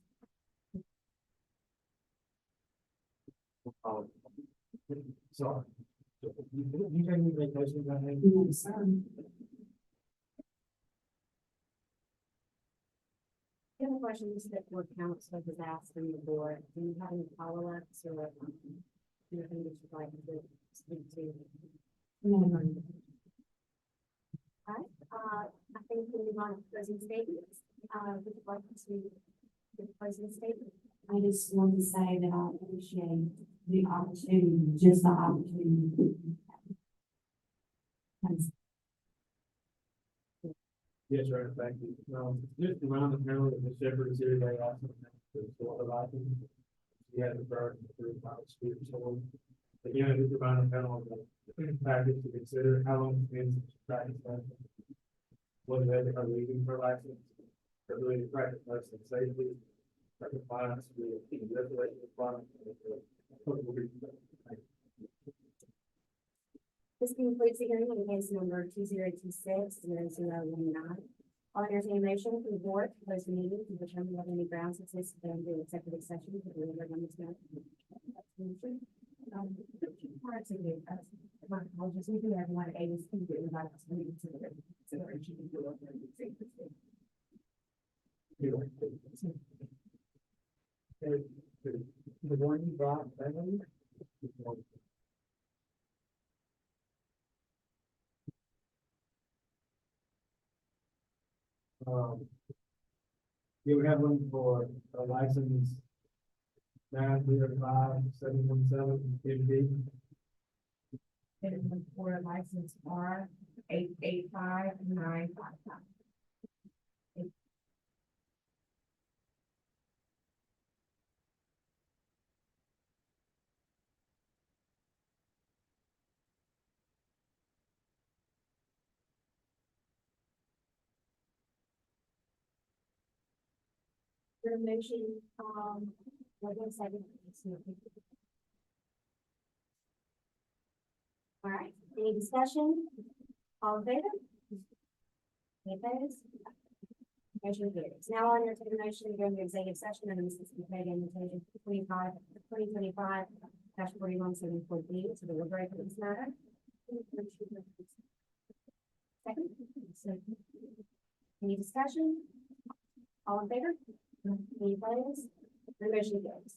Sorry. You take any vacations, I think? Yes, sir. The other questions that board council has asked from the board, do you have any follow-ups or anything that you'd like to speak to? No. All right, I think we move on to closing statements. Would you like to give a closing statement? I just want to say that I appreciate the opportunity, just the opportunity. Thanks. Yes, sir, thank you. Just around the panel of the Shepherd Series, I also have the sort of item. We had the burden through my speaker, so again, just around the panel of the package to consider how long it's been since practice license. Whether they are leaving for license, or really to practice license safely, for compliance with the regulation requirements. This concludes the hearing on case number 2026-0019. I'll entertain a motion from the board to close the meeting to determine whether any grounds exist to go into executive session for the delivery on this matter. Prior to the, my apologies, we do have one ASP that would like to move to the consideration of the local executive session. The one you brought, you have one for a license 905-717 MD. And for a license R 885955. The motion, what was second? All right, any discussion? All in favor? Any opposed? Motion carries. Now on your motion to go into executive session and this is paid invitation 2025-4174B to deliberate on this matter. Second. Any discussion? All in favor? Any opposed? The motion carries.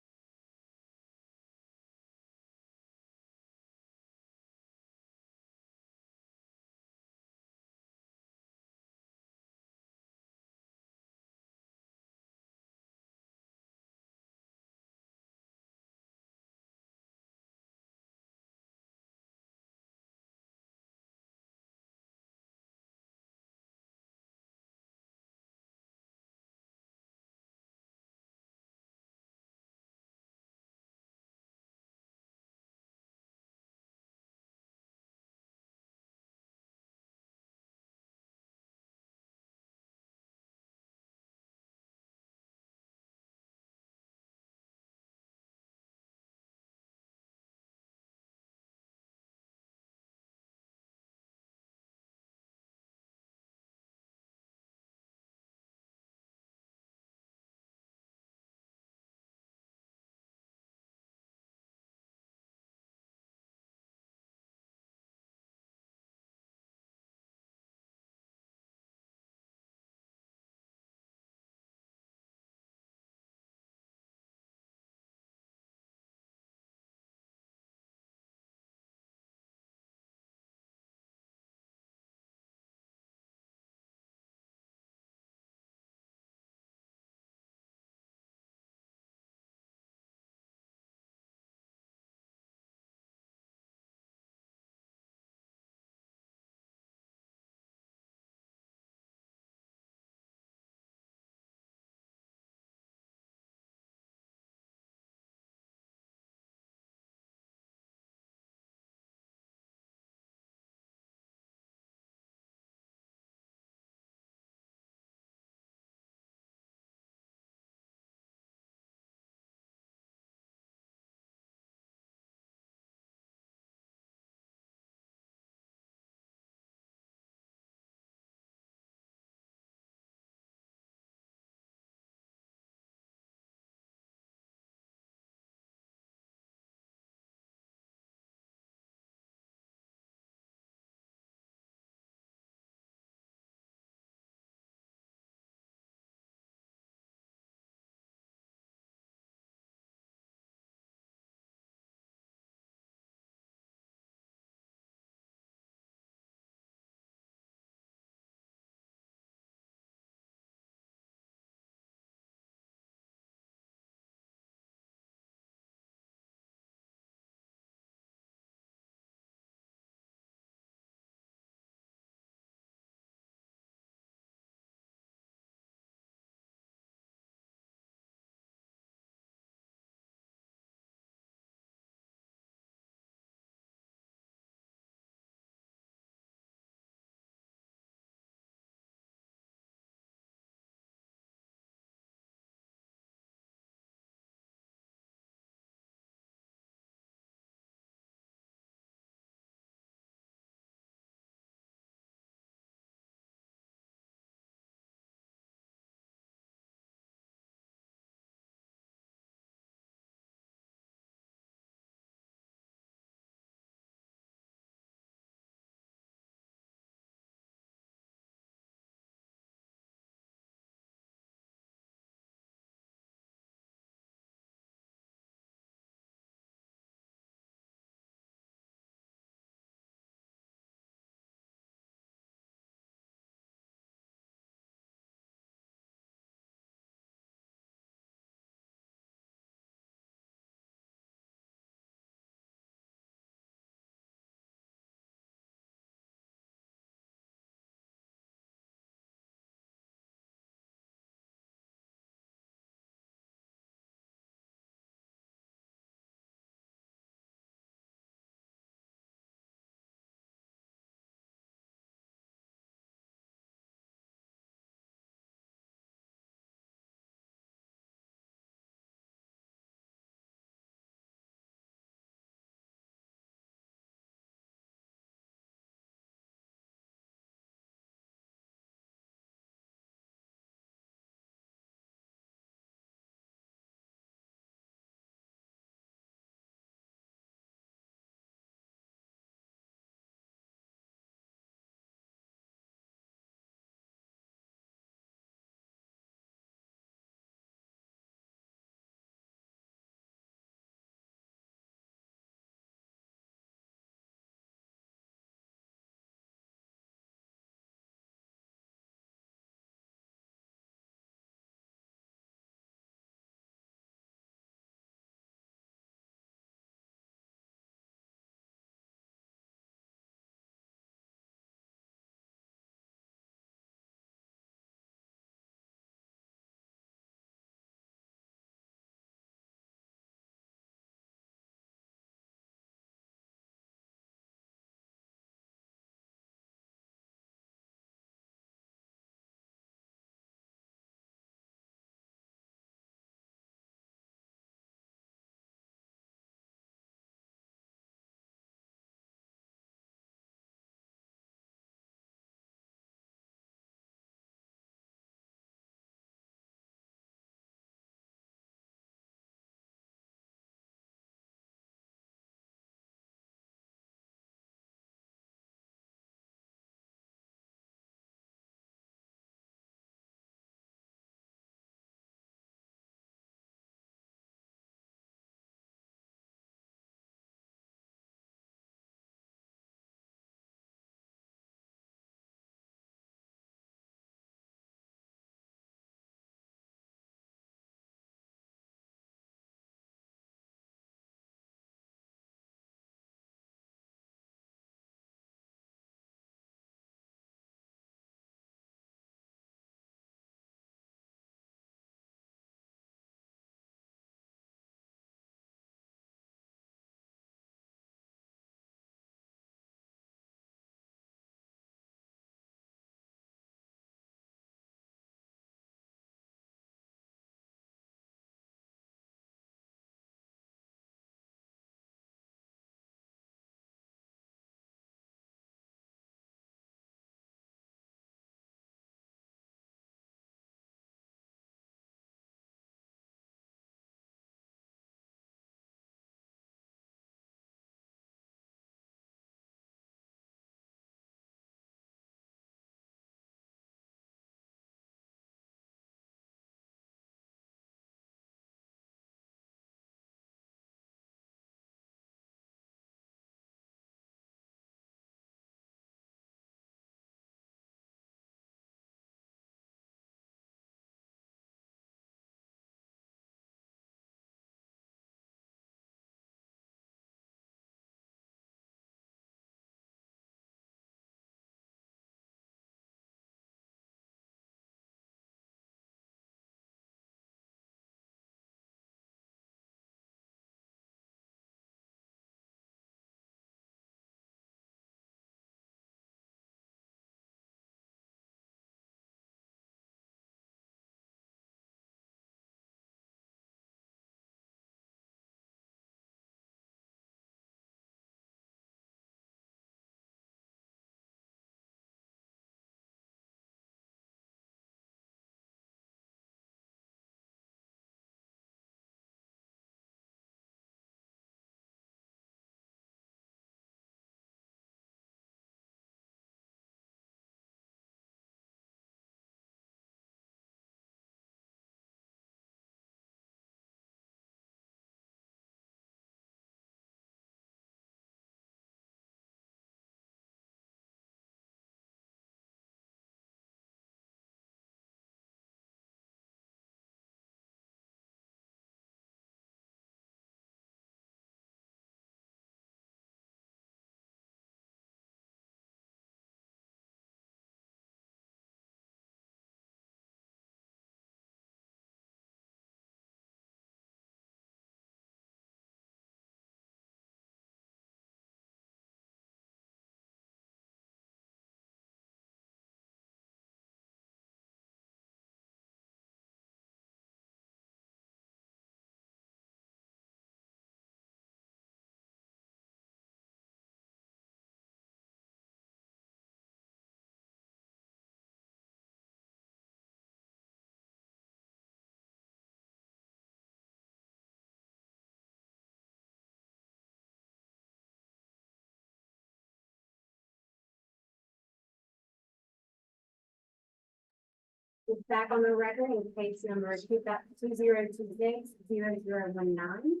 It's back on the record in case number 2026-0019.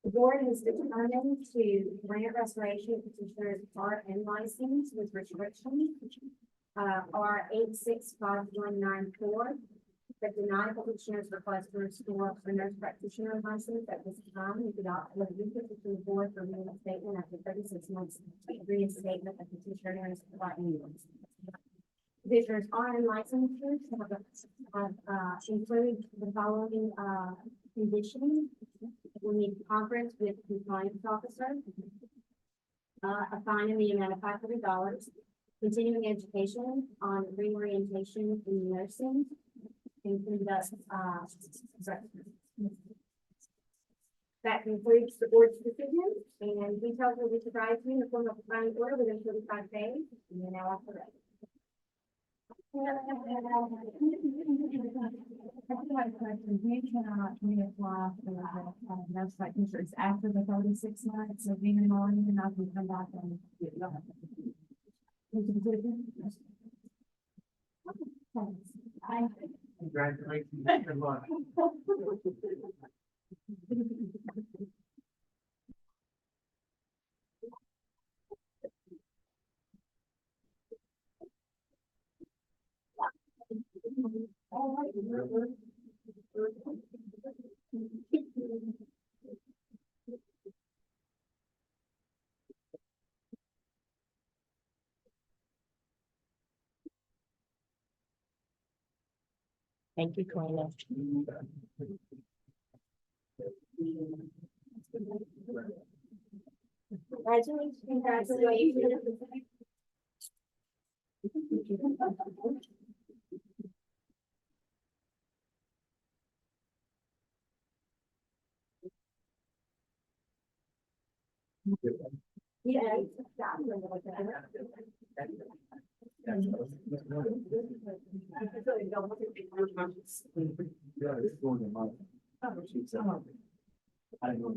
The board has determined to grant restoration petitioner's art and license with restriction. R 865194. That deny petitioner's request to restore a nurse practitioner license at this time. We could opt for the petition the board for reinstatement after 36 months reinstatement of petitioner is providing. Petitioners are in licenses have include the following conditions. We need conference with compliance officer. A fine in the amount of $500. Continuing education on reorientation in nursing. And conduct, that concludes the board's decision, and details will be provided to you in the form of a final order within 45 days, and then I'll offer it. We cannot reapply for nurse practitioners after the 36 months of being enrolled, and I can come back and get it done. Congratulations, good luck. Thank you, Carla. Congratulations. Yeah. Yeah, it's going to my. I don't know.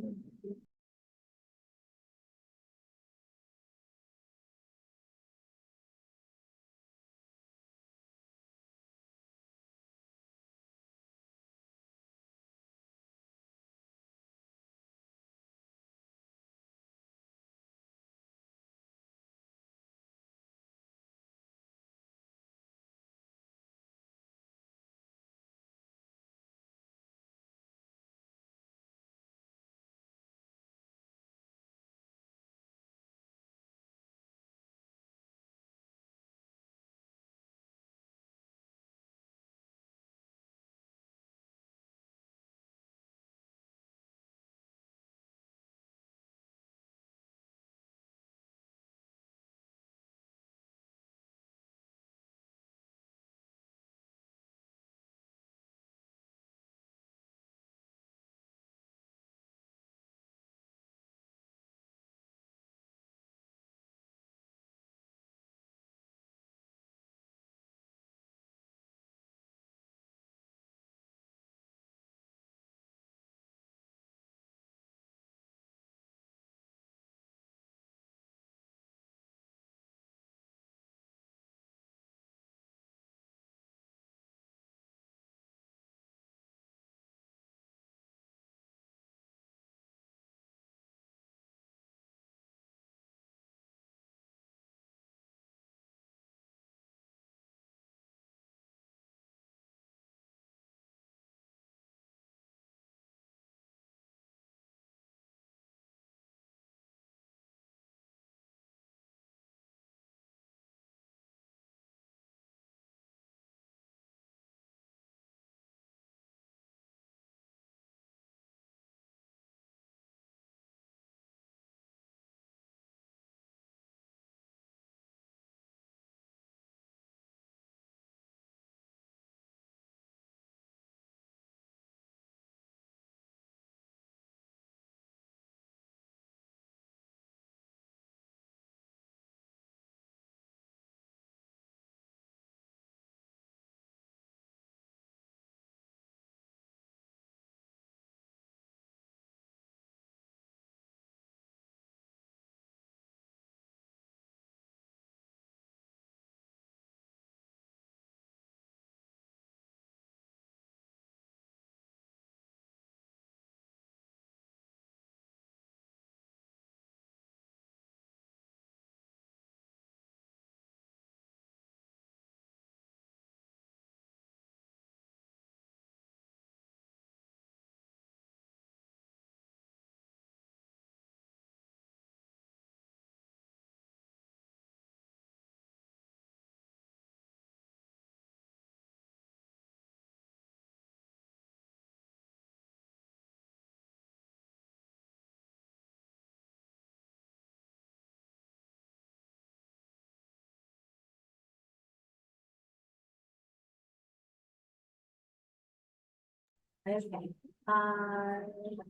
Okay,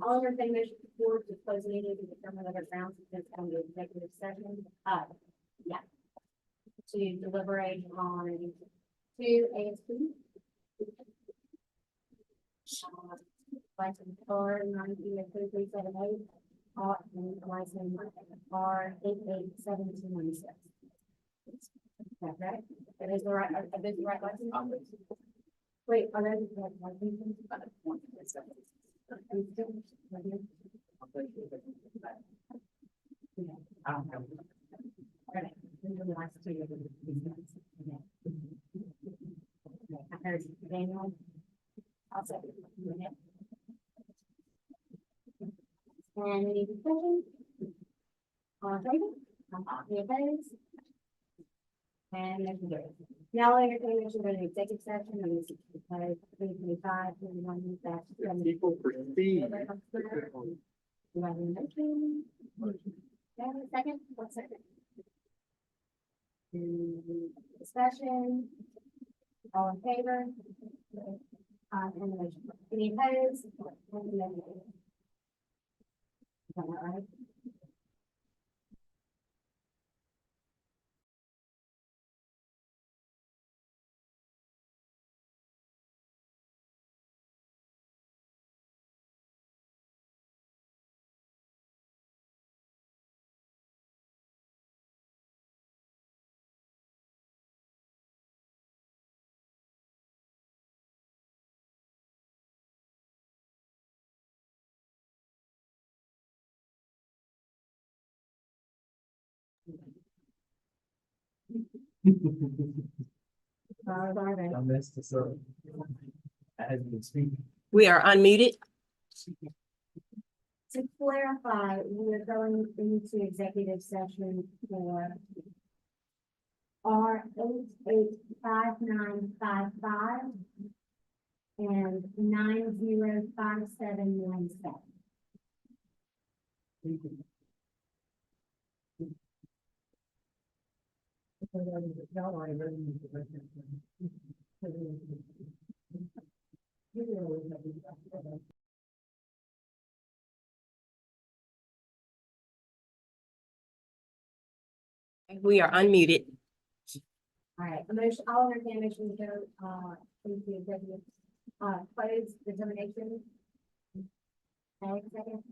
all in favor, board to close meeting to determine other grounds of this kind of executive session, yeah. To deliberate on two ASP. License R 93378, and license R 887296. Is that right? That is the right, are those the right license? Wait, are those the right licenses? I don't have. Okay, these are the last two of these ones. Okay. I heard Daniel. I'll second. And any discussion? All in favor? Any opposed? And motion carries. Now I entertain motion to go to executive session on this because 325, 21, dash. People proceed. Do I have a motion? Okay, second, one second. Discussion. All in favor? And the motion. Any opposed? And the motion carries. Is that right? Sorry. I missed this up. I hadn't been speaking. We are unmuted. To clarify, we are going into executive session for R 885955 and 905797. We are unmuted. All right, a motion, I'll entertain a motion to go, into executive, close determination. Okay, second,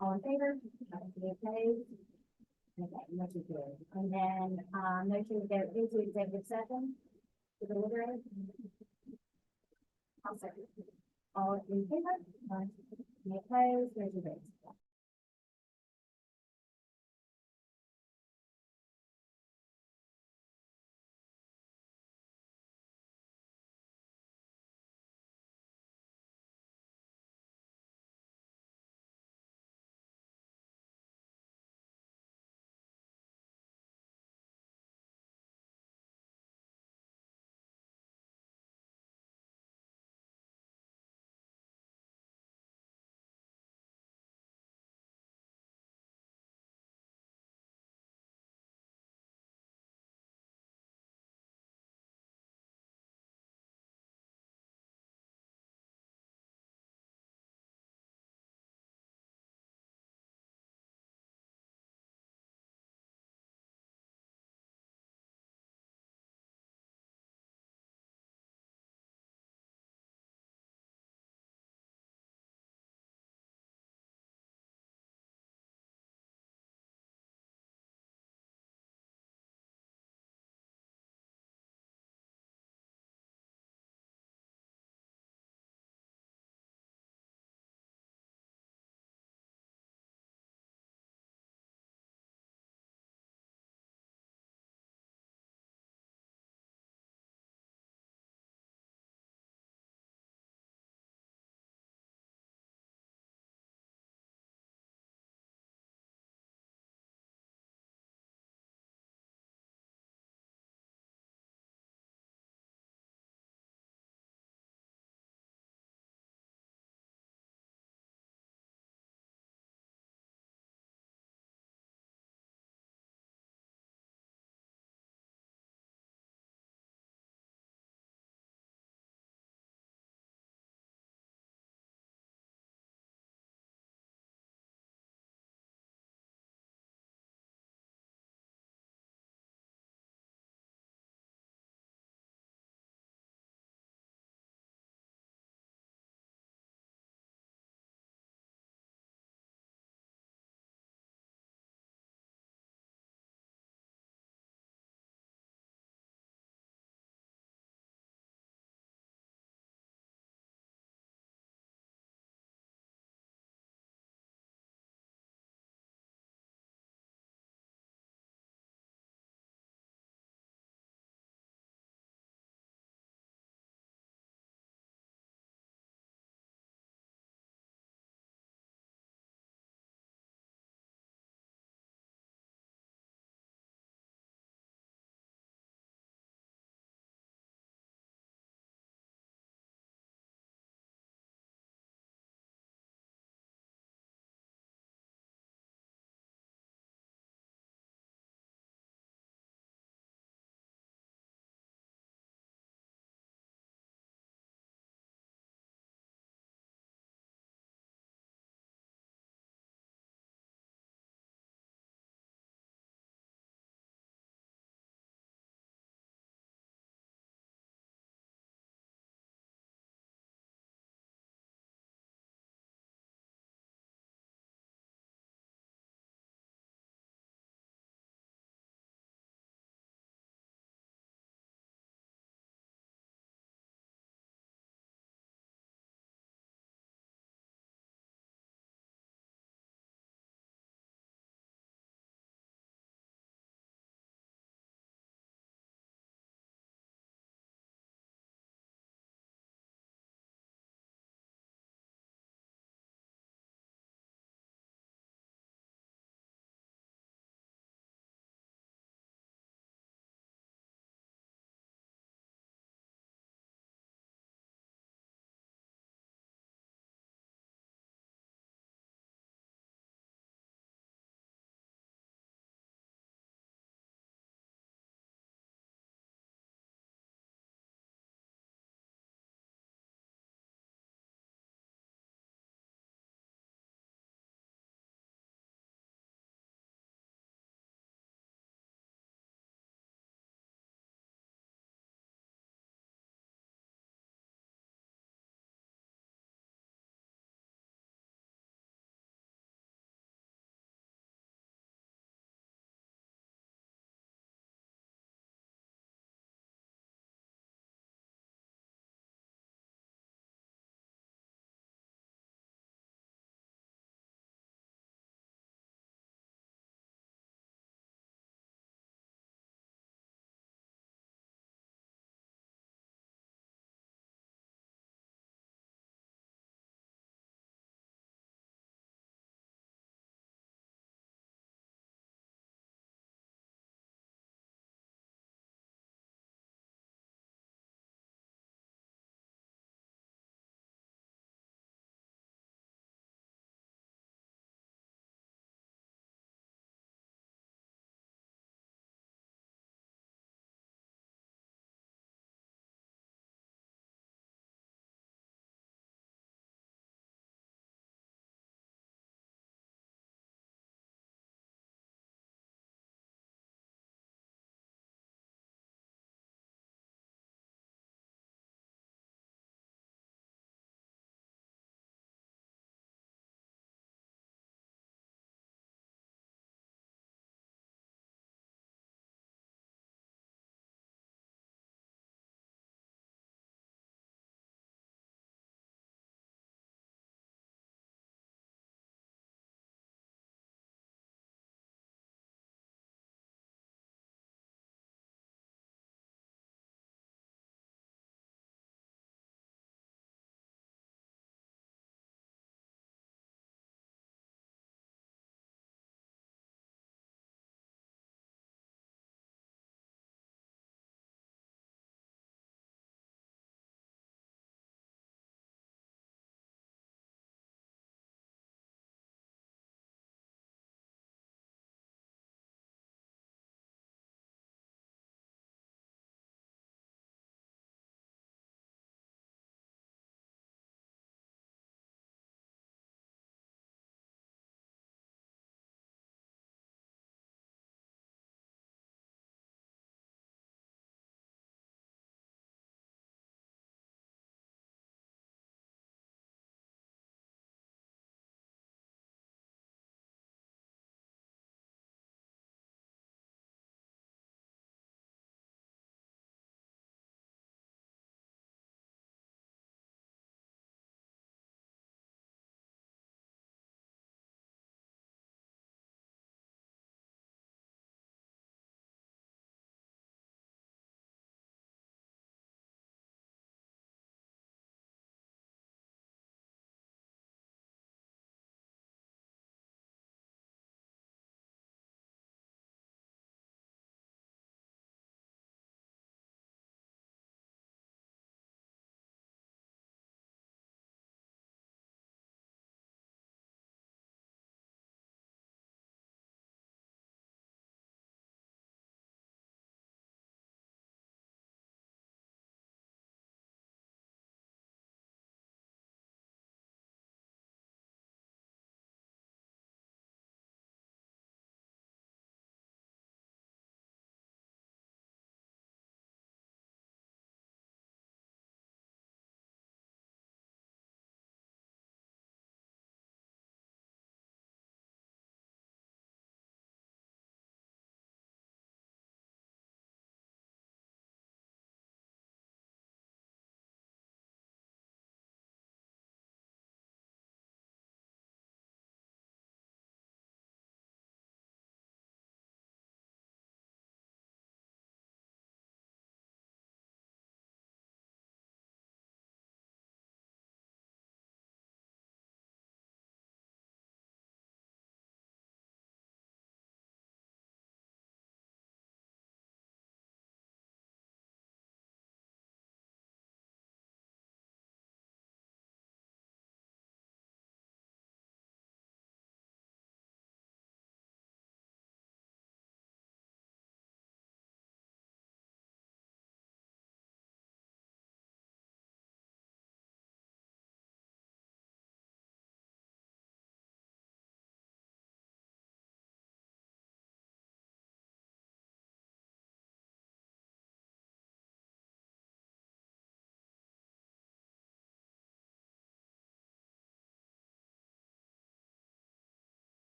all in favor? Any opposed? Okay, motion carried. And then, motion to go into executive session to deliberate. I'll second. All in favor? Any opposed? Motion carries.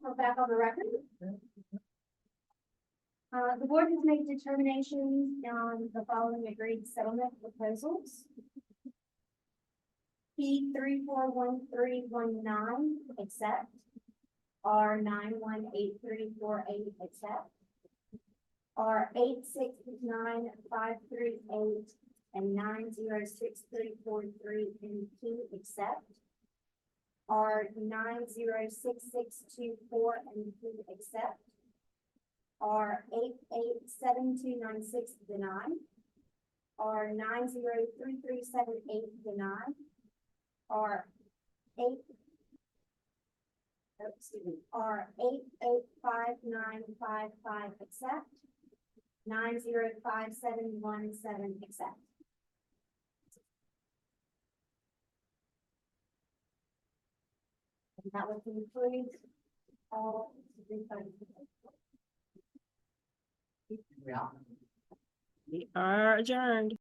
We're back on the record. The board has made determinations on the following agreed settlement proposals. P 341319 accept. R 918348 accept. R 869538 and 906343 and Q accept. R 906624 and Q accept. R 887296 deny. R 903378 deny. R 885955 accept. 905717 accept. And that would conclude all three votes. We are adjourned.